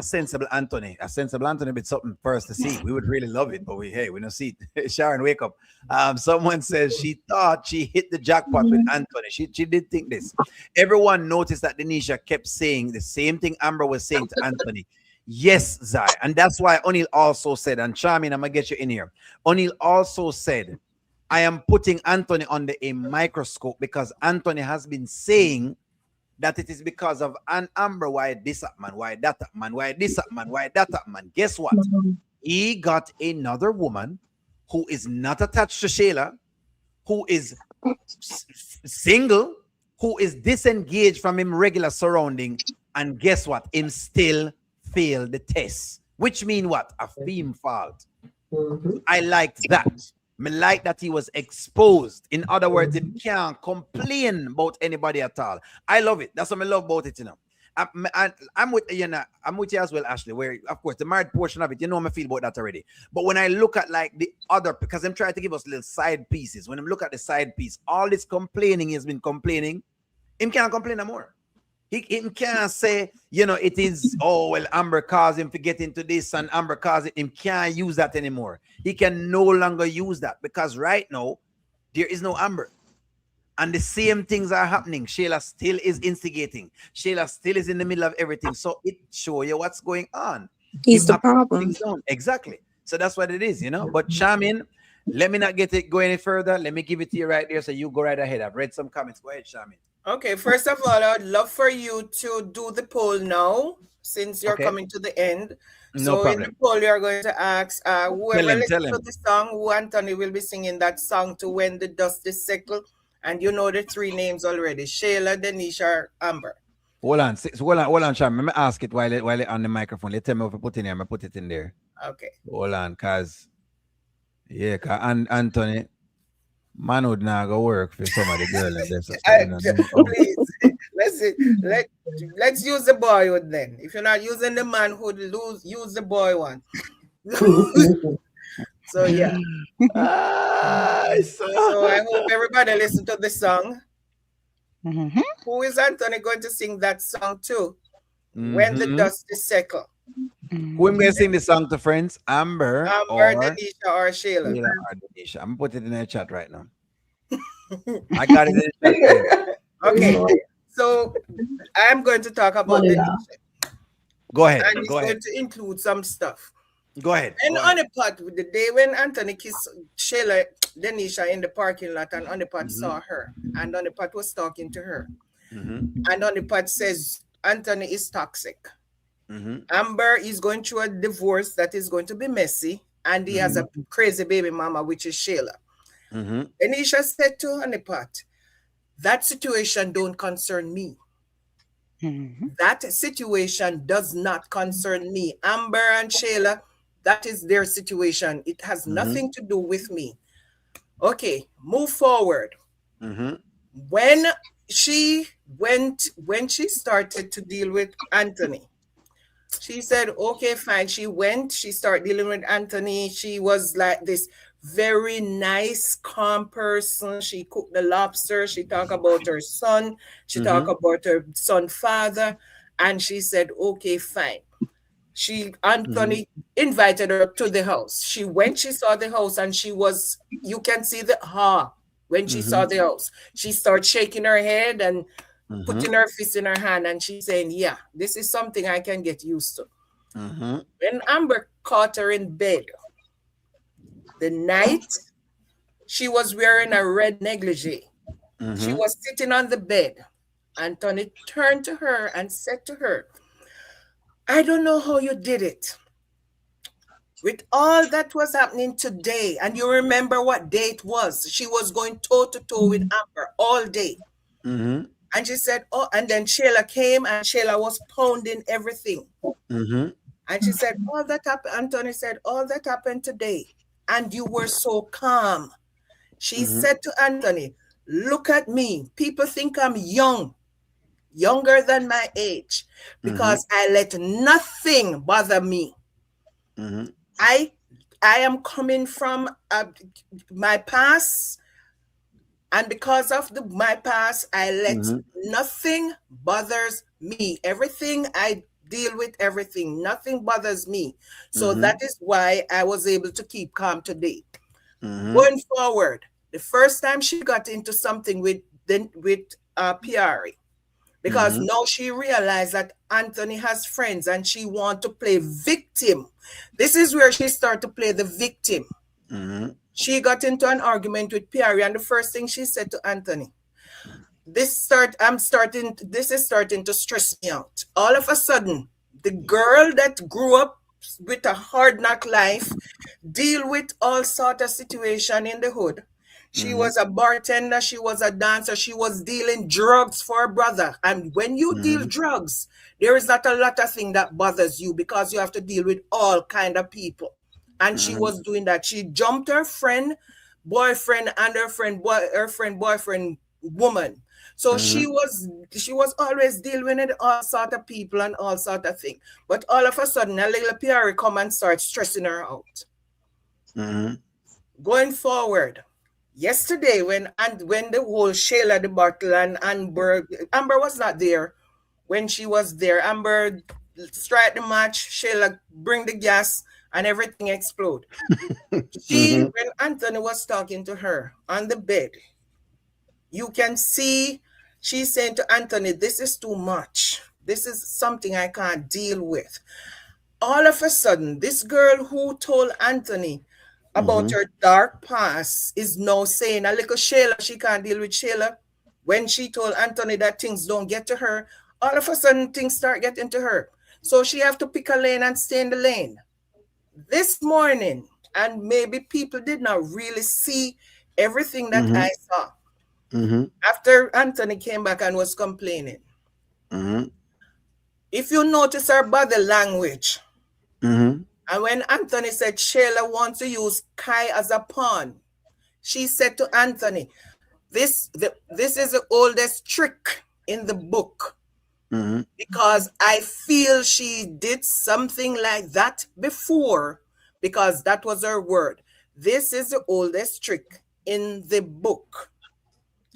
sensible Anthony. A sensible Anthony with something for us to see. We would really love it, but we don't see it. Sharon, wake up. Someone says she thought she hit the jackpot with Anthony. She did think this. Everyone noticed that Denisha kept saying the same thing Amber was saying to Anthony. Yes, Zai. And that's why O'Neill also said, and Charmaine, I'm going to get you in here. O'Neill also said, I am putting Anthony under a microscope because Anthony has been saying that it is because of Amber why this up, man, why that up, man, why this up, man, why that up, man. Guess what? He got another woman who is not attached to Shayla, who is single, who is disengaged from him regular surrounding, and guess what? Him still failed the test. Which mean what? A theme fault. I liked that. I like that he was exposed. In other words, he can't complain about anybody at all. I love it. That's what I love about it, you know. I'm with you know, I'm with you as well, Ashley. Where of course the married portion of it, you know how I feel about that already. But when I look at like the other, because I'm trying to give us little side pieces. When I look at the side piece, all this complaining he has been complaining, him can't complain no more. He can't say, you know, it is, oh, well, Amber caused him to get into this and Amber caused it. Him can't use that anymore. He can no longer use that because right now, there is no Amber. And the same things are happening. Shayla still is instigating. Shayla still is in the middle of everything. So it shows you what's going on. He's the problem. Exactly. So that's what it is, you know. But Shamin, let me not get it go any further. Let me give it to you right there. So you go right ahead. I've read some comments. Go ahead, Shamin. Okay, first of all, I'd love for you to do the poll now, since you're coming to the end. So in the poll, you're going to ask whoever listens to the song, who Anthony will be singing that song to when the dust is settled. And you know the three names already: Shayla, Denisha, Amber. Hold on, Shamin. Let me ask it while it on the microphone. Let tell me if I put in here. I put it in there. Okay. Hold on, cause Anthony. Man would not go work for some of the girl and Please, let's use the boyhood then. If you're not using the manhood, use the boy one. So yeah. So I hope everybody listen to the song. Who is Anthony going to sing that song to? When the dust is settled. Who am I going to sing the song to, friends? Amber, or Denisha, or Shayla. I'm putting it in the chat right now. I got it in the chat. Okay, so I'm going to talk about Denisha. Go ahead. And it's going to include some stuff. Go ahead. And on the part, the day when Anthony kissed Shayla, Denisha in the parking lot, and Honeypot saw her, and Honeypot was talking to her. And Honeypot says Anthony is toxic. Amber is going through a divorce that is going to be messy, and he has a crazy baby mama, which is Shayla. Denisha said to Honeypot, that situation don't concern me. That situation does not concern me. Amber and Shayla, that is their situation. It has nothing to do with me. Okay, move forward. When she started to deal with Anthony, she said, okay, fine. She started dealing with Anthony. She was like this very nice, calm person. She cooked the lobster. She talked about her son. She talked about her son's father. And she said, okay, fine. Anthony invited her to the house. She saw the house, and you can see when she saw the house. She started shaking her head and putting her fist in her hand, and she's saying, yeah, this is something I can get used to. When Amber caught her in bed, the night she was wearing a red negligee. She was sitting on the bed. Anthony turned to her and said to her, I don't know how you did it. With all that was happening today, and you remember what day it was, she was going toe to toe with Amber all day. And she said, oh, and then Shayla came, and Shayla was pounding everything. And she said, all that happened, Anthony said, all that happened today, and you were so calm. She said to Anthony, look at me. People think I'm younger than my age, because I let nothing bother me. I am coming from my past, and because of my past, I let nothing bothers me. Everything I deal with, nothing bothers me. So that is why I was able to keep calm today. Going forward, the first time she got into something with Piari, because now she realized that Anthony has friends and she wants to play victim. This is where she started to play the victim. She got into an argument with Piari, and the first thing she said to Anthony, this is starting to stress me out. All of a sudden, the girl that grew up with a hard knock life, deal with all sort of situation in the hood. She was a bartender, she was a dancer, she was dealing drugs for her brother. And when you deal drugs, there is not a lot of thing that bothers you because you have to deal with all kind of people. And she was doing that. She jumped her friend, boyfriend, and her friend, boyfriend, woman. So she was always dealing with all sort of people and all sort of thing. But all of a sudden, a little Pierre come and start stressing her out. Going forward, yesterday when the whole Shayla debacle and Amber was not there. When she was there, Amber strike the match, Shayla bring the gas, and everything explode. When Anthony was talking to her on the bed, you can see she's saying to Anthony, this is too much. This is something I can't deal with. All of a sudden, this girl who told Anthony about her dark past is now saying a little Shayla, she can't deal with Shayla. When she told Anthony that things don't get to her, all of a sudden things start getting to her. So she have to pick a lane and stay in the lane. This morning, and maybe people did not really see everything that I saw. After Anthony came back and was complaining, if you notice her body language, and when Anthony said Shayla wants to use Kai as a pawn, she said to Anthony, this is the oldest trick in the book. Because I feel she did something like that before, because that was her word. This is the oldest trick in the book.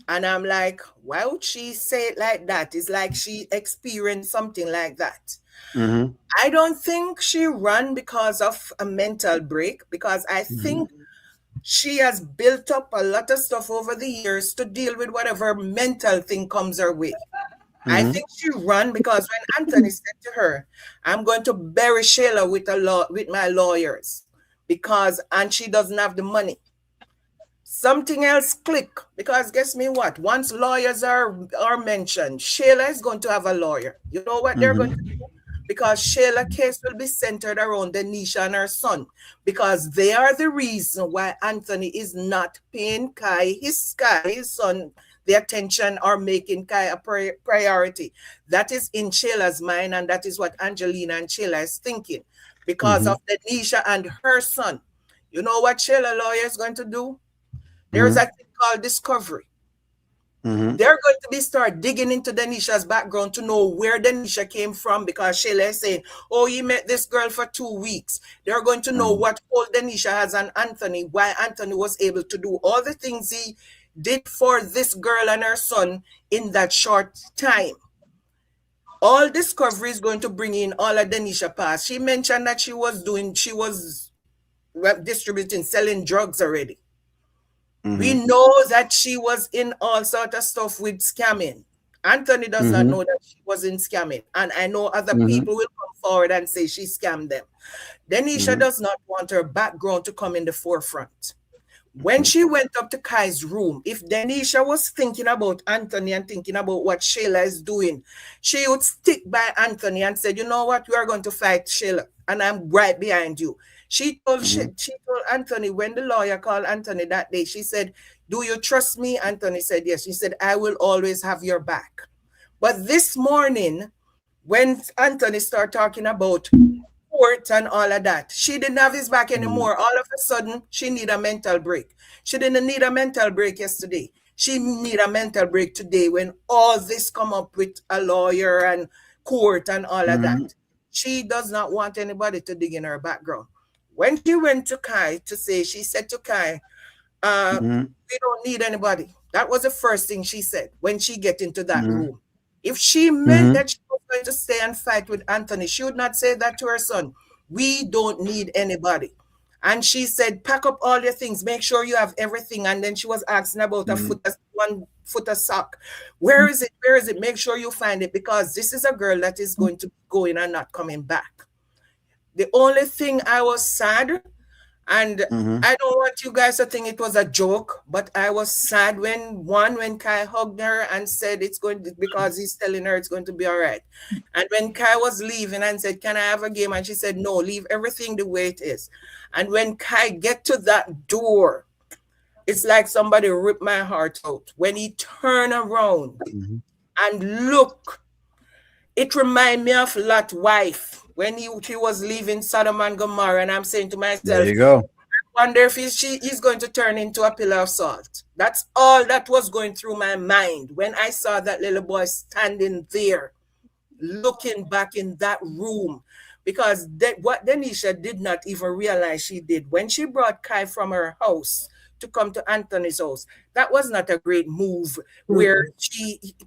And I'm like, why would she say it like that? It's like she experienced something like that. I don't think she ran because of a mental break, because I think she has built up a lot of stuff over the years to deal with whatever mental thing comes her way. I think she ran because when Anthony said to her, I'm going to bury Shayla with my lawyers, and she doesn't have the money. Something else click, because guess me what? Once lawyers are mentioned, Shayla is going to have a lawyer. You know what they're going to do? Because Shayla's case will be centered around Denisha and her son, because they are the reason why Anthony is not paying his son, the attention, or making Kai a priority. That is in Shayla's mind, and that is what Angelina and Shayla is thinking, because of Denisha and her son. You know what Shayla lawyer is going to do? There is a thing called discovery. They're going to start digging into Denisha's background to know where Denisha came from, because Shayla is saying, oh, he met this girl for 2 weeks. They're going to know what hold Denisha has on Anthony, why Anthony was able to do all the things he did for this girl and her son in that short time. All discovery is going to bring in all of Denisha past. She mentioned that she was distributing, selling drugs already. We know that she was in all sort of stuff with scamming. Anthony does not know that she was in scamming. And I know other people will come forward and say she scammed them. Denisha does not want her background to come in the forefront. When she went up to Kai's room, if Denisha was thinking about Anthony and thinking about what Shayla is doing, she would stick by Anthony and said, you know what, we are going to fight Shayla, and I'm right behind you. She told Anthony, when the lawyer called Anthony that day, she said, do you trust me? Anthony said, yes. She said, I will always have your back. But this morning, when Anthony started talking about court and all of that, she didn't have his back anymore. All of a sudden, she need a mental break. She didn't need a mental break yesterday. She need a mental break today when all this come up with a lawyer and court and all of that. She does not want anybody to dig in her background. When she went to Kai to say, she said to Kai, we don't need anybody. That was the first thing she said when she get into that room. If she meant that she was going to stay and fight with Anthony, she would not say that to her son. We don't need anybody. And she said, pack up all your things, make sure you have everything. And then she was asking about one foot of sock. Where is it? Where is it? Make sure you find it, because this is a girl that is going to go in and not coming back. The only thing I was sad, And Mhm. I don't want you guys to think it was a joke, but I was sad when Kai hugged her and said it's going to, because he's telling her it's going to be all right. And when Kai was leaving and said, "Can I have a game?" and she said, "No, leave everything the way it is." And when Kai get to that door, it's like somebody ripped my heart out. When he turned around Mhm. and look, it remind me of Lot's wife when he was leaving Sodom and Gomorrah, and I'm saying to There myself, you go. wonder if he's going to turn into a pillar of salt. That's all that was going through my mind when I saw that little boy standing there, looking back in that room. Because what Denisha did not even realize she did when she brought Kai from her house to come to Anthony's house, that was not a great move. Where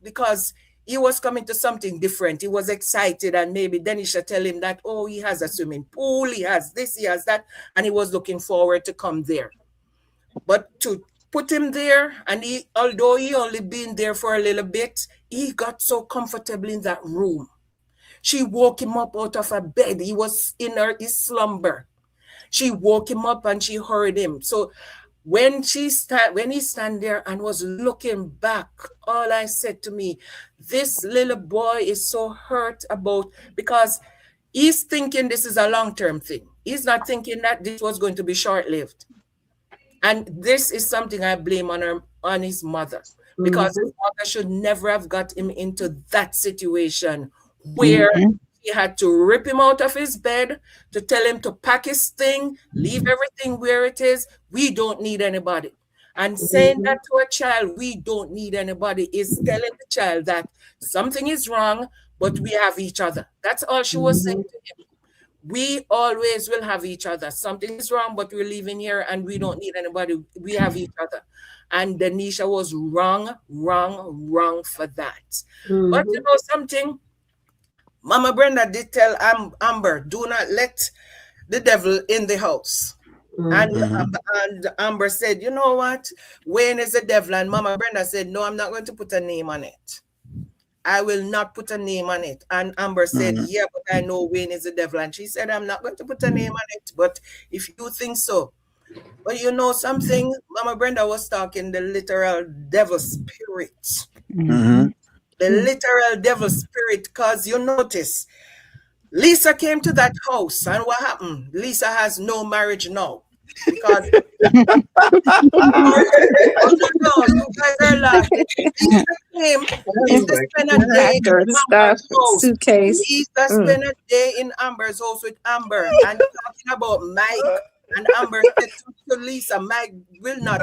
because he was coming to something different. He was excited, and maybe Denisha tell him that, oh, he has a swimming pool, he has this, he has that, and he was looking forward to come there. But to put him there, and although he only been there for a little bit, he got so comfortable in that room. She woke him up out of a bed. He was in his slumber. She woke him up and she heard him. So when he stand there and was looking back, all I said to me, this little boy is so hurt about, because he's thinking this is a long-term thing. He's not thinking that this was going to be short-lived. And this is something I blame on his mother, because his mother should never have got him into that situation where he had to rip him out of his bed, to tell him to pack his thing, leave everything where it is. We don't need anybody. And saying that to a child, we don't need anybody, is telling the child that something is wrong, but we have each other. That's all she was saying to him. We always will have each other. Something is wrong, but we're living here and we don't need anybody. We have each other. And Denisha was wrong for that. But you know something? Mama Brenda did tell Amber, do not let the devil in the house. And Amber said, you know what? Wayne is the devil. And Mama Brenda said, no, I'm not going to put a name on it. I will not put a name on it. And Amber said, yeah, but I know Wayne is the devil. And she said, I'm not going to put a name on it. But if you think so. But you know something? Mama Brenda was talking the literal devil spirit. Mhm. The literal devil spirit, because you notice, Lisa came to that house, and what happened? Lisa has no marriage now. Because oh no, you guys are laughing. Lisa came, Lisa spent a day in Amber's house. Lisa spent a day in Amber's house with Amber and talking about Mike. And Amber said to Lisa, Mike will not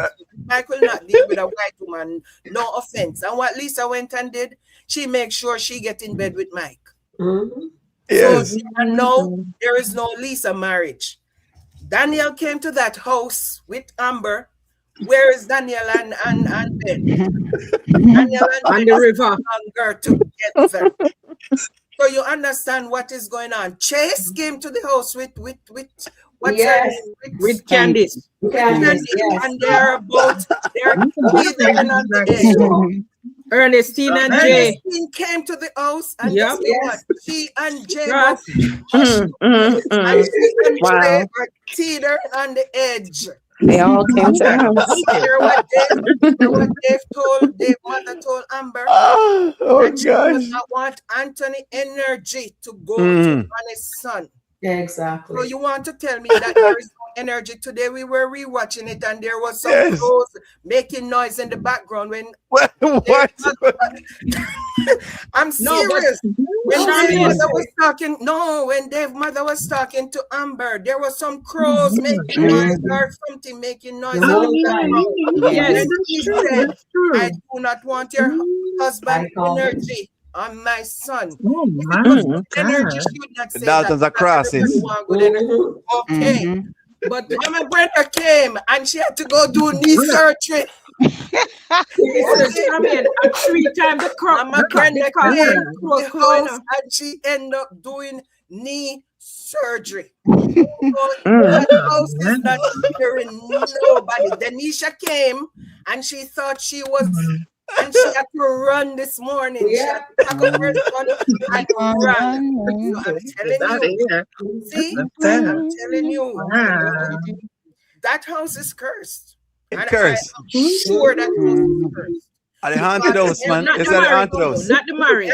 deal with a white woman. No offense. And what Lisa went and did, she made sure she get in bed with Mike. Yes. So and now there is no Lisa marriage. Daniel came to that house with Amber. Where is Daniel and Ben? Daniel and On Ben the are river. no longer together. So you understand what is going on. Chase came to the house with what's her name? With Candice. Candice, and they're teetering on the edge. Ernestine and Jay. Ernestine came to the house, and Yep. guess what? She and Jay Yes. and she and Jay are teetering on the edge. They all came to us. Hear what Dave mother told Amber. Oh And she does gosh. not want Anthony energy to go on his son. Exactly. So you want to tell me that there is no energy today? We were rewatching it, and there was some crows making noise in the background when What? I'm serious. When Dave mother was talking, when Dave mother was talking to Amber, there was some crows making noise or something making noise. Yes, He said, I do not want your husband energy on my son. Energy should not say Daltons that. are crosses. Okay. But Mama Brenda came and she had to go do knee surgery. I mean, 3 times the crop. Mama Brenda came to the house and she ended up doing knee surgery. So that house is not hearing nobody. Denisha came and she thought she was, and she had to run this morning. She had to pack up her son and run. So I'm telling you. See? I'm telling you. that house is cursed. It And I curse. am sure that house is cursed. At the haunted house, man. Not It's the at the marriage, haunted house. not the marriage.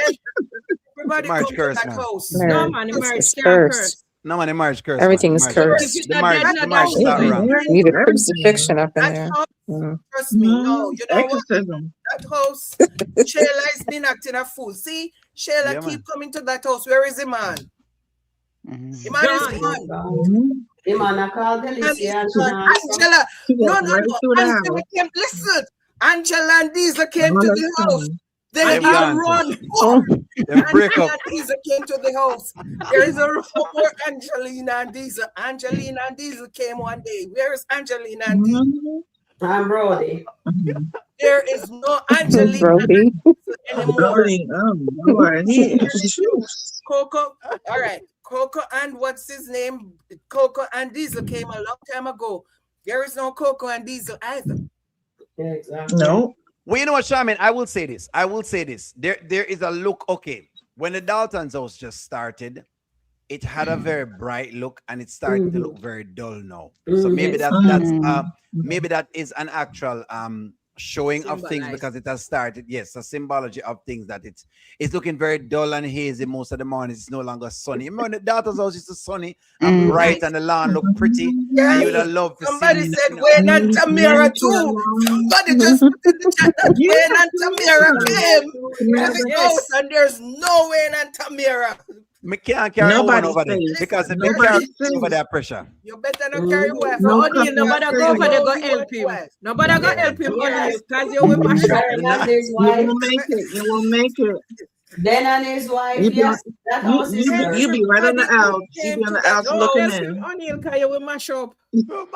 Everybody Marriage come to curse, that man. house. No, man, the marriage It's can't cursed. curse. No, man, the marriage curse. Everything Man. is The marriage, If cursed. it's the not marriage, dead, the not marriage down. start wrong. Need a Everything. crucifixion up in That there. house, Mm. trust me, no. You know what? Exorcism. That house, Shayla is been acting a fool. See, Shayla Yeah, keep man. coming to that house. Where is the man? The man is Gone. gone. The man I call And Delicia and it's she gone. not answer. Angela, She no, walked no, right no. through the Angela house. came. Listen, Angela and Diesel came All to that the house. time. Then They've Diesel gone too. run. Oh, They break Angela up. and Diesel came to the house. There is a no more Angelina and Diesel. Angelina and Diesel came one day. Where is Angelina and Diesel? I'm Brody. There is no Angelina Brody. and Diesel anymore. Brody, Lord, he is. Coco, all right. Coco and what's his name? Coco and Diesel came a long time ago. There is no Coco and Diesel either. Exactly. No. Well, you know what, Charmaine? I will say this. There is a look. Okay, when the Daltons house just started, it had a very bright look, and it's starting to look very dull now. So maybe maybe that is an actual showing of things because it has started. Yes, a symbology of things that it's looking very dull and hazy most of the mornings. It's no longer sunny. Remember, the daughter's house is sunny and bright, and the lawn look pretty. And you would have loved to see. Somebody said Wayne and Tamira too. Somebody just put in the chat that Wayne and Tamira came to the house, and there's no Wayne and Tamira. Me can't carry one Nobody over there safe. because if they Nobody carry safe. over their pressure. You better not carry wife. No, O'Neil, nobody go over there go help him. Nobody go help him, O'Neil, because you will mash up. Darren and his You wife. won't make it. You won't make it. Ben and his wife. You be, Yes, that house is cursed. you be right on the outs. You be on the outs looking in. O'Neil, because you will mash up. You be on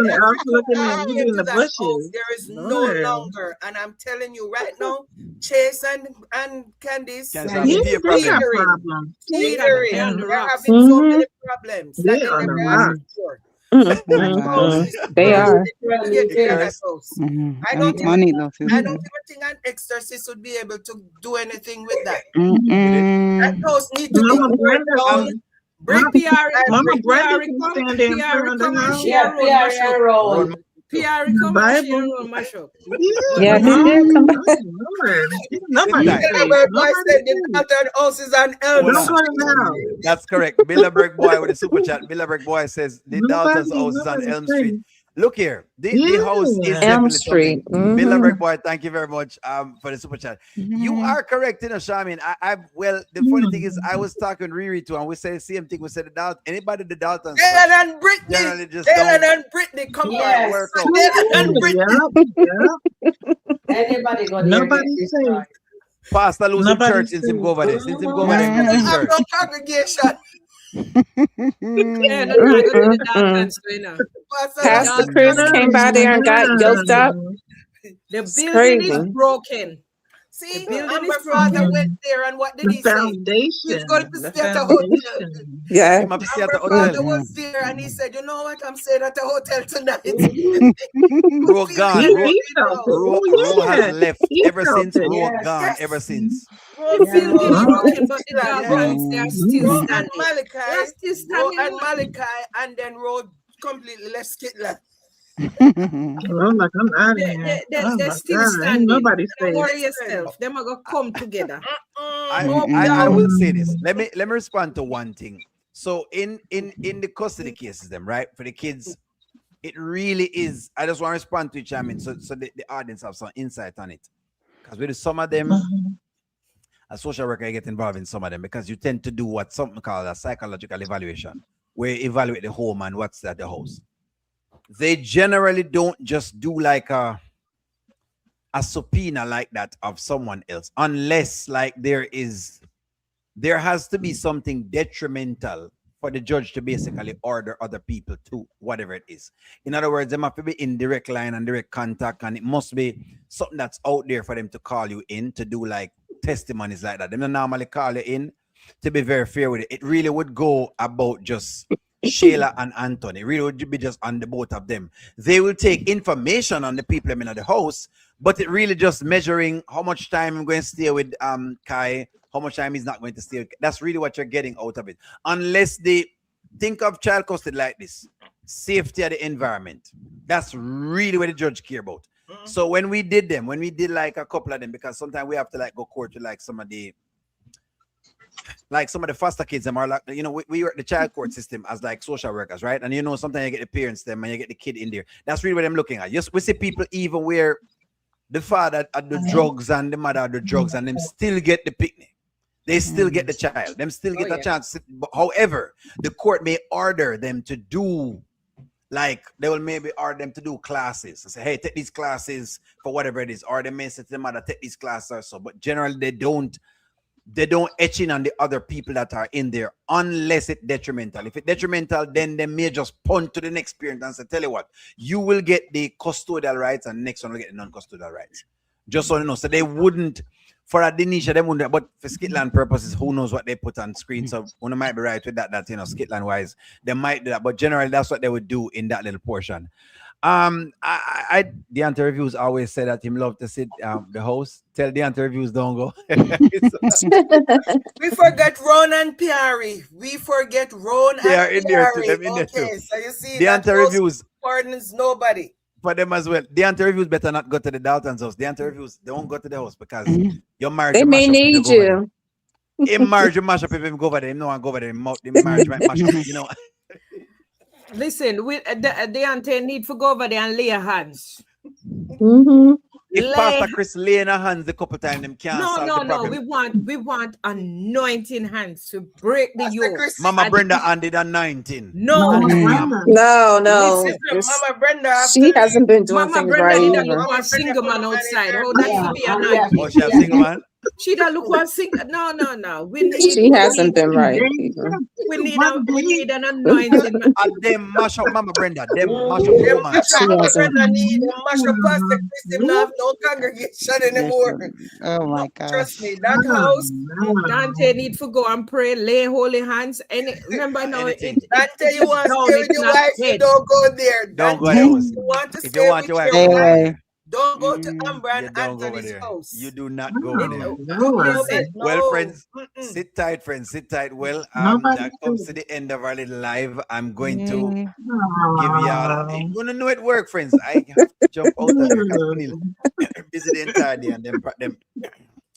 the outs looking in. You be in the bushes. There is no Lord. longer, and I'm telling you right now, Chase and Candice, Candice they're have Yeah, a they got teetering. problems. Teetering. They're on the They're rocks. having so many problems that They they on the never rocks. asked for. They are. I don't even, Money though. I don't even think an exorcist would be able to do anything with that. That Mm-mm. house need to be Mama burnt Brenda, down. Bring PR, Mama bring Brenda PR can come, stand there in PR front of the come and house. share Yeah, road mash PR up. roll. PR come and Bible. share road mash up. Yeah, they did come back. Lord. Nobody Right. safe. Bilderberg boy Nobody said the safe. Dalton house is on Elm Hold Don't on. go to the house. That's correct. Bilderberg boy with a super chat. Bilderberg boy says the Dalton's house is on Nobody Elm safe. Street. Look here, the house is Yeah. Elm definitely Street. something. Bilderberg boy, thank you very much for the super chat. You are correct, you know, Shamin. Well, the funny thing is, I was talking Riri too, and we say the same thing. We said the Dalton, anybody the Daltons Dylan and Brittany. generally just Dylan don't and Brittany, come Yes. on. work out. Dylan and Brittany. Anybody go there Nobody get safe. destroyed. Pastor losing Nobody church since him safe. go over there. Since him go over there, They losing have church. no congregation. Yeah, no, no, go to the Daltons, you know. Pastor Chris came by there and got yoked up. The It's building is crazy. broken. See, The building Amber is father broken. went there, and what did The he say? foundation. He's going to The stay at a hotel. foundation. Yeah. Him have to stay at the Amber father hotel. was there, and he said, "You know what? I'm staying at the hotel tonight." Ro gone. Ro, He felt it. Ro, Oh, Ro yeah. has left He ever felt since. it. Ro Yes. gone Yes. ever since. Ro The building is Yeah. broken, but the Yeah. Daltons, they are still Ro and standing. They are Malachi, still Ro standing. and Malachi, and then Ro completely left Skitland. I'm like, I'm out of here. Oh They're my still God. Ain't standing. nobody Don't safe. worry yourself. Them are going to come together. I will say this. Let me respond to one thing. So in the custody cases, them right for the kids, it really is. I just want to respond to each. I mean, so the audience have some insight on it, because with some of them, a social worker get involved in some of them because you tend to do what something called a psychological evaluation, where you evaluate the home and what's at the house. They generally don't just do like a subpoena like that of someone else, unless like there has to be something detrimental for the judge to basically order other people to whatever it is. In other words, there must be indirect line and direct contact, and it must be something that's out there for them to call you in to do like testimonies like that. They don't normally call you in to be very fair with it. It really would go about just Shayla and Anthony. It really would be just on the both of them. They will take information on the people in the house, but it really just measuring how much time I'm going to stay with Kai, how much time he's not going to stay with. That's really what you're getting out of it. Unless they think of child custody like this. safety of the environment. That's really what the judge care about. So when we did like a couple of them, because sometimes we have to like go court to like some of the foster kids, them are like, you know, we work the child court system as like social workers, right? And you know, sometimes you get the parents them and you get the kid in there. That's really what I'm looking at. Just we see people even where the father at the drugs and the mother at the drugs, and them still get the picnic. They still get the child. Them still get a chance. However, the court may order them to do, like, they will maybe order them to do classes and say, hey, take these classes for whatever it is. Or they may say to the mother, take these classes or so. But generally, they don't etch in on the other people that are in there unless it's detrimental. If it's detrimental, then they may just punt to the next parent and say, tell you what, you will get the custodial rights and next one will get the non-custodial rights. Just so you know. So they wouldn't, for a Denisha, they wouldn't, but for Skitland purposes, who knows what they put on screen. So one might be right with that, you know, Skitland wise, they might do that. But generally, that's what they would do in that little portion. The anti-reviews always say that him love to sit the host. Tell the anti-reviews don't go. We forget Ron and Piari. We forget Ron They are and in there too. Piari. Them in there Okay, too. so you see The anti-reviews pardons nobody. for them as well. The anti-reviews better not go to the Dalton's house. The anti-reviews, they won't go to the house because your marriage. They may need you. In marriage, you mash up if him go over there. Him no one go over there. The marriage might mash up, you know. Listen, the auntie need to go over there and lay hands. If Pastor Chris lay in her hands a couple times, them can't solve the problem. We want anointing hands to break the yoke. Mama Brenda did a 19. No. No. Listen, Mama Brenda. She hasn't been doing things right either. either. Look one single man outside. Oh, that should be anointing. Oh, she a single man? She don't look one single. No. We need. She hasn't been right either. We need an anointing. And them mash up Mama Brenda. Them mash up the woman. Mama Brenda need mash up Pastor Chris. Him not have no congregation anymore. Oh my God. Trust me, that house. Dante need to go and pray, lay holy hands. And remember now, Dante, you want to stay with your wife, you don't go there. Don't go there. You want to stay with your wife. Don't go to Amber and Anthony's house. You do not go over there. No. Well, friends, sit tight, friends. Sit tight. Well, that comes to the end of our little live. I'm going to give y'all. You're gonna know it work, friends. I have to jump out of here because busy the entire day, and then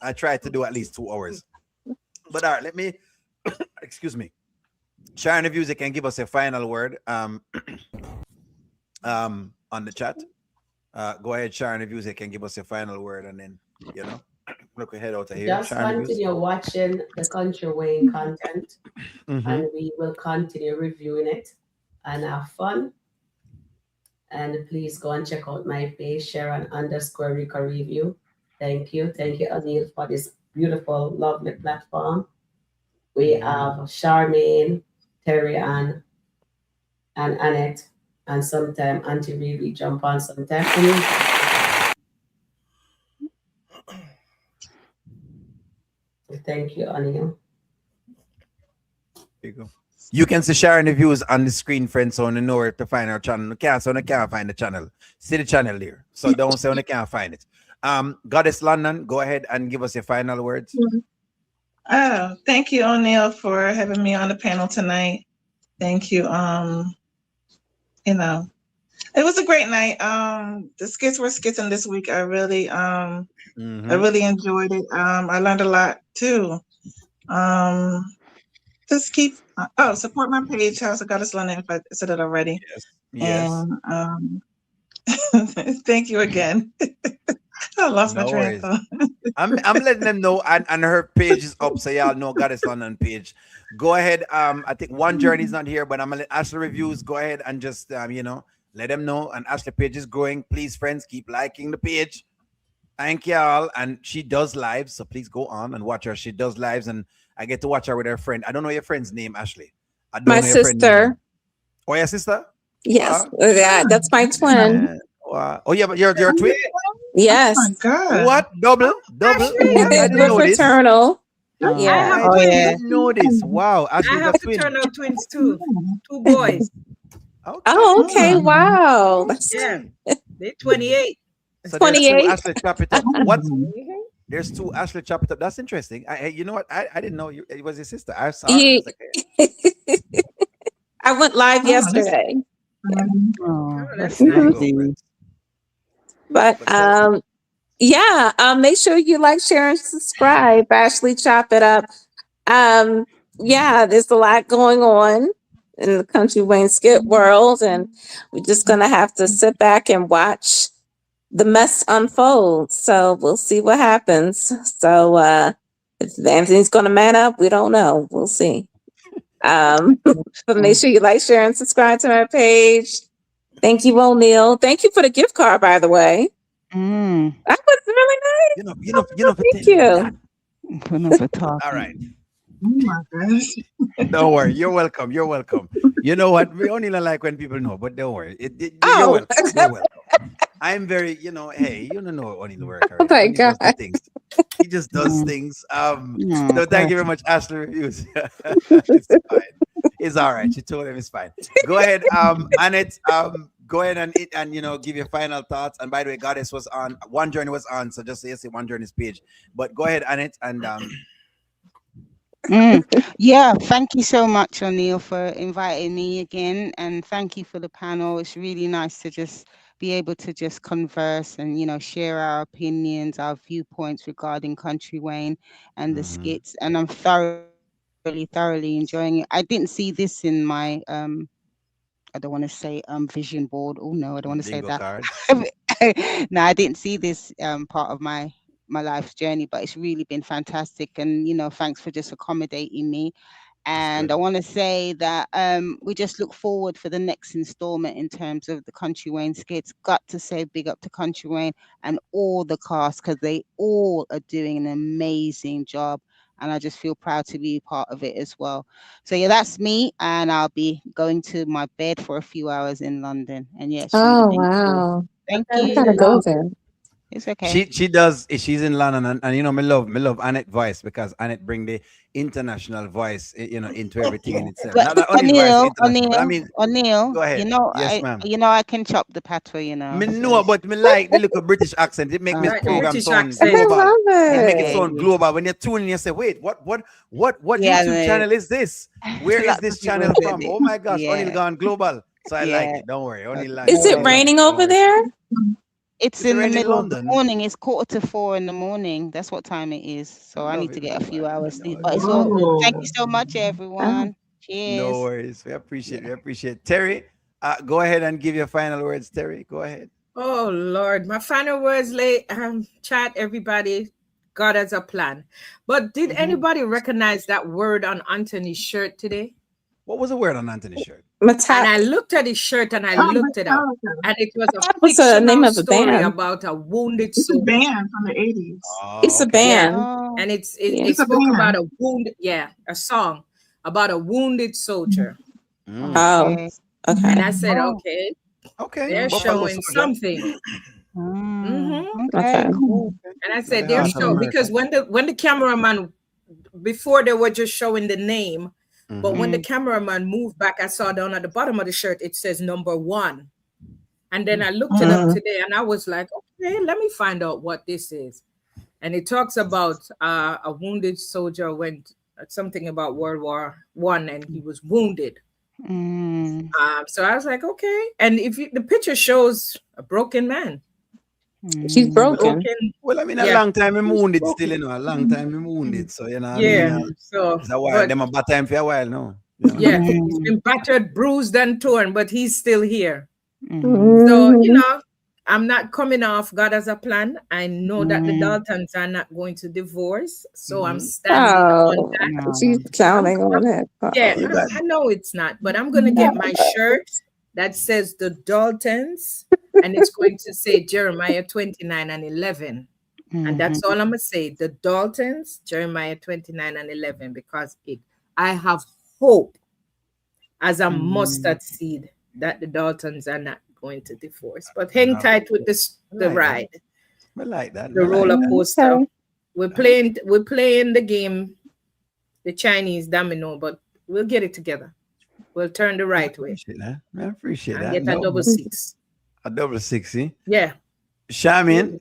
I try to do at least 2 hours. But all right, let me excuse me. Sharon Reviews, can give us a final word on the chat. Go ahead, Sharon Reviews, can give us a final word, and then, you know, look ahead out of here. Just Sharon continue watching the Country Wayne content, and we will continue reviewing it and have fun. And please go and check out my page, Sharon_Rica Review. Thank you, Anil, for this beautiful, lovely platform. We have Charmaine, Terry Ann, and Annette. And sometime Auntie Riri jump on sometime. Thank you, Anil. There you go. You can see Sharon Reviews on the screen, friends, so you know where to find our channel. So you can't find the channel. See the channel there. So don't say you can't find it. Goddess London, go ahead and give us your final words. Oh, thank you, O'Neill, for having me on the panel tonight. Thank you. You know, it was a great night. The skits were skitsing this week. I really enjoyed it. I learned a lot too. Just keep support my page, House of Goddess London, if I said it already. Yes. And thank you again. I lost my train of thought. I'm letting them know, and her page is up, so y'all know Goddess London page. Go ahead. I think One Journey's not here, but I'm gonna let Ashley Reviews go ahead and just you know, let them know. And Ashley page is growing. Please, friends, keep liking the page. Thank y'all. And she does lives, so please go on and watch her. She does lives, and I get to watch her with her friend. I don't know your friend's name, Ashley. I don't My know your friend's name. sister. Oh, your sister? Yes. Yeah, that's my twin. Wow. Oh, yeah, but you're a twin? Yes. Oh my God. What? Double? I didn't know this. Fraternal. Yeah. I didn't know this. Wow. I have fraternal twins too. 2 boys. Okay. Oh, okay. Wow. Yeah. They're 28. So 28. There's 2 Ashley chop it up. What? There's 2 Ashley chop it up. That's interesting. You know what? I didn't know it was your sister. I saw it. I went live yesterday. Oh, that's that's There you nice. go, lovely. Prince. But But so, yeah, make sure you like, share, and subscribe. Ashley, chop it up. Um, yeah, there's a lot going on in the country Wayne skit world, and we're just gonna have to sit back and watch the mess unfold. So we'll see what happens. So if Anthony's gonna man up, we don't know. We'll see. But make sure you like, share, and subscribe to my page. Thank you, O'Neill. Thank you for the gift card, by the way. Mm. That was really nice. you know, for Thank telling me that. you. We're not for All right. talking. Oh my gosh. Don't worry. You're welcome. You're welcome. You know what? We only don't like when people know, but don't worry. You're Oh, welcome. You're welcome. I'm very, hey, you don't know Oni work oh already. my Oni does the God. things. He just does Mm. things. Oh, So thank you very perfect. much, Ashley Reviews. It's fine. It's all right. She told him it's fine. Go ahead, Annette. Go ahead and give your final thoughts. And by the way, Goddess was on. One Journey was on. So just say yes, One Journey's page. But go ahead, Annette, and Mm. Yeah, thank you so much, O'Neill, for inviting me again, and thank you for the panel. It's really nice to just be able to just converse and share our opinions, our viewpoints regarding Country Wayne and the skits. And I'm thoroughly enjoying it. I didn't see this in my I don't want to say vision board. Oh no, I don't want to say bingo that. cards. No, I didn't see this part of my life's journey, but it's really been fantastic. And thanks for just accommodating me. That's And good. I want to say that we just look forward for the next installment in terms of the Country Wayne skits. Got to say big up to Country Wayne and all the cast, because they all are doing an amazing job. And I just feel proud to be part of it as well. So yeah, that's me. And I'll be going to my bed for a few hours in London. And yeah, it's really Oh, been cool. wow. Thank I you. gotta go there. It's okay. She does. She's in London, and me love Annette voice, because Annette bring the international voice, into everything in itself. But Not that only voice international, but I mean, O'Neill, go ahead. Yes, ma'am. I can chop the patois, Me so know, but me like the little British accent. It make me Like the okay. program British sound I accent. global. love It make it it. sound global. When you're tuning, you say, "Wait, what Yeah, YouTube channel is this? Where is lots this of people channel said from? it. Oh my gosh, Onil Yeah, gone global." So I like yeah. it. Don't worry, Onil like Is it. it Okay. We love it. raining Don't over worry. there? It's Is it in the raining in middle of the London? morning. It's 3:45 in the morning. That's what time it is. I So I love need it, to get a man. few hours No, sleep. But it's all no, good. Thank you Oh. so much, Oh. everyone. no Cheers. worries. We appreciate. Yeah. We appreciate. Terry, go ahead and give your final words. Terry, go ahead. Oh Lord, my final words, chat everybody. God has a plan. But did anybody recognize that word on Anthony's shirt today? What was the word on Anthony's shirt? And Meta- I looked at his shirt and I Oh, looked it up. Metallica. And it was a that was the name fictional of a story band. about a wounded It's a soldier. band from the 80s. It's Oh, a okay. Yeah. band. Oh, And Yeah. it It's a spoke about band. a wounded, yeah, a song about a wounded soldier. Oh, okay. okay. And I said, Oh, okay, Okay. they're Buffalo showing Soldier. something. okay, Okay. cool. And I Not said, the they're heart of show America. because when the cameraman, before they were just showing the name, but when the Mm. cameraman moved back, I saw down at the bottom of the shirt it says #1. And then I looked it up Mm. today and I was like, okay, let me find out what this is. And it talks about a wounded soldier went something about World War I and he was wounded. Mm. So I was like, okay. And the picture shows a broken man, She's Mm. broken. broken, Well, I mean, a yeah, long time I'm he's wounded still, broken. A long time I'm wounded. So, I mean, Yeah. Mm. So, it's a while. but Them about time for a while now. yeah, he's Mm. been battered, bruised, and torn, but he's still here. Mm. So, Mhm. I'm not coming off God has a plan. I know that the Mm. Daltons are not going to divorce. So I'm Mm-hmm. standing on Oh, that. she's No. counting on it. Yeah, You got I know it's not, but I'm going to get my shirt that says the Daltons and it's going to say Jeremiah 29:11. And that's all I'm going to say. The Daltons, Jeremiah 29:11, because I have hope as a Mm. mustard seed that the Daltons are not going to divorce. But hang tight with the like that. ride, I like that. the I like roller that. coaster. Okay. We're playing the game, the Chinese domino, but we'll get it together. We'll turn the I right way appreciate that. I appreciate and that. get a No, double six. a double 60. Yeah. Shamin,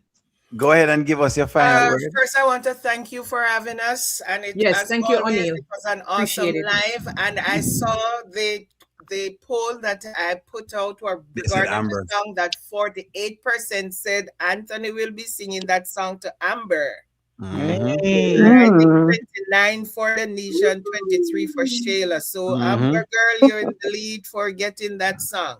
go ahead and give us your final word. First, I want to thank you for having us, and Yes, as thank you, always, O'Neill. it was an awesome Appreciate it. live, and I saw the the poll that I put out were Mislead regarding Amber. the song that 48% said Anthony will be singing that song to Amber. Hey. And I think 29 for Denisha and 23 for Shayla. So Amber girl, you're in the lead for getting that song.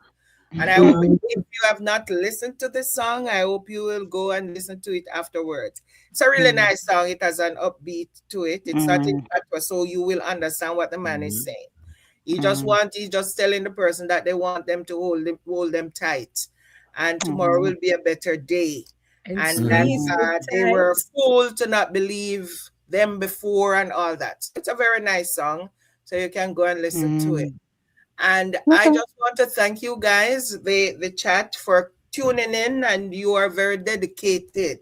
And I hope if you have not listened to the song, I hope you will go and listen to it afterwards. It's a really nice song. It has an upbeat to it. It's not in patois, so you will understand what the man is saying. He's just telling the person that they want them to hold them tight. And tomorrow will be a better day. And that they were fooled to not believe them before and all that. So it's a very nice song. So you can go and listen to it. And I just want to thank you guys, the chat, for tuning in, and you are very dedicated.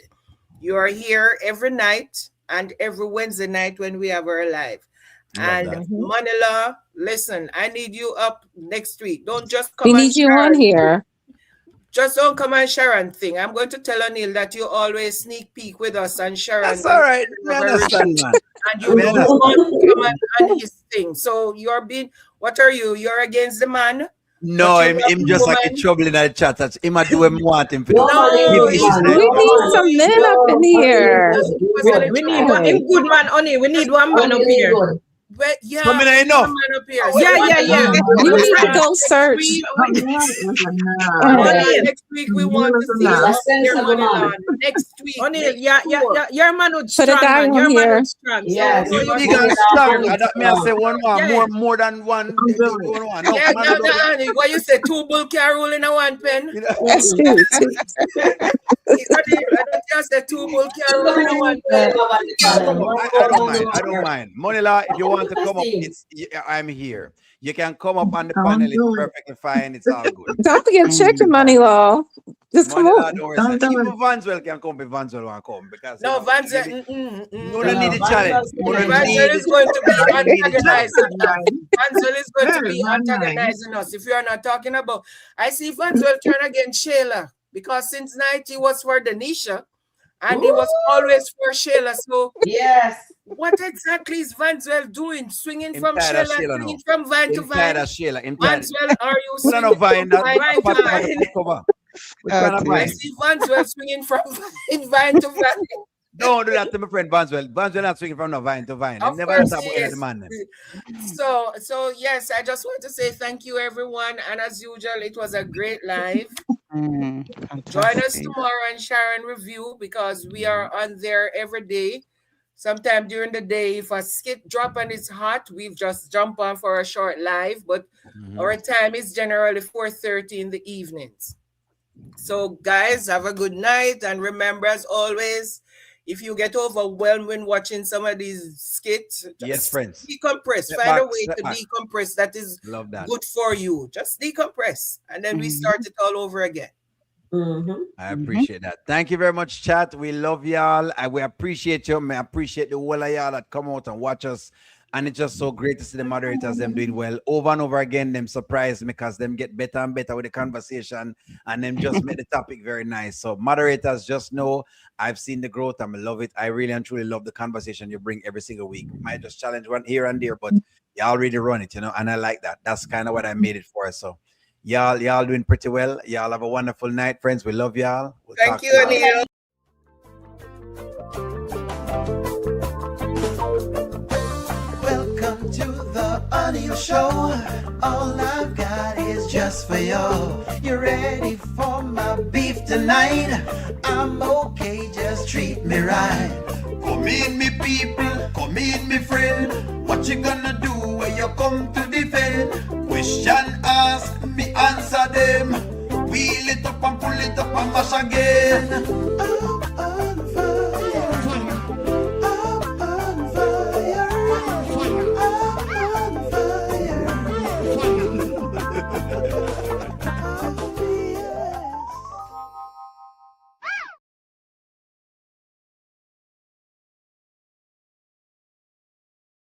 You are here every night and every Wednesday night when we have our live. And Manila, listen, I need you up next week. Don't just come. We need you on here. Just don't come and Sharon thing. I'm going to tell O'Neill that you always sneak peek with us and Sharon. That's all right. Understand, man. And you don't want to come on his thing. So you're being, what are you? You're against the man? No, him just like a trouble in that chat. That's him. I do him want him. No, we need some men up in here. We need one good man on it. We need one man up here. But yeah, enough. Yeah. You need to go search. Next week we want to see your money on. Next week. O'Neill, your man would Put a guy on here. Yes. You got strong. I don't mean I say more than one. Yeah, what you say? 2 bull can roll in a 1 pen. That's true. I don't just say 2 bull can roll in a 1 pen. I don't mind. Monila, if you want to come up, I'm here. You can come up on the panel. It's perfectly fine. It's all good. Don't forget chicken money law. Just come on. Even Vanswell can come if Vanswell want to come. Because no, Vanswell. You don't need a challenge. Vanswell is going to be antagonizing us. Vanswell is going to be antagonizing us. If you are not talking about, I see Vanswell turn against Shayla, because since 90 he was for Denisha and he was always for Shayla. So yes. What exactly is Vanswell doing? Swinging from Shayla, swinging from vine to vine? Vanswell, are you swinging from vine to vine? I see Vanswell swinging from vine to vine. Don't do that to my friend Vanswell. Vanswell not swinging from vine to vine. Of never course, talk about the man. So yes, I just want to say thank you, everyone. And as usual, it was a great live. Join us tomorrow and Sharon Review, because we are on there every day. Sometime during the day, if a skit drop and it's hot, we've just jump on for a short live. But our time is generally 4:30 in the evenings. So guys, have a good night. And remember, as always, if you get overwhelmed when watching some of these skits, just decompress. Find a way to decompress. That is good for you. Just decompress. And then we start it all over again. I appreciate that. Thank you very much, chat. We love y'all. We appreciate you. I appreciate the whole of y'all that come out and watch us. And it's just so great to see the moderators, them doing well. Over and over again, them surprise me because them get better and better with the conversation and them just make the topic very nice. So moderators, just know I've seen the growth. I love it. I really and truly love the conversation you bring every single week. Might just challenge one here and there, but y'all really run it, and I like that. That's kind of what I made it for. So y'all doing pretty well. Y'all have a wonderful night, friends. We love y'all. Thank you, Anil. Welcome to the Anil Show. All I've got is just for you. You ready for my beef tonight? I'm okay, just treat me right. Come in, me people, come in, me friend. What you gonna do when you come to defend? Question ask, me answer them. Wheel it up and pull it up and mash again.